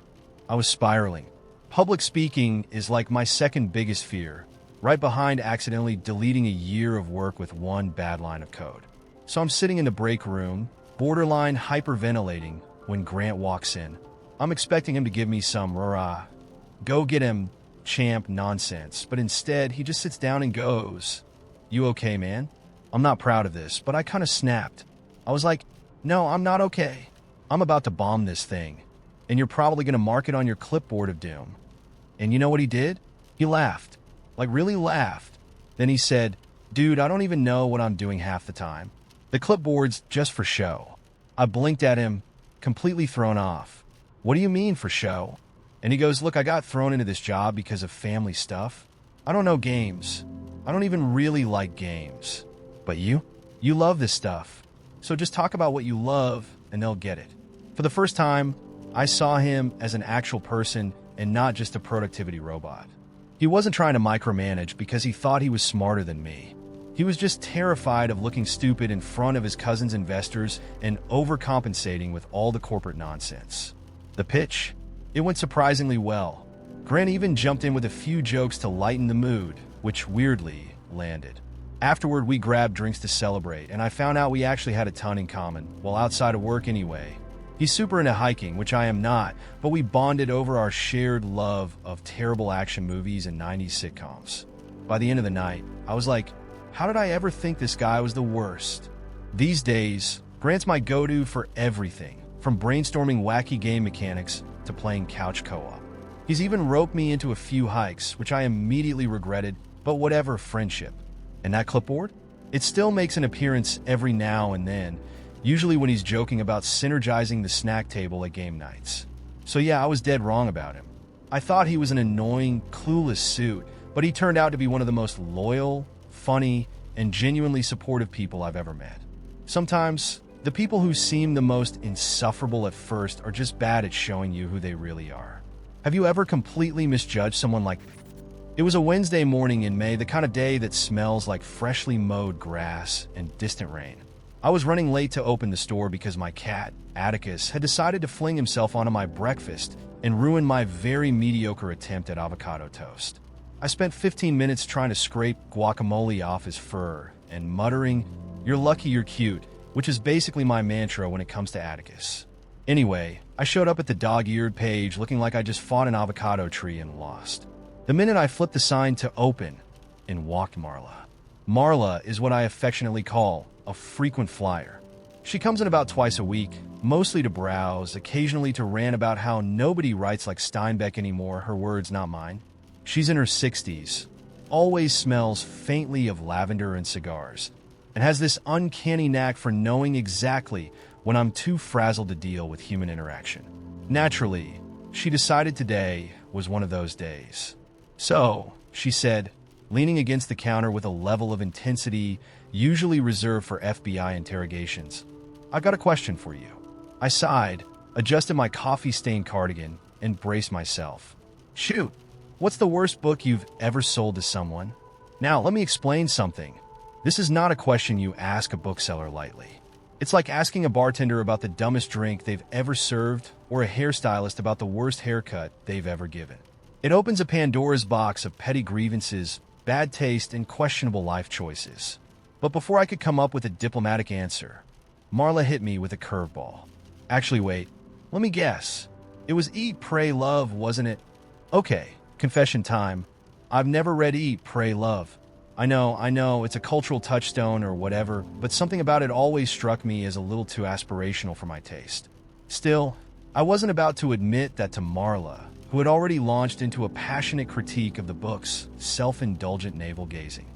Speaker 1: I was spiraling, Public speaking is like my second biggest fear, right behind accidentally deleting a year of work with one bad line of code. So I'm sitting in the break room, borderline hyperventilating, when Grant walks in. I'm expecting him to give me some rah, go get him, champ nonsense, but instead he just sits down and goes, "You okay, man?" I'm not proud of this, but I kind of snapped. I was like, "No, I'm not okay. I'm about to bomb this thing, and you're probably going to mark it on your clipboard of doom." And you know what he did? He laughed. Like, really laughed. Then he said, "Dude, I don't even know what I'm doing half the time. The clipboard's just for show." I blinked at him, completely thrown off. "What do you mean for show?" And he goes, "Look, I got thrown into this job because of family stuff. I don't know games. I don't even really like games. But you love this stuff. So just talk about what you love and they'll get it." For the first time, I saw him as an actual person and not just a productivity robot. He wasn't trying to micromanage because he thought he was smarter than me. He was just terrified of looking stupid in front of his cousin's investors and overcompensating with all the corporate nonsense. The pitch? It went surprisingly well. Grant even jumped in with a few jokes to lighten the mood, which weirdly landed. Afterward, we grabbed drinks to celebrate, and I found out we actually had a ton in common, well, outside of work anyway. He's super into hiking, which I am not, but we bonded over our shared love of terrible action movies and 90s sitcoms. By the end of the night, I was like, how did I ever think this guy was the worst? These days, Grant's my go-to for everything, from brainstorming wacky game mechanics to playing couch co-op. He's even roped me into a few hikes, which I immediately regretted, but whatever, friendship. And that clipboard? It still makes an appearance every now and then, usually when he's joking about synergizing the snack table at game nights. So yeah, I was dead wrong about him. I thought he was an annoying, clueless suit, but he turned out to be one of the most loyal, funny, and genuinely supportive people I've ever met. Sometimes, the people who seem the most insufferable at first are just bad at showing you who they really are. Have you ever completely misjudged someone like... It was a Wednesday morning in May, the kind of day that smells like freshly mowed grass and distant rain. I was running late to open the store because my cat, Atticus, had decided to fling himself onto my breakfast and ruin my very mediocre attempt at avocado toast. I spent 15 minutes trying to scrape guacamole off his fur and muttering, "You're lucky you're cute," which is basically my mantra when it comes to Atticus. Anyway, I showed up at the dog-eared page looking like I just fought an avocado tree and lost. The minute I flipped the sign to open, in walked Marla. Marla is what I affectionately call a frequent flyer. She comes in about twice a week, mostly to browse, occasionally to rant about how nobody writes like Steinbeck anymore, her words, not mine. She's in her 60s, always smells faintly of lavender and cigars, and has this uncanny knack for knowing exactly when I'm too frazzled to deal with human interaction. Naturally, she decided today was one of those days. "So," she said, leaning against the counter with a level of intensity usually reserved for FBI interrogations, "I've got a question for you." I sighed, adjusted my coffee-stained cardigan, and braced myself. "Shoot, what's the worst book you've ever sold to someone?" Now, let me explain something. This is not a question you ask a bookseller lightly. It's like asking a bartender about the dumbest drink they've ever served or a hairstylist about the worst haircut they've ever given. It opens a Pandora's box of petty grievances, bad taste, and questionable life choices. But before I could come up with a diplomatic answer, Marla hit me with a curveball. Actually, wait, let me guess. It was Eat, Pray, Love, wasn't it? Okay, confession time. I've never read Eat, Pray, Love. I know, it's a cultural touchstone or whatever, but something about it always struck me as a little too aspirational for my taste. Still, I wasn't about to admit that to Marla, who had already launched into a passionate critique of the book's self-indulgent navel-gazing.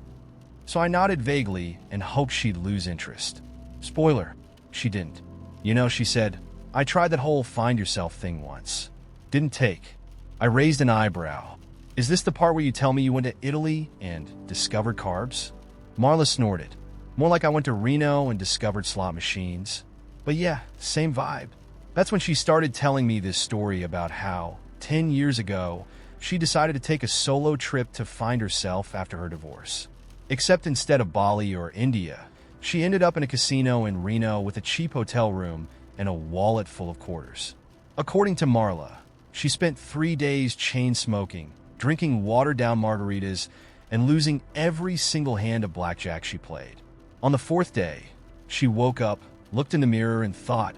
Speaker 1: So I nodded vaguely and hoped she'd lose interest. Spoiler, she didn't. "You know," she said, "I tried that whole find yourself thing once. Didn't take." I raised an eyebrow. "Is this the part where you tell me you went to Italy and discovered carbs?" Marla snorted. "More like I went to Reno and discovered slot machines. But yeah, same vibe." That's when she started telling me this story about how, 10 years ago, she decided to take a solo trip to find herself after her divorce. Except instead of Bali or India, she ended up in a casino in Reno with a cheap hotel room and a wallet full of quarters. According to Marla, She spent 3 days chain smoking, drinking watered-down margaritas, and losing every single hand of blackjack she played. On the 4th day, she woke up, looked in the mirror, and thought,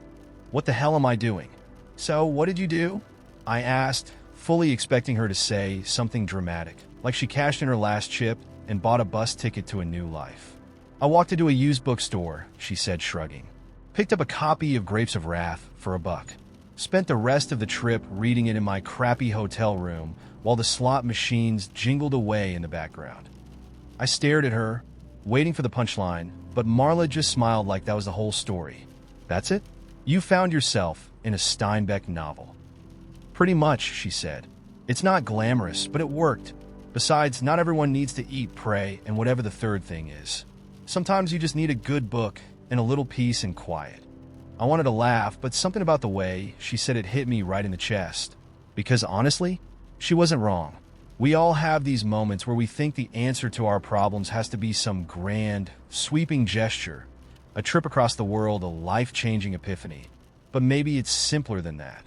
Speaker 1: "What the hell am I doing?" "So, what did you do?" I asked, fully expecting her to say something dramatic, like she cashed in her last chip and bought a bus ticket to a new life. "I walked into a used bookstore," she said, shrugging. "Picked up a copy of Grapes of Wrath for $1. Spent the rest of the trip reading it in my crappy hotel room while the slot machines jingled away in the background." I stared at her, waiting for the punchline, but Marla just smiled like that was the whole story. "That's it? You found yourself in a Steinbeck novel." "Pretty much," she said. "It's not glamorous, but it worked. Besides, not everyone needs to eat, pray, and whatever the third thing is. Sometimes you just need a good book and a little peace and quiet." I wanted to laugh, but something about the way she said it hit me right in the chest. Because honestly, she wasn't wrong. We all have these moments where we think the answer to our problems has to be some grand, sweeping gesture, a trip across the world, a life-changing epiphany. But maybe it's simpler than that.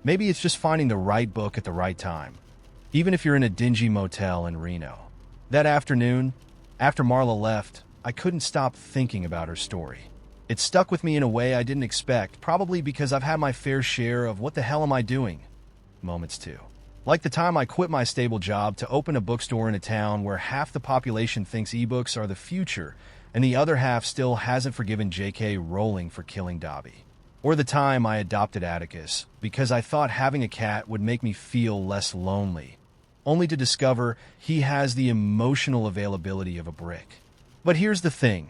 Speaker 1: Maybe it's just finding the right book at the right time, even if you're in a dingy motel in Reno. That afternoon, after Marla left, I couldn't stop thinking about her story. It stuck with me in a way I didn't expect, probably because I've had my fair share of "what the hell am I doing?" moments too. Like the time I quit my stable job to open a bookstore in a town where half the population thinks ebooks are the future and the other half still hasn't forgiven J.K. Rowling for killing Dobby. Or the time I adopted Atticus because I thought having a cat would make me feel less lonely, only to discover he has the emotional availability of a brick. But here's the thing.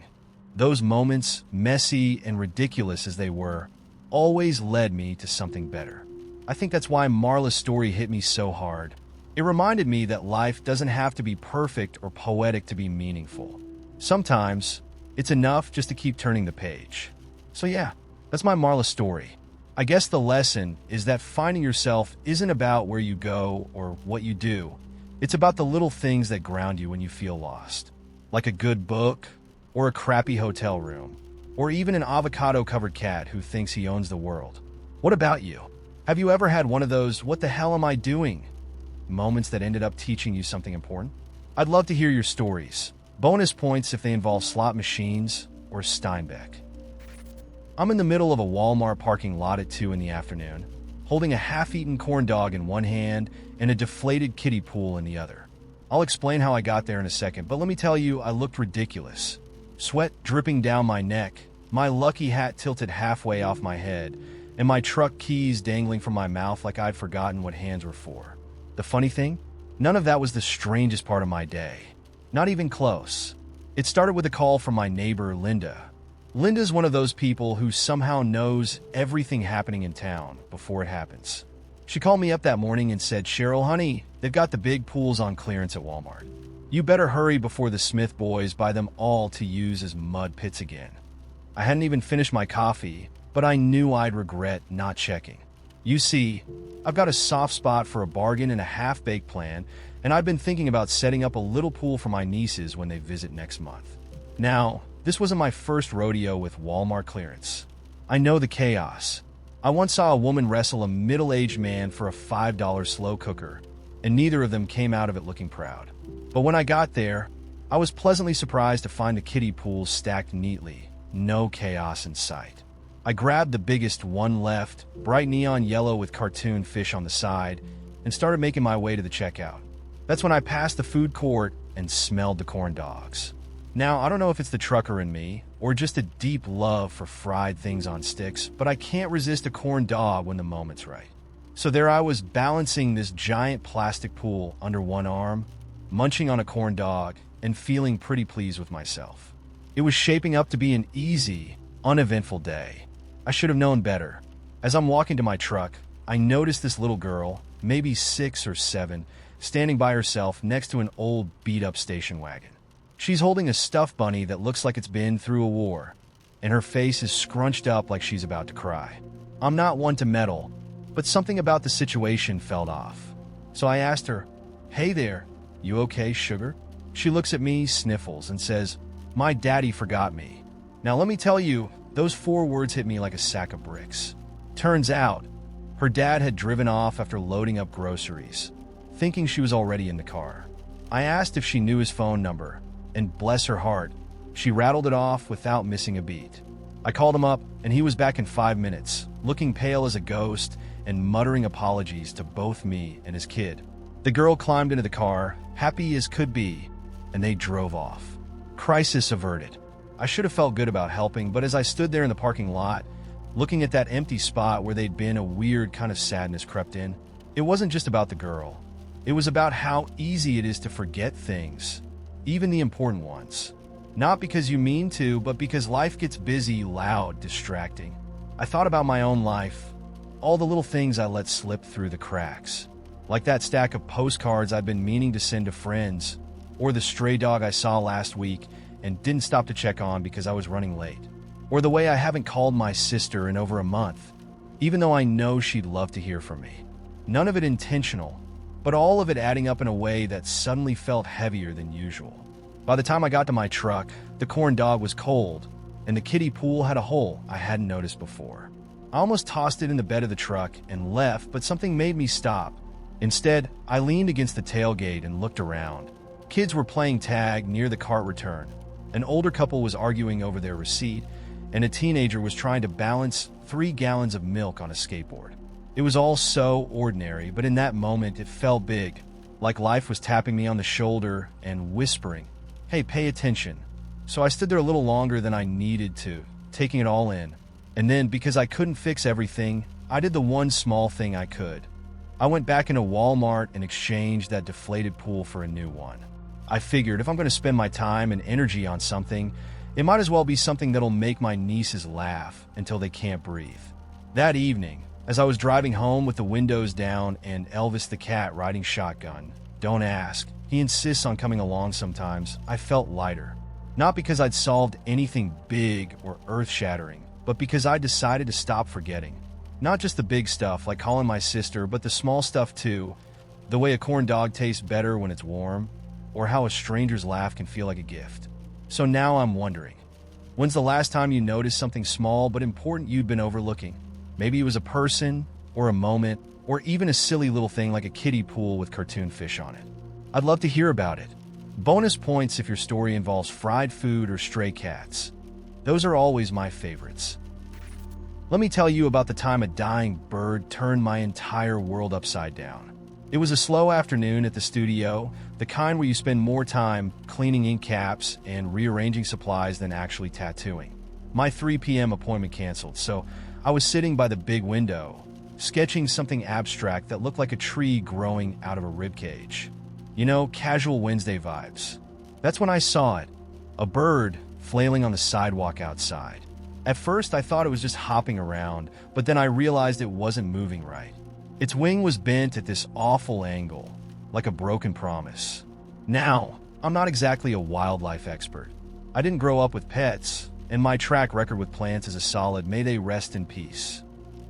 Speaker 1: Those moments, messy and ridiculous as they were, always led me to something better. I think that's why Marla's story hit me so hard. It reminded me that life doesn't have to be perfect or poetic to be meaningful. Sometimes, it's enough just to keep turning the page. So yeah, that's my Marla story. I guess the lesson is that finding yourself isn't about where you go or what you do. It's about the little things that ground you when you feel lost. Like a good book, or a crappy hotel room, or even an avocado-covered cat who thinks he owns the world. What about you? Have you ever had one of those "what the hell am I doing?" moments that ended up teaching you something important? I'd love to hear your stories. Bonus points if they involve slot machines or Steinbeck. I'm in the middle of a Walmart parking lot at 2 in the afternoon, holding a half-eaten corn dog in one hand and a deflated kiddie pool in the other. I'll explain how I got there in a second, but let me tell you, I looked ridiculous. Sweat dripping down my neck, my lucky hat tilted halfway off my head, and my truck keys dangling from my mouth like I'd forgotten what hands were for. The funny thing? None of that was the strangest part of my day. Not even close. It started with a call from my neighbor, Linda. Linda's one of those people who somehow knows everything happening in town before it happens. She called me up that morning and said, "Cheryl, honey, they've got the big pools on clearance at Walmart. You better hurry before the Smith boys buy them all to use as mud pits again." I hadn't even finished my coffee, but I knew I'd regret not checking. You see, I've got a soft spot for a bargain and a half-baked plan, and I've been thinking about setting up a little pool for my nieces when they visit next month. Now, this wasn't my first rodeo with Walmart clearance. I know the chaos. I once saw a woman wrestle a middle-aged man for a $5 slow cooker, and neither of them came out of it looking proud. But when I got there, I was pleasantly surprised to find the kiddie pools stacked neatly, no chaos in sight. I grabbed the biggest one left, bright neon yellow with cartoon fish on the side, and started making my way to the checkout. That's when I passed the food court and smelled the corn dogs. Now, I don't know if it's the trucker in me, or just a deep love for fried things on sticks, but I can't resist a corn dog when the moment's right. So there I was balancing this giant plastic pool under one arm, munching on a corn dog, and feeling pretty pleased with myself. It was shaping up to be an easy, uneventful day. I should have known better. As I'm walking to my truck, I noticed this little girl, maybe 6 or 7, standing by herself next to an old beat-up station wagon. She's holding a stuffed bunny that looks like it's been through a war, and her face is scrunched up like she's about to cry. I'm not one to meddle, but something about the situation felt off. So I asked her, "Hey there, you okay, sugar?" She looks at me, sniffles, and says, "My daddy forgot me." Now let me tell you, those 4 words hit me like a sack of bricks. Turns out, Her dad had driven off after loading up groceries, thinking she was already in the car. I asked if she knew his phone number, and bless her heart, she rattled it off without missing a beat. I called him up, and he was back in 5 minutes, looking pale as a ghost and muttering apologies to both me and his kid. The girl climbed into the car, happy as could be, and they drove off. Crisis averted. I should have felt good about helping, but as I stood there in the parking lot, looking at that empty spot where they'd been, a weird kind of sadness crept in. It wasn't just about the girl. It was about how easy it is to forget things, even the important ones. Not because you mean to, but because life gets busy, loud, distracting. I thought about my own life, all the little things I let slip through the cracks. Like that stack of postcards I've been meaning to send to friends, or the stray dog I saw last week and didn't stop to check on because I was running late. Or the way I haven't called my sister in over a month, even though I know she'd love to hear from me. None of it intentional, but all of it adding up in a way that suddenly felt heavier than usual. By the time I got to my truck, the corn dog was cold, and the kiddie pool had a hole I hadn't noticed before. I almost tossed it in the bed of the truck and left, but something made me stop. Instead, I leaned against the tailgate and looked around. Kids were playing tag near the cart return. An older couple was arguing over their receipt, and a teenager was trying to balance 3 gallons of milk on a skateboard. It was all so ordinary, but in that moment it felt big, like life was tapping me on the shoulder and whispering, "Hey, pay attention." So I stood there a little longer than I needed to, taking it all in. And then, because I couldn't fix everything, I did the one small thing I could. I went back into Walmart and exchanged that deflated pool for a new one. I figured if I'm going to spend my time and energy on something, it might as well be something that'll make my nieces laugh until they can't breathe. That evening, as I was driving home with the windows down and Elvis the cat riding shotgun, don't ask, he insists on coming along sometimes, I felt lighter. Not because I'd solved anything big or earth-shattering, but because I decided to stop forgetting. Not just the big stuff like calling my sister, but the small stuff too. The way a corn dog tastes better when it's warm, or how a stranger's laugh can feel like a gift. So now I'm wondering, when's the last time you noticed something small but important you'd been overlooking? Maybe it was a person, or a moment, or even a silly little thing like a kiddie pool with cartoon fish on it. I'd love to hear about it. Bonus points if your story involves fried food or stray cats. Those are always my favorites. Let me tell you about the time a dying bird turned my entire world upside down. It was a slow afternoon at the studio, the kind where you spend more time cleaning ink caps and rearranging supplies than actually tattooing. My 3 p.m. appointment canceled, so I was sitting by the big window, sketching something abstract that looked like a tree growing out of a ribcage. You know, casual Wednesday vibes. That's when I saw it, a bird flailing on the sidewalk outside. At first, I thought it was just hopping around, but then I realized it wasn't moving right. Its wing was bent at this awful angle, like a broken promise. Now, I'm not exactly a wildlife expert. I didn't grow up with pets, and my track record with plants is a solid may they rest in peace.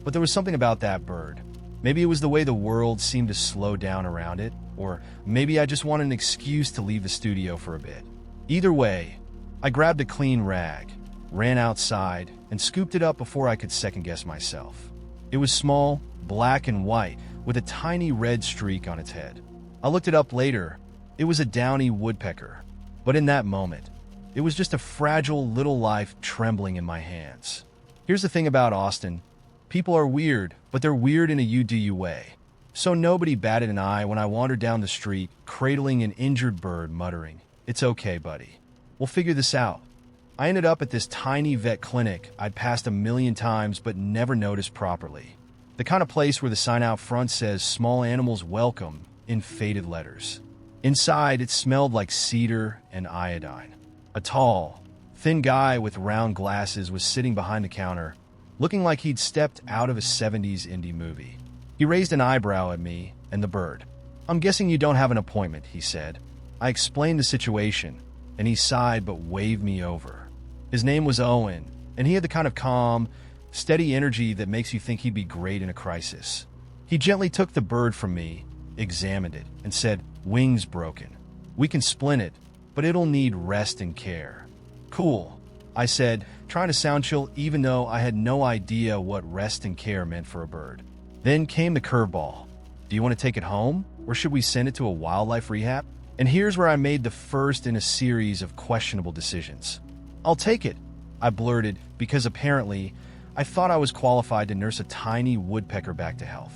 Speaker 1: But there was something about that bird. Maybe it was the way the world seemed to slow down around it, or maybe I just wanted an excuse to leave the studio for a bit. Either way, I grabbed a clean rag, ran outside, and scooped it up before I could second-guess myself. It was small, black and white, with a tiny red streak on its head. I looked it up later. It was a downy woodpecker. But in that moment, it was just a fragile little life trembling in my hands. Here's the thing about Austin. People are weird, but they're weird in a you-do-you way. So nobody batted an eye when I wandered down the street, cradling an injured bird, muttering, "It's okay, buddy. We'll figure this out." I ended up at this tiny vet clinic I'd passed a million times but never noticed properly. The kind of place where the sign out front says "Small Animals Welcome" in faded letters. Inside, it smelled like cedar and iodine. A tall, thin guy with round glasses was sitting behind the counter, looking like he'd stepped out of a 70s indie movie. He raised an eyebrow at me and the bird. "I'm guessing you don't have an appointment," he said. I explained the situation, and he sighed but waved me over. His name was Owen, and he had the kind of calm, steady energy that makes you think he'd be great in a crisis. He gently took the bird from me, examined it, and said, "Wings broken. We can splint it, but it'll need rest and care." "Cool," I said, trying to sound chill even though I had no idea what rest and care meant for a bird. Then came the curveball. Do you want to take it home, or should we send it to a wildlife rehab? And here's where I made the first in a series of questionable decisions. I'll take it, I blurted, because apparently I thought I was qualified to nurse a tiny woodpecker back to health.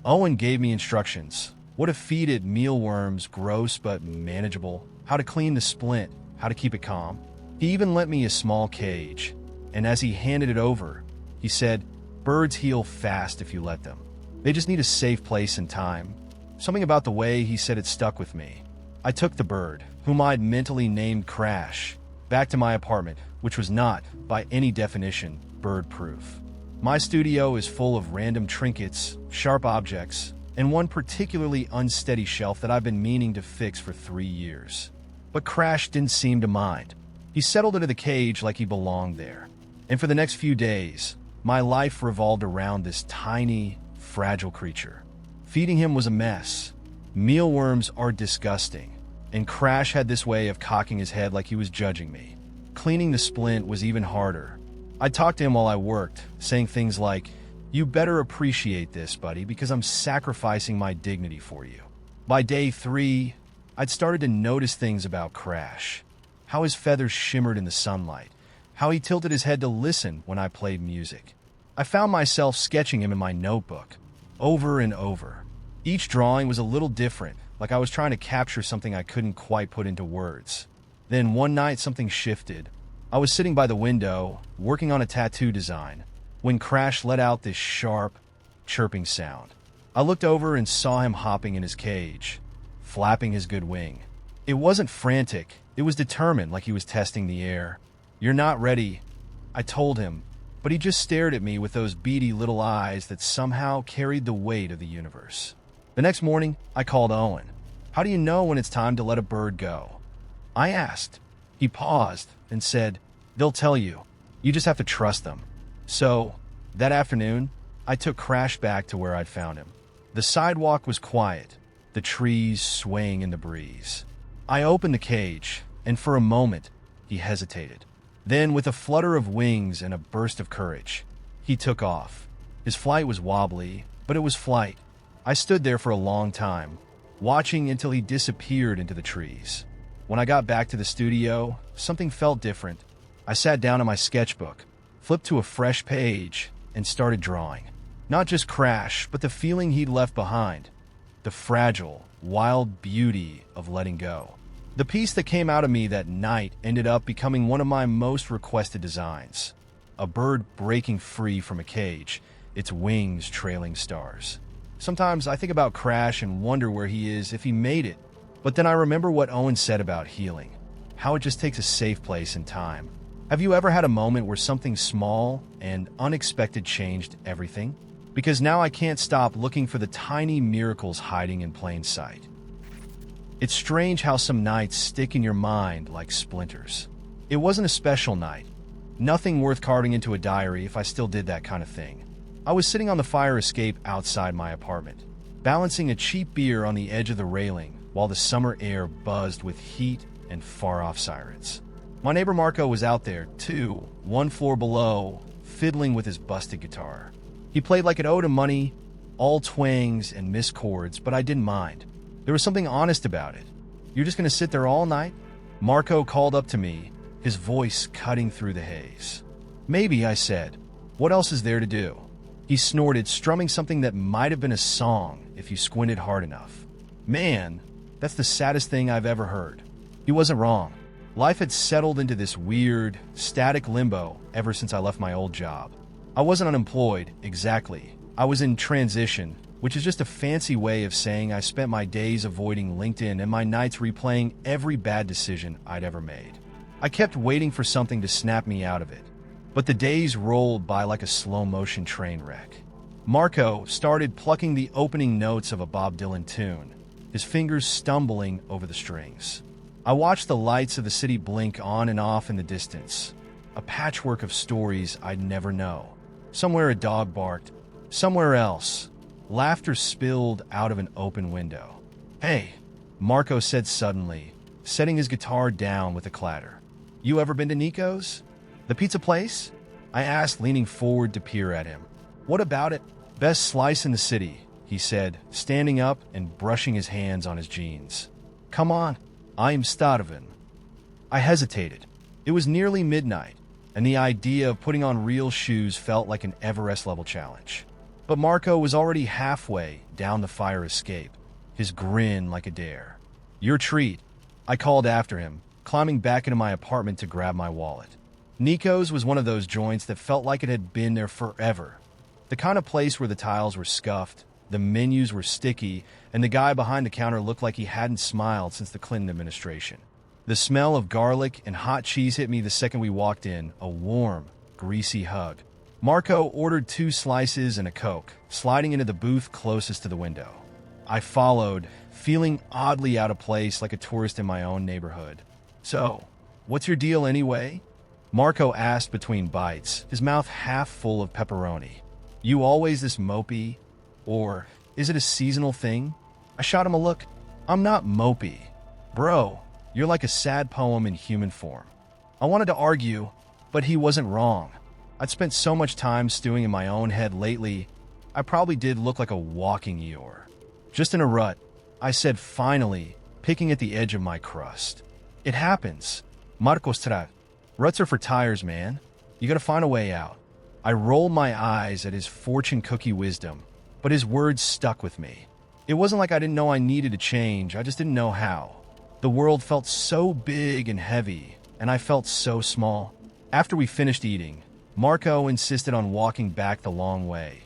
Speaker 1: Owen gave me instructions: what to feed it, mealworms, gross but manageable, how to clean the splint, how to keep it calm. He even lent me a small cage, and as he handed it over, he said, birds heal fast if you let them. They just need a safe place and time. Something about the way he said it stuck with me. I took the bird, whom I'd mentally named Crash, back to my apartment, which was not, by any definition, bird-proof. My studio is full of random trinkets, sharp objects, and one particularly unsteady shelf that I've been meaning to fix for 3 years. But Crash didn't seem to mind. He settled into the cage like he belonged there. And for the next few days, my life revolved around this tiny, fragile creature. Feeding him was a mess. Mealworms are disgusting, and Crash had this way of cocking his head like he was judging me. Cleaning the splint was even harder. I talked to him while I worked, saying things like, "You better appreciate this, buddy, because I'm sacrificing my dignity for you." By day 3, I'd started to notice things about Crash. How his feathers shimmered in the sunlight. How he tilted his head to listen when I played music. I found myself sketching him in my notebook, over and over. Each drawing was a little different, like I was trying to capture something I couldn't quite put into words. Then one night something shifted. I was sitting by the window, working on a tattoo design, when Crash let out this sharp, chirping sound. I looked over and saw him hopping in his cage, flapping his good wing. It wasn't frantic, it was determined, like he was testing the air. "You're not ready," I told him, but he just stared at me with those beady little eyes that somehow carried the weight of the universe. The next morning, I called Owen. "How do you know when it's time to let a bird go?" I asked. He paused and said, "They'll tell you. You just have to trust them." So, that afternoon, I took Crash back to where I'd found him. The sidewalk was quiet, the trees swaying in the breeze. I opened the cage, and for a moment, he hesitated. Then, with a flutter of wings and a burst of courage, he took off. His flight was wobbly, but it was flight. I stood there for a long time, watching until he disappeared into the trees. When I got back to the studio, something felt different. I sat down on my sketchbook, flipped to a fresh page, and started drawing. Not just Crash, but the feeling he'd left behind. The fragile, wild beauty of letting go. The piece that came out of me that night ended up becoming one of my most requested designs. A bird breaking free from a cage, its wings trailing stars. Sometimes I think about Crash and wonder where he is if he made it. But then I remember what Owen said about healing, how it just takes a safe place and time. Have you ever had a moment where something small and unexpected changed everything? Because now I can't stop looking for the tiny miracles hiding in plain sight. It's strange how some nights stick in your mind like splinters. It wasn't a special night. Nothing worth carving into a diary if I still did that kind of thing. I was sitting on the fire escape outside my apartment, balancing a cheap beer on the edge of the railing while the summer air buzzed with heat and far-off sirens. My neighbor Marco was out there, too, one floor below, fiddling with his busted guitar. He played like it owed him money, all twangs and missed chords, but I didn't mind. There was something honest about it. "You're just going to sit there all night?" Marco called up to me, his voice cutting through the haze. "Maybe," I said. "What else is there to do?" He snorted, strumming something that might have been a song if you squinted hard enough. Man, that's the saddest thing I've ever heard. He wasn't wrong. Life had settled into this weird, static limbo ever since I left my old job. I wasn't unemployed, exactly. I was in transition, which is just a fancy way of saying I spent my days avoiding LinkedIn and my nights replaying every bad decision I'd ever made. I kept waiting for something to snap me out of it, but the days rolled by like a slow-motion train wreck. Marco started plucking the opening notes of a Bob Dylan tune, his fingers stumbling over the strings. I watched the lights of the city blink on and off in the distance, a patchwork of stories I'd never know. Somewhere a dog barked, somewhere else, laughter spilled out of an open window. "Hey," Marco said suddenly, setting his guitar down with a clatter. "You ever been to Nico's? The pizza place?" I asked, leaning forward to peer at him. "What about it?" Best slice in the city, he said, standing up and brushing his hands on his jeans. Come on, I am starving. I hesitated. It was nearly midnight, and the idea of putting on real shoes felt like an Everest-level challenge. But Marco was already halfway down the fire escape, his grin like a dare. Your treat, I called after him, climbing back into my apartment to grab my wallet. Nico's was one of those joints that felt like it had been there forever. The kind of place where the tiles were scuffed, the menus were sticky, and the guy behind the counter looked like he hadn't smiled since the Clinton administration. The smell of garlic and hot cheese hit me the second we walked in, a warm, greasy hug. Marco ordered 2 slices and a Coke, sliding into the booth closest to the window. I followed, feeling oddly out of place like a tourist in my own neighborhood. So, what's your deal anyway? Marco asked between bites, his mouth half full of pepperoni. You always this mopey? Or is it a seasonal thing? I shot him a look. I'm not mopey. Bro, you're like a sad poem in human form. I wanted to argue, but he wasn't wrong. I'd spent so much time stewing in my own head lately, I probably did look like a walking Eeyore. Just in a rut, I said finally, picking at the edge of my crust. It happens. Marcos tra. Ruts are for tires, man. You gotta find a way out. I rolled my eyes at his fortune cookie wisdom, but his words stuck with me. It wasn't like I didn't know I needed to change, I just didn't know how. The world felt so big and heavy, and I felt so small. After we finished eating, Marco insisted on walking back the long way,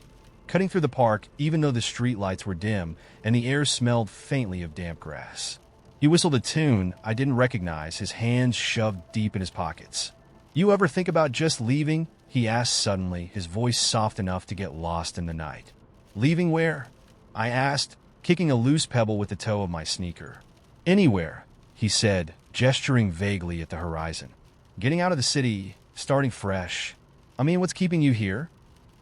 Speaker 1: cutting through the park even though the streetlights were dim and the air smelled faintly of damp grass. He whistled a tune I didn't recognize, his hands shoved deep in his pockets. You ever think about just leaving? He asked suddenly, his voice soft enough to get lost in the night. Leaving where? I asked, kicking a loose pebble with the toe of my sneaker. Anywhere, he said, gesturing vaguely at the horizon. Getting out of the city, starting fresh. I mean, what's keeping you here?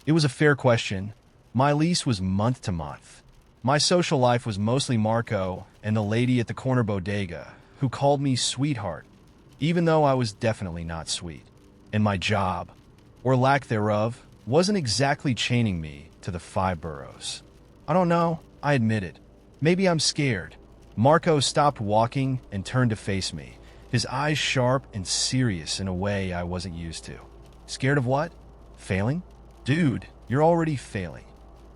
Speaker 1: It was a fair question. My lease was month to month. My social life was mostly Marco and the lady at the corner bodega, who called me sweetheart, even though I was definitely not sweet. And my job, or lack thereof, wasn't exactly chaining me to the 5 boroughs. I don't know, I admitted. Maybe I'm scared. Marco stopped walking and turned to face me, his eyes sharp and serious in a way I wasn't used to. Scared of what? Failing? Dude, you're already failing.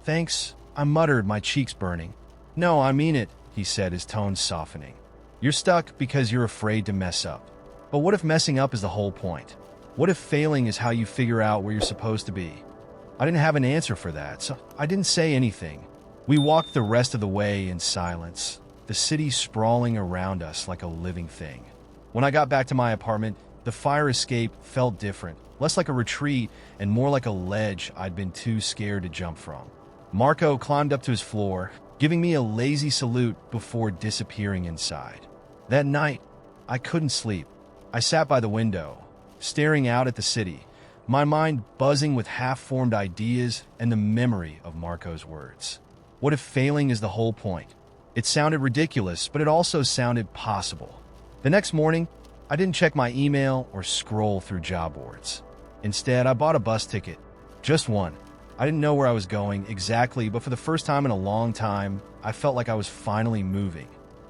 Speaker 1: Thanks, I muttered, my cheeks burning. No, I mean it, he said, his tone softening. You're stuck because you're afraid to mess up. But what if messing up is the whole point? What if failing is how you figure out where you're supposed to be? I didn't have an answer for that, so I didn't say anything. We walked the rest of the way in silence, the city sprawling around us like a living thing. When I got back to my apartment, the fire escape felt different, less like a retreat and more like a ledge I'd been too scared to jump from. Marco climbed up to his floor, giving me a lazy salute before disappearing inside. That night, I couldn't sleep. I sat by the window, staring out at the city, my mind buzzing with half-formed ideas and the memory of Marco's words. What if failing is the whole point? It sounded ridiculous, but it also sounded possible. The next morning, I didn't check my email or scroll through job boards. Instead, I bought a bus ticket. Just one. I didn't know where I was going exactly, but for the first time in a long time, I felt like I was finally moving.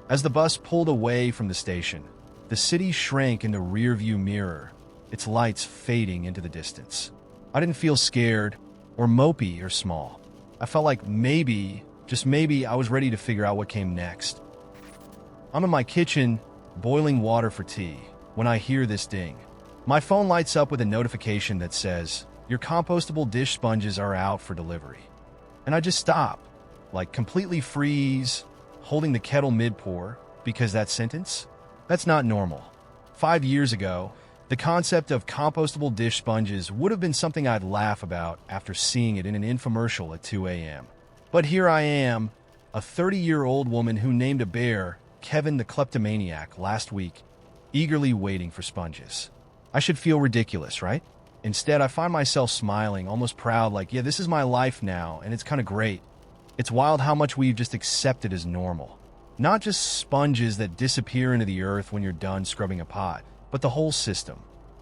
Speaker 1: As the bus pulled away from the station, the city shrank in the rearview mirror, its lights fading into the distance. I didn't feel scared or mopey or small. I felt like maybe, just maybe, I was ready to figure out what came next. I'm in my kitchen, boiling water for tea, when I hear this ding. My phone lights up with a notification that says, your compostable dish sponges are out for delivery. And I just stop, like completely freeze, holding the kettle mid-pour, because that sentence? That's not normal. 5 years ago, the concept of compostable dish sponges would have been something I'd laugh about after seeing it in an infomercial at 2 a.m. But here I am, a 30-year-old woman who named a bear Kevin the Kleptomaniac last week, eagerly waiting for sponges. I should feel ridiculous, right? Instead, I find myself smiling, almost proud, like, yeah, this is my life now, and it's kind of great. It's wild how much we've just accepted as normal. Not just sponges that disappear into the earth when you're done scrubbing a pot, but the whole system.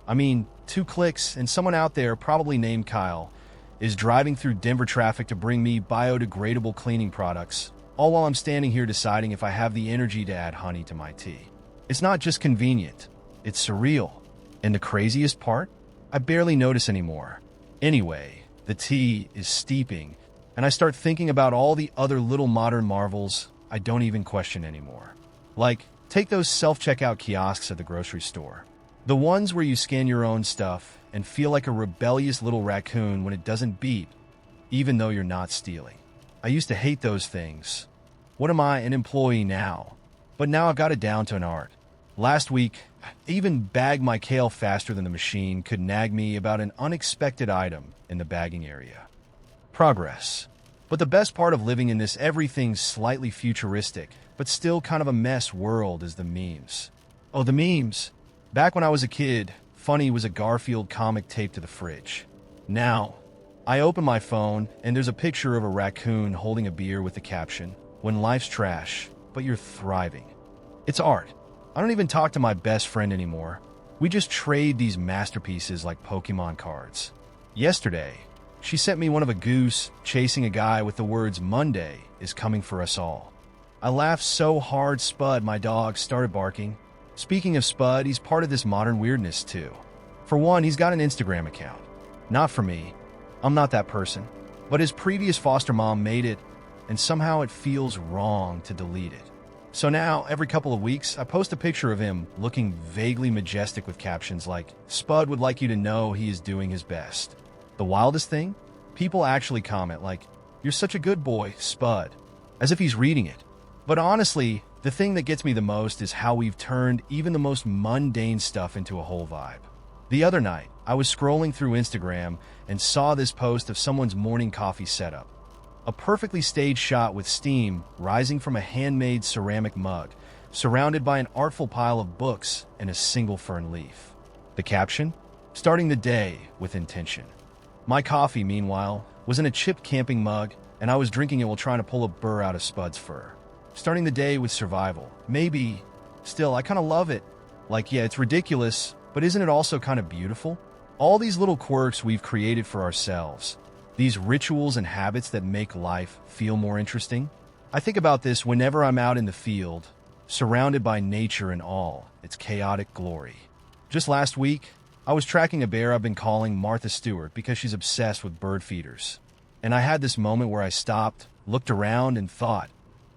Speaker 1: I mean, 2 clicks, and someone out there, probably named Kyle, is driving through Denver traffic to bring me biodegradable cleaning products, all while I'm standing here deciding if I have the energy to add honey to my tea. It's not just convenient, it's surreal. And the craziest part? I barely notice anymore. Anyway, the tea is steeping, and I start thinking about all the other little modern marvels I don't even question anymore. Like, take those self-checkout kiosks at the grocery store. The ones where you scan your own stuff and feel like a rebellious little raccoon when it doesn't beep, even though you're not stealing. I used to hate those things. What am I, an employee now? But now I've got it down to an art. Last week, I even bagged my kale faster than the machine could nag me about an unexpected item in the bagging area. Progress. But the best part of living in this everything's slightly futuristic, but still kind of a mess world is the memes. Oh, the memes. Back when I was a kid, funny was a Garfield comic taped to the fridge. Now, I open my phone and there's a picture of a raccoon holding a beer with the caption, "When life's trash, but you're thriving." It's art. I don't even talk to my best friend anymore. We just trade these masterpieces like Pokemon cards. Yesterday, she sent me one of a goose chasing a guy with the words "Monday is coming for us all." I laughed so hard Spud, my dog, started barking. Speaking of Spud, he's part of this modern weirdness too. For one, he's got an Instagram account. Not for me. I'm not that person. But his previous foster mom made it, and somehow it feels wrong to delete it. So now, every couple of weeks, I post a picture of him looking vaguely majestic with captions like, "Spud would like you to know he is doing his best." The wildest thing? People actually comment like, "You're such a good boy, Spud," as if he's reading it. But honestly, the thing that gets me the most is how we've turned even the most mundane stuff into a whole vibe. The other night, I was scrolling through Instagram and saw this post of someone's morning coffee setup. A perfectly staged shot with steam rising from a handmade ceramic mug, surrounded by an artful pile of books and a single fern leaf. The caption? "Starting the day with intention." My coffee, meanwhile, was in a chipped camping mug, and I was drinking it while trying to pull a burr out of Spud's fur. Starting the day with survival. Maybe. Still, I kind of love it. Like, yeah, it's ridiculous, but isn't it also kind of beautiful? All these little quirks we've created for ourselves. These rituals and habits that make life feel more interesting. I think about this whenever I'm out in the field, surrounded by nature and all its chaotic glory. Just last week, I was tracking a bear I've been calling Martha Stewart because she's obsessed with bird feeders. And I had this moment where I stopped, looked around, and thought,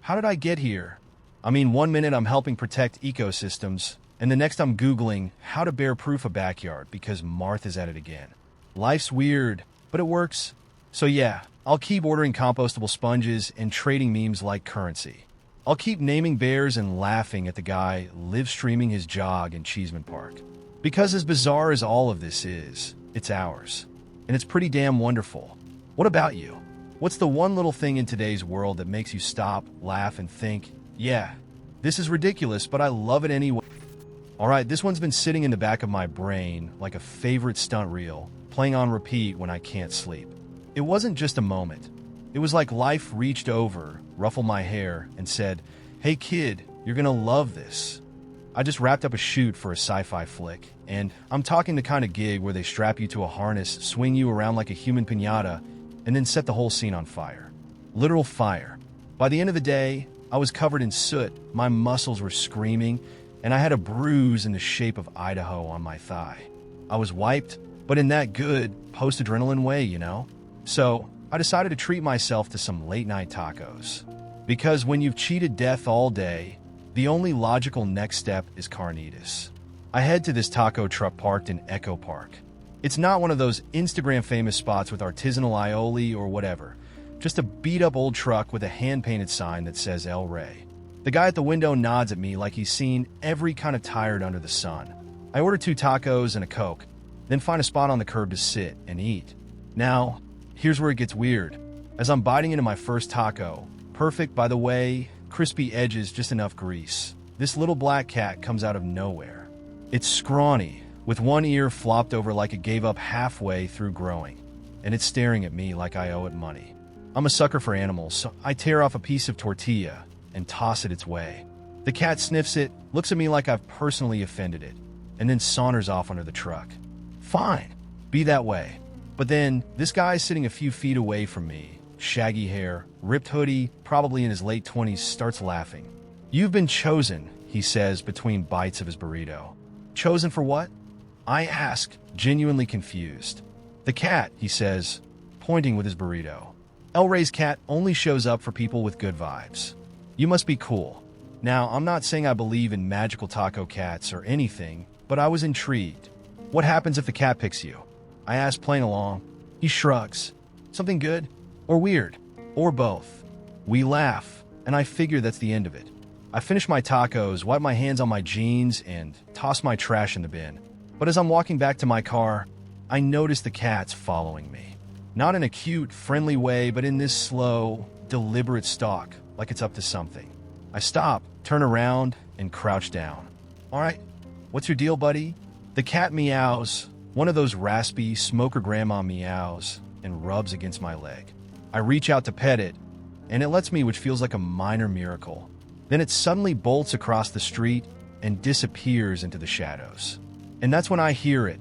Speaker 1: how did I get here? I mean, one minute I'm helping protect ecosystems, and the next I'm Googling how to bear-proof a backyard because Martha's at it again. Life's weird, but it works. So yeah, I'll keep ordering compostable sponges and trading memes like currency. I'll keep naming bears and laughing at the guy live streaming his jog in Cheeseman Park. Because as bizarre as all of this is, it's ours. And it's pretty damn wonderful. What about you? What's the one little thing in today's world that makes you stop, laugh, and think, yeah, this is ridiculous, but I love it anyway? Alright, this one's been sitting in the back of my brain like a favorite stunt reel, playing on repeat when I can't sleep. It wasn't just a moment. It was like life reached over, ruffled my hair, and said, "Hey kid, you're gonna love this." I just wrapped up a shoot for a sci-fi flick, and I'm talking the kind of gig where they strap you to a harness, swing you around like a human piñata, and then set the whole scene on fire. Literal fire. By the end of the day, I was covered in soot, my muscles were screaming, and I had a bruise in the shape of Idaho on my thigh. I was wiped, but in that good, post-adrenaline way, you know? So, I decided to treat myself to some late-night tacos. Because when you've cheated death all day, the only logical next step is carnitas. I head to this taco truck parked in Echo Park. It's not one of those Instagram-famous spots with artisanal aioli or whatever, just a beat-up old truck with a hand-painted sign that says El Rey. The guy at the window nods at me like he's seen every kind of tired under the sun. I order 2 tacos and a Coke, then find a spot on the curb to sit and eat. Now, here's where it gets weird. As I'm biting into my first taco, perfect by the way, crispy edges, just enough grease, this little black cat comes out of nowhere. It's scrawny, with one ear flopped over like it gave up halfway through growing, and it's staring at me like I owe it money. I'm a sucker for animals, so I tear off a piece of tortilla and toss it its way. The cat sniffs it, looks at me like I've personally offended it, and then saunters off under the truck. Fine, be that way. But then, this guy's sitting a few feet away from me, shaggy hair, ripped hoodie, probably in his late 20s, starts laughing. "You've been chosen," he says between bites of his burrito. "Chosen for what?" I ask, genuinely confused. "The cat," he says, pointing with his burrito. "El Rey's cat only shows up for people with good vibes. You must be cool." Now, I'm not saying I believe in magical taco cats or anything, but I was intrigued. "What happens if the cat picks you?" I ask, playing along. He shrugs. "Something good? Or weird? Or both?" We laugh, and I figure that's the end of it. I finish my tacos, wipe my hands on my jeans, and toss my trash in the bin. But as I'm walking back to my car, I notice the cat's following me. Not in a cute, friendly way, but in this slow, deliberate stalk, like it's up to something. I stop, turn around, and crouch down. "All right, what's your deal, buddy?" The cat meows, one of those raspy smoker grandma meows, and rubs against my leg. I reach out to pet it, and it lets me, which feels like a minor miracle. Then it suddenly bolts across the street and disappears into the shadows. And that's when I hear it,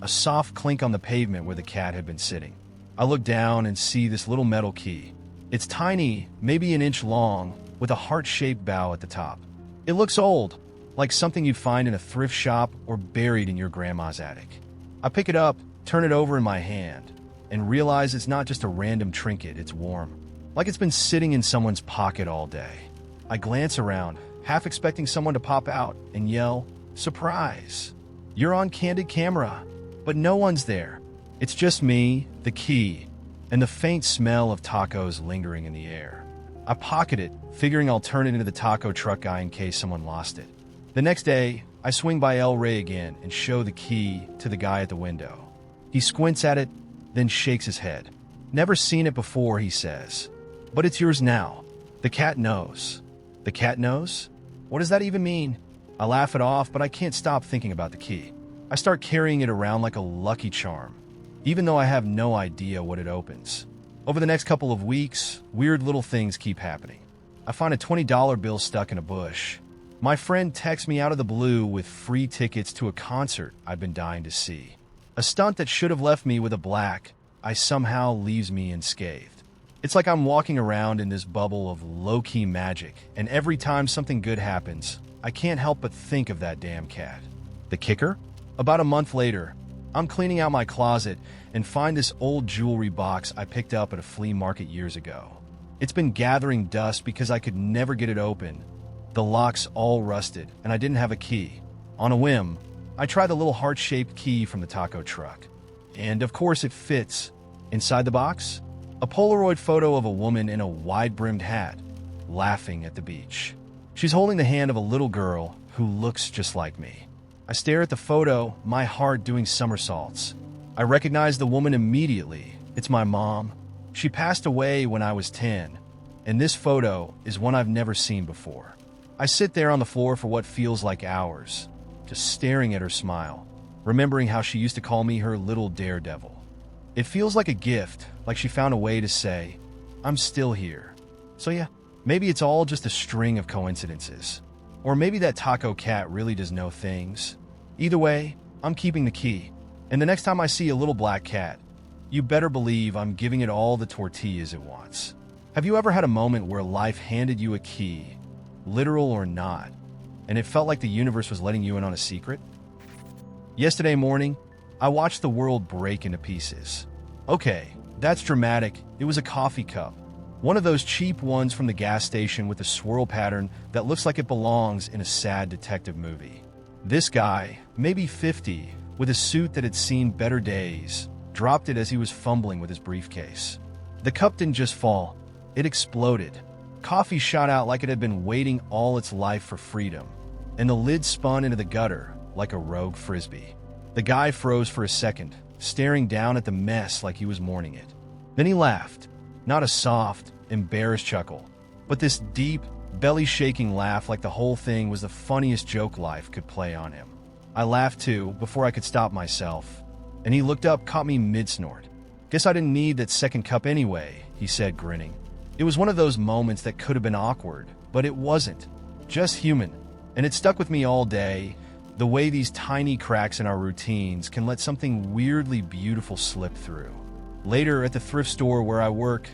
Speaker 1: a soft clink on the pavement where the cat had been sitting. I look down and see this little metal key. It's tiny, maybe an inch long, with a heart-shaped bow at the top. It looks old, like something you'd find in a thrift shop or buried in your grandma's attic. I pick it up, turn it over in my hand, and realize it's not just a random trinket, it's warm. Like it's been sitting in someone's pocket all day. I glance around, half expecting someone to pop out and yell, "Surprise! You're on candid camera!" But no one's there. It's just me, the key, and the faint smell of tacos lingering in the air. I pocket it, figuring I'll turn it into the taco truck guy in case someone lost it. The next day, I swing by El Rey again and show the key to the guy at the window. He squints at it, then shakes his head. "Never seen it before," he says. "But it's yours now." The cat knows. The cat knows? What does that even mean? I laugh it off, but I can't stop thinking about the key. I start carrying it around like a lucky charm, even though I have no idea what it opens. Over the next couple of weeks, weird little things keep happening. I find a $20 bill stuck in a bush. My friend texts me out of the blue with free tickets to a concert I've been dying to see. A stunt that should have left me with a black eye somehow leaves me unscathed. It's like I'm walking around in this bubble of low-key magic, and every time something good happens, I can't help but think of that damn cat. The kicker? About a month later, I'm cleaning out my closet and find this old jewelry box I picked up at a flea market years ago. It's been gathering dust because I could never get it open. The lock's all rusted, and I didn't have a key. On a whim, I try the little heart-shaped key from the taco truck. And of course it fits. Inside the box, a Polaroid photo of a woman in a wide-brimmed hat, laughing at the beach. She's holding the hand of a little girl who looks just like me. I stare at the photo, my heart doing somersaults. I recognize the woman immediately. It's my mom. She passed away when I was 10, and this photo is one I've never seen before. I sit there on the floor for what feels like hours, just staring at her smile, remembering how she used to call me her little daredevil. It feels like a gift, like she found a way to say, "I'm still here." So yeah, maybe it's all just a string of coincidences. Or maybe that taco cat really does know things. Either way, I'm keeping the key. And the next time I see a little black cat, you better believe I'm giving it all the tortillas it wants. Have you ever had a moment where life handed you a key, literal or not, and it felt like the universe was letting you in on a secret? Yesterday morning, I watched the world break into pieces. Okay, that's dramatic. It was a coffee cup. One of those cheap ones from the gas station with a swirl pattern that looks like it belongs in a sad detective movie. This guy, maybe 50, with a suit that had seen better days, dropped it as he was fumbling with his briefcase. The cup didn't just fall, it exploded. Coffee shot out like it had been waiting all its life for freedom, and the lid spun into the gutter like a rogue frisbee. The guy froze for a second, staring down at the mess like he was mourning it. Then he laughed, not a soft, embarrassed chuckle, but this deep, belly-shaking laugh like the whole thing was the funniest joke life could play on him. I laughed too, before I could stop myself, and he looked up, caught me mid-snort. "Guess I didn't need that second cup anyway," he said, grinning. It was one of those moments that could have been awkward, but it wasn't. Just human, and it stuck with me all day. The way these tiny cracks in our routines can let something weirdly beautiful slip through. Later, at the thrift store where I work,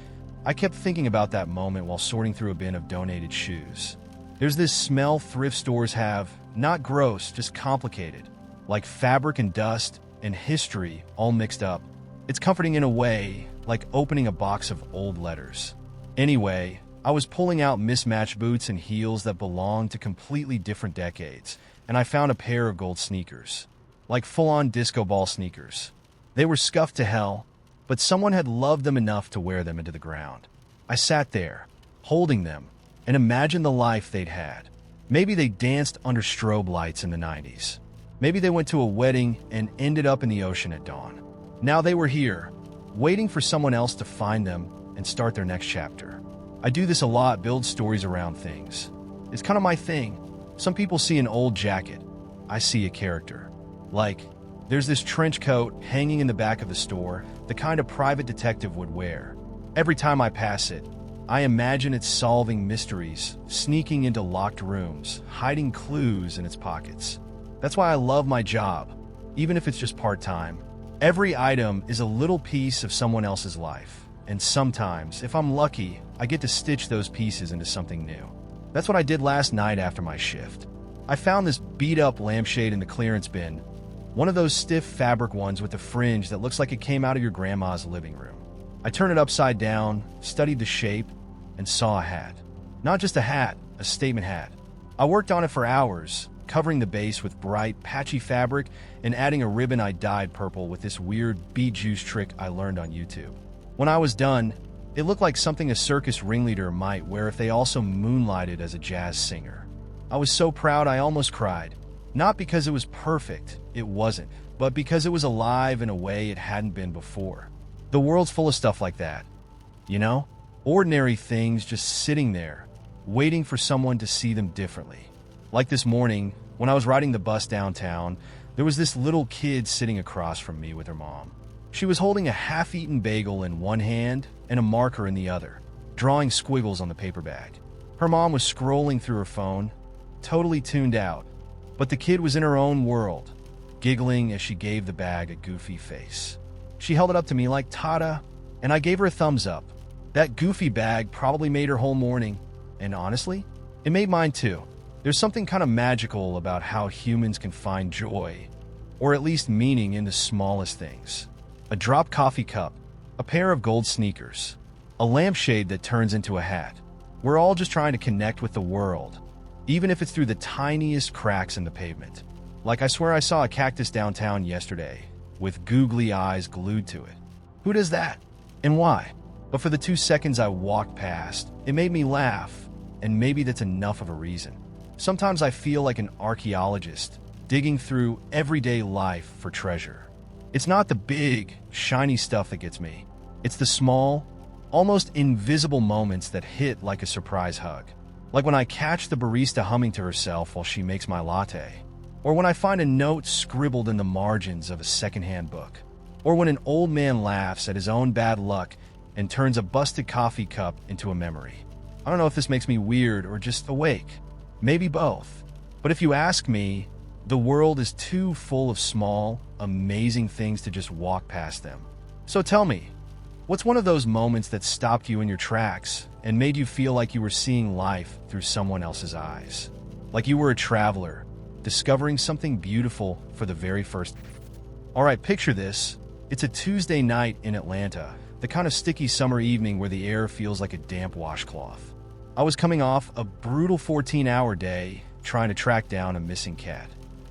Speaker 1: I kept thinking about that moment while sorting through a bin of donated shoes. There's this smell thrift stores have, not gross, just complicated, like fabric and dust and history all mixed up. It's comforting in a way, like opening a box of old letters. Anyway, I was pulling out mismatched boots and heels that belonged to completely different decades, and I found a pair of gold sneakers, like full-on disco ball sneakers. They were scuffed to hell, but someone had loved them enough to wear them into the ground. I sat there, holding them, and imagined the life they'd had. Maybe they danced under strobe lights in the 90s. Maybe they went to a wedding and ended up in the ocean at dawn. Now they were here, waiting for someone else to find them and start their next chapter. I do this a lot, build stories around things. It's kind of my thing. Some people see an old jacket. I see a character. Like, there's this trench coat hanging in the back of the store, the kind a private detective would wear. Every time I pass it, I imagine it solving mysteries, sneaking into locked rooms, hiding clues in its pockets. That's why I love my job, even if it's just part-time. Every item is a little piece of someone else's life, and sometimes, if I'm lucky, I get to stitch those pieces into something new. That's what I did last night after my shift. I found this beat-up lampshade in the clearance bin, one of those stiff fabric ones with a fringe that looks like it came out of your grandma's living room. I turned it upside down, studied the shape, and saw a hat. Not just a hat, a statement hat. I worked on it for hours, covering the base with bright, patchy fabric and adding a ribbon I dyed purple with this weird beet juice trick I learned on YouTube. When I was done, it looked like something a circus ringleader might wear if they also moonlighted as a jazz singer. I was so proud I almost cried. Not because it was perfect, it wasn't, but because it was alive in a way it hadn't been before. The world's full of stuff like that. You know? Ordinary things just sitting there, waiting for someone to see them differently. Like this morning, when I was riding the bus downtown, there was this little kid sitting across from me with her mom. She was holding a half-eaten bagel in one hand and a marker in the other, drawing squiggles on the paper bag. Her mom was scrolling through her phone, totally tuned out, but the kid was in her own world, giggling as she gave the bag a goofy face. She held it up to me like, "Ta-da," and I gave her a thumbs up. That goofy bag probably made her whole morning, and honestly, it made mine too. There's something kind of magical about how humans can find joy, or at least meaning in the smallest things. A dropped coffee cup, a pair of gold sneakers, a lampshade that turns into a hat. We're all just trying to connect with the world, even if it's through the tiniest cracks in the pavement. Like I swear I saw a cactus downtown yesterday, with googly eyes glued to it. Who does that? And why? But for the 2 seconds I walked past, it made me laugh, and maybe that's enough of a reason. Sometimes I feel like an archaeologist, digging through everyday life for treasure. It's not the big, shiny stuff that gets me. It's the small, almost invisible moments that hit like a surprise hug. Like when I catch the barista humming to herself while she makes my latte. Or when I find a note scribbled in the margins of a secondhand book. Or when an old man laughs at his own bad luck and turns a busted coffee cup into a memory. I don't know if this makes me weird or just awake. Maybe both. But if you ask me, the world is too full of small, amazing things to just walk past them. So tell me, what's one of those moments that stopped you in your tracks and made you feel like you were seeing life through someone else's eyes? Like you were a traveler, discovering something beautiful for the very first. Alright, picture this. It's a Tuesday night in Atlanta, the kind of sticky summer evening where the air feels like a damp washcloth. I was coming off a brutal 14-hour day trying to track down a missing cat.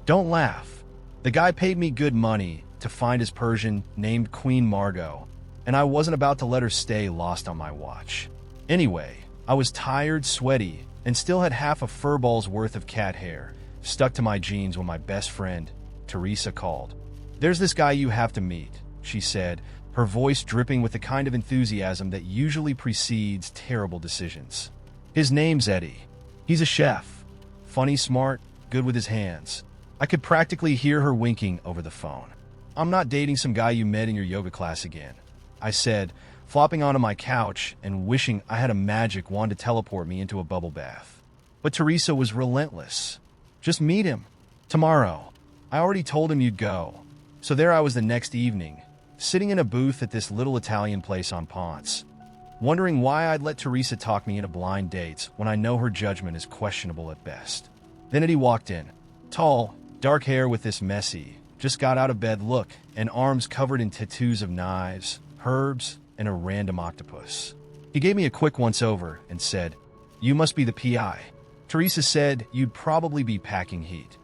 Speaker 1: Don't laugh. The guy paid me good money to find his Persian named Queen Margot, and I wasn't about to let her stay lost on my watch. Anyway, I was tired, sweaty, and still had half a furball's worth of cat hair stuck to my jeans when my best friend, Teresa, called. "There's this guy you have to meet," she said, her voice dripping with the kind of enthusiasm that usually precedes terrible decisions. "His name's Eddie. He's a chef. Funny, smart, good with his hands." I could practically hear her winking over the phone. "I'm not dating some guy you met in your yoga class again," I said, flopping onto my couch and wishing I had a magic wand to teleport me into a bubble bath. But Teresa was relentless. "Just meet him. Tomorrow. I already told him you'd go. So there I was the next evening, sitting in a booth at this little Italian place on Ponce, wondering why I'd let Teresa talk me into blind dates when I know her judgment is questionable at best. Then Eddie walked in. Tall, dark hair with this messy, just got out of bed look, and arms covered in tattoos of knives, herbs, and a random octopus. He gave me a quick once-over and said, "You must be the PI. Teresa said you'd probably be packing heat."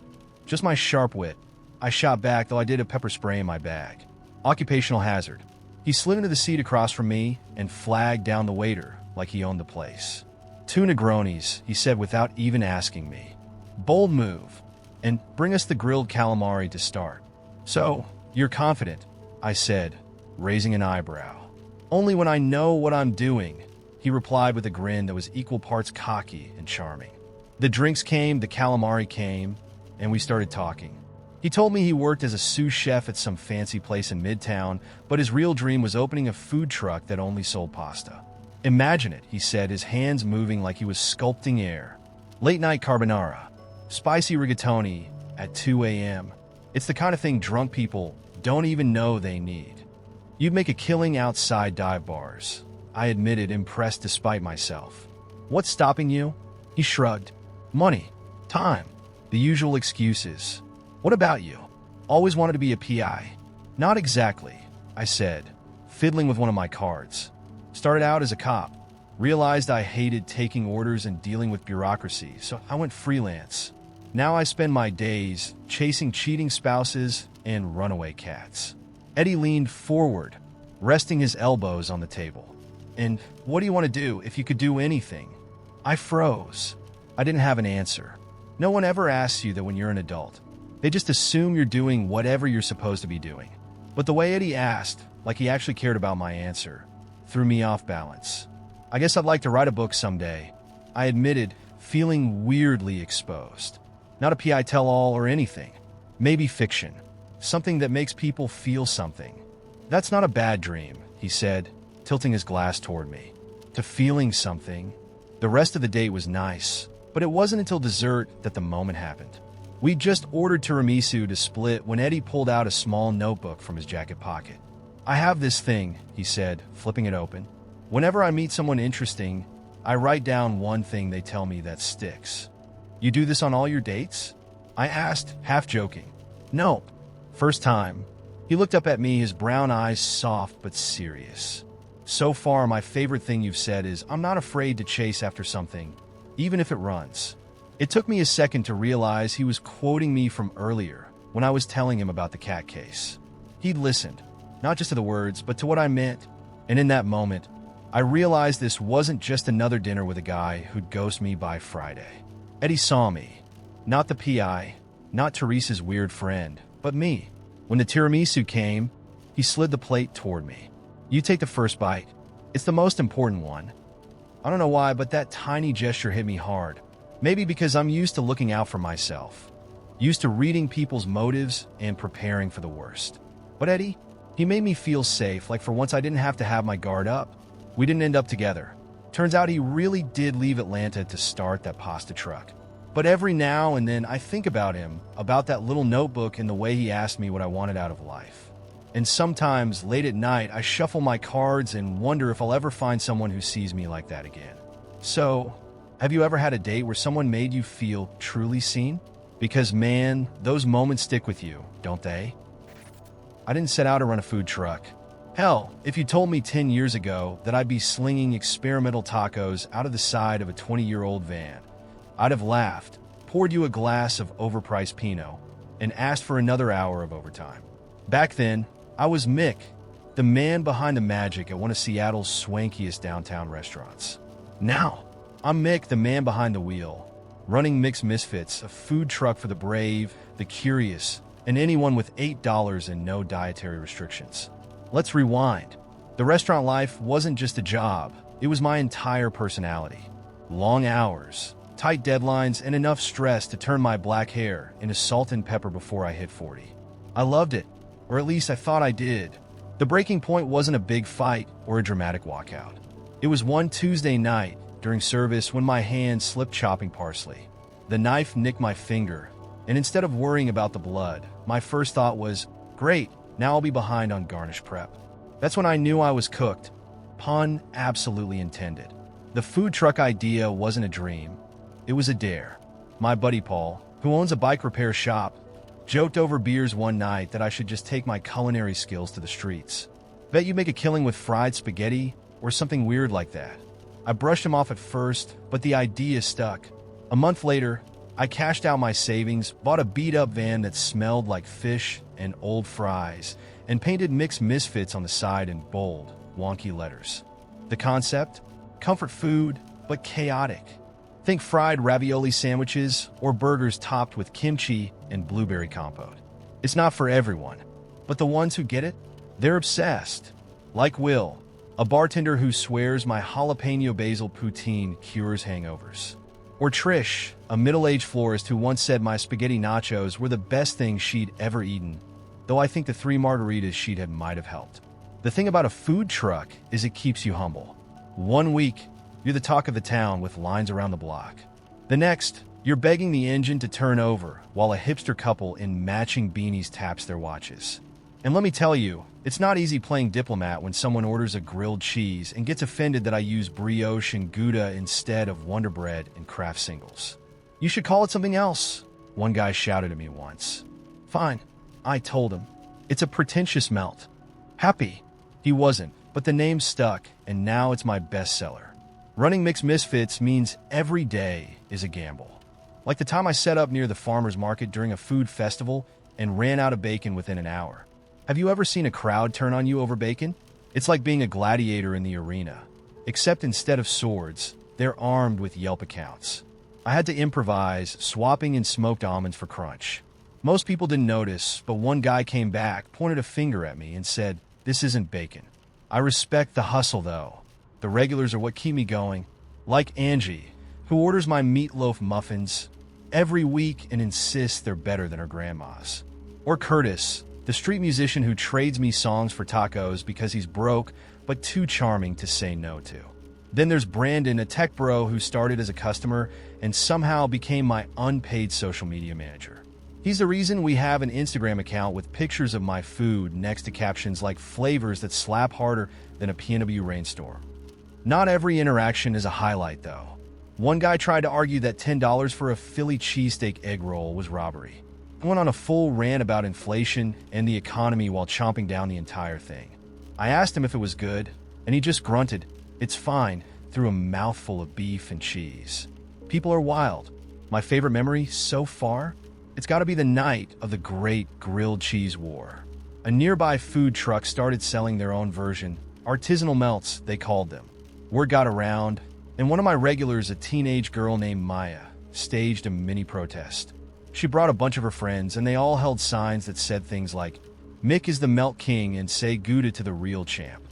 Speaker 1: Just my sharp wit. I shot back, though I did have pepper spray in my bag. Occupational hazard. He slid into the seat across from me and flagged down the waiter like he owned the place. "2 Negronis," he said without even asking me. "Bold move. And bring us the grilled calamari to start." "So, you're confident," I said, raising an eyebrow. "Only when I know what I'm doing," he replied with a grin that was equal parts cocky and charming. The drinks came, the calamari came, and we started talking. He told me he worked as a sous chef at some fancy place in Midtown, but his real dream was opening a food truck that only sold pasta. "Imagine it," he said, his hands moving like he was sculpting air. "Late-night carbonara, spicy rigatoni at 2 a.m. It's the kind of thing drunk people don't even know they need. You'd make a killing outside dive bars," I admitted, impressed despite myself. "What's stopping you?" He shrugged. "Money. Time. The usual excuses. What about you? Always wanted to be a PI." "Not exactly," I said, fiddling with one of my cards. "Started out as a cop. Realized I hated taking orders and dealing with bureaucracy, so I went freelance. Now I spend my days chasing cheating spouses and runaway cats." Eddie leaned forward, resting his elbows on the table. "And what do you want to do if you could do anything?" I froze. I didn't have an answer. No one ever asks you that when you're an adult. They just assume you're doing whatever you're supposed to be doing. But the way Eddie asked, like he actually cared about my answer, threw me off balance. "I guess I'd like to write a book someday," I admitted, feeling weirdly exposed. "Not a PI tell-all or anything. Maybe fiction. Something that makes people feel something." "That's not a bad dream," he said, tilting his glass toward me. "To feeling something." The rest of the date was nice, but it wasn't until dessert that the moment happened. We just ordered tiramisu to split when Eddie pulled out a small notebook from his jacket pocket. "I have this thing," he said, flipping it open. "Whenever I meet someone interesting, I write down one thing they tell me that sticks." "You do this on all your dates?" I asked, half joking. "Nope. First time." He looked up at me, his brown eyes soft but serious. "So far, my favorite thing you've said is, I'm not afraid to chase after something, even if it runs." It took me a second to realize he was quoting me from earlier when I was telling him about the cat case. He'd listened, not just to the words, but to what I meant. And in that moment, I realized this wasn't just another dinner with a guy who'd ghost me by Friday. Eddie saw me. Not the PI, not Teresa's weird friend, but me. When the tiramisu came, he slid the plate toward me. "You take the first bite. It's the most important one." I don't know why, but that tiny gesture hit me hard. Maybe because I'm used to looking out for myself. Used to reading people's motives and preparing for the worst. But Eddie, he made me feel safe, like for once I didn't have to have my guard up. We didn't end up together. Turns out he really did leave Atlanta to start that pasta truck. But every now and then I think about him, about that little notebook and the way he asked me what I wanted out of life. And sometimes, late at night, I shuffle my cards and wonder if I'll ever find someone who sees me like that again. So, have you ever had a date where someone made you feel truly seen? Because man, those moments stick with you, don't they? I didn't set out to run a food truck. Hell, if you told me 10 years ago that I'd be slinging experimental tacos out of the side of a 20-year-old van, I'd have laughed, poured you a glass of overpriced Pinot, and asked for another hour of overtime. Back then, I was Mick, the man behind the magic at one of Seattle's swankiest downtown restaurants. Now, I'm Mick, the man behind the wheel, running Mick's Misfits, a food truck for the brave, the curious, and anyone with $8 and no dietary restrictions. Let's rewind. The restaurant life wasn't just a job, it was my entire personality. Long hours, tight deadlines, and enough stress to turn my black hair into salt and pepper before I hit 40. I loved it, or at least I thought I did. The breaking point wasn't a big fight or a dramatic walkout. It was one Tuesday night during service when my hand slipped chopping parsley. The knife nicked my finger, And instead of worrying about the blood, my first thought was, great, now I'll be behind on garnish prep. That's when I knew I was cooked. Pun absolutely intended. The food truck idea wasn't a dream. It was a dare. My buddy Paul, who owns a bike repair shop, joked over beers one night that I should just take my culinary skills to the streets. Bet you make a killing with fried spaghetti or something weird like that. I brushed him off at first, but the idea stuck. A month later, I cashed out my savings, bought a beat-up van that smelled like fish and old fries, and painted Mixed Misfits on the side in bold, wonky letters. The concept? Comfort food, but chaotic. Think fried ravioli sandwiches or burgers topped with kimchi and blueberry compote. It's not for everyone, but the ones who get it, they're obsessed. Like Will, a bartender who swears my jalapeno basil poutine cures hangovers. Or Trish, a middle-aged florist who once said my spaghetti nachos were the best thing she'd ever eaten, though I think the 3 margaritas she'd had might have helped. The thing about a food truck is it keeps you humble. One week, you're the talk of the town with lines around the block. The next, you're begging the engine to turn over while a hipster couple in matching beanies taps their watches. And let me tell you, it's not easy playing diplomat when someone orders a grilled cheese and gets offended that I use brioche and Gouda instead of Wonder Bread and Kraft Singles. You should call it something else, one guy shouted at me once. Fine, I told him. It's a pretentious melt. Happy. He wasn't, but the name stuck, and now it's my bestseller. Running Mixed Misfits means every day is a gamble. Like the time I set up near the farmer's market during a food festival and ran out of bacon within an hour. Have you ever seen a crowd turn on you over bacon? It's like being a gladiator in the arena, except instead of swords, they're armed with Yelp accounts. I had to improvise, swapping in smoked almonds for crunch. Most people didn't notice, but one guy came back, pointed a finger at me, and said, "This isn't bacon." I respect the hustle, though. The regulars are what keep me going. Like Angie, who orders my meatloaf muffins every week and insists they're better than her grandma's. Or Curtis, the street musician who trades me songs for tacos because he's broke but too charming to say no to. Then there's Brandon, a tech bro who started as a customer and somehow became my unpaid social media manager. He's the reason we have an Instagram account with pictures of my food next to captions like flavors that slap harder than a PNW rainstorm. Not every interaction is a highlight, though. One guy tried to argue that $10 for a Philly cheesesteak egg roll was robbery. I went on a full rant about inflation and the economy while chomping down the entire thing. I asked him if it was good, and he just grunted, "It's fine," through a mouthful of beef and cheese. People are wild. My favorite memory so far? It's got to be the night of the Great Grilled Cheese War. A nearby food truck started selling their own version, artisanal melts, they called them. Word got around, and one of my regulars, a teenage girl named Maya, staged a mini protest. She brought a bunch of her friends, and they all held signs that said things like, "Mick is the melt king and say Gouda to the real champ."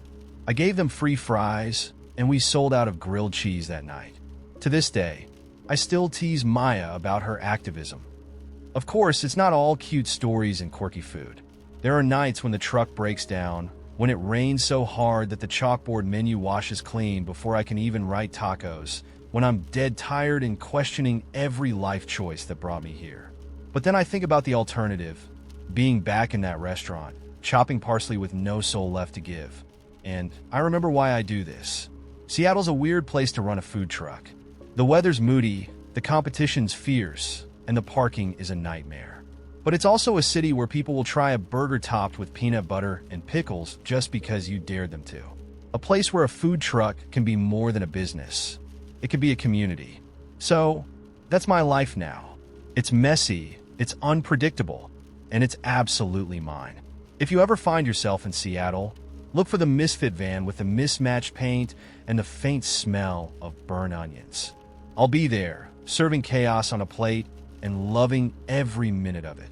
Speaker 1: I gave them free fries, and we sold out of grilled cheese that night. To this day, I still tease Maya about her activism. Of course, it's not all cute stories and quirky food. There are nights when the truck breaks down, when it rains so hard that the chalkboard menu washes clean before I can even write tacos, when I'm dead tired and questioning every life choice that brought me here. But then I think about the alternative, being back in that restaurant, chopping parsley with no soul left to give. And I remember why I do this. Seattle's a weird place to run a food truck. The weather's moody, the competition's fierce, and the parking is a nightmare. But it's also a city where people will try a burger topped with peanut butter and pickles just because you dared them to. A place where a food truck can be more than a business. It can be a community. So, that's my life now. It's messy, it's unpredictable, and it's absolutely mine. If you ever find yourself in Seattle, look for the Misfit van with the mismatched paint and the faint smell of burnt onions. I'll be there, serving chaos on a plate and loving every minute of it.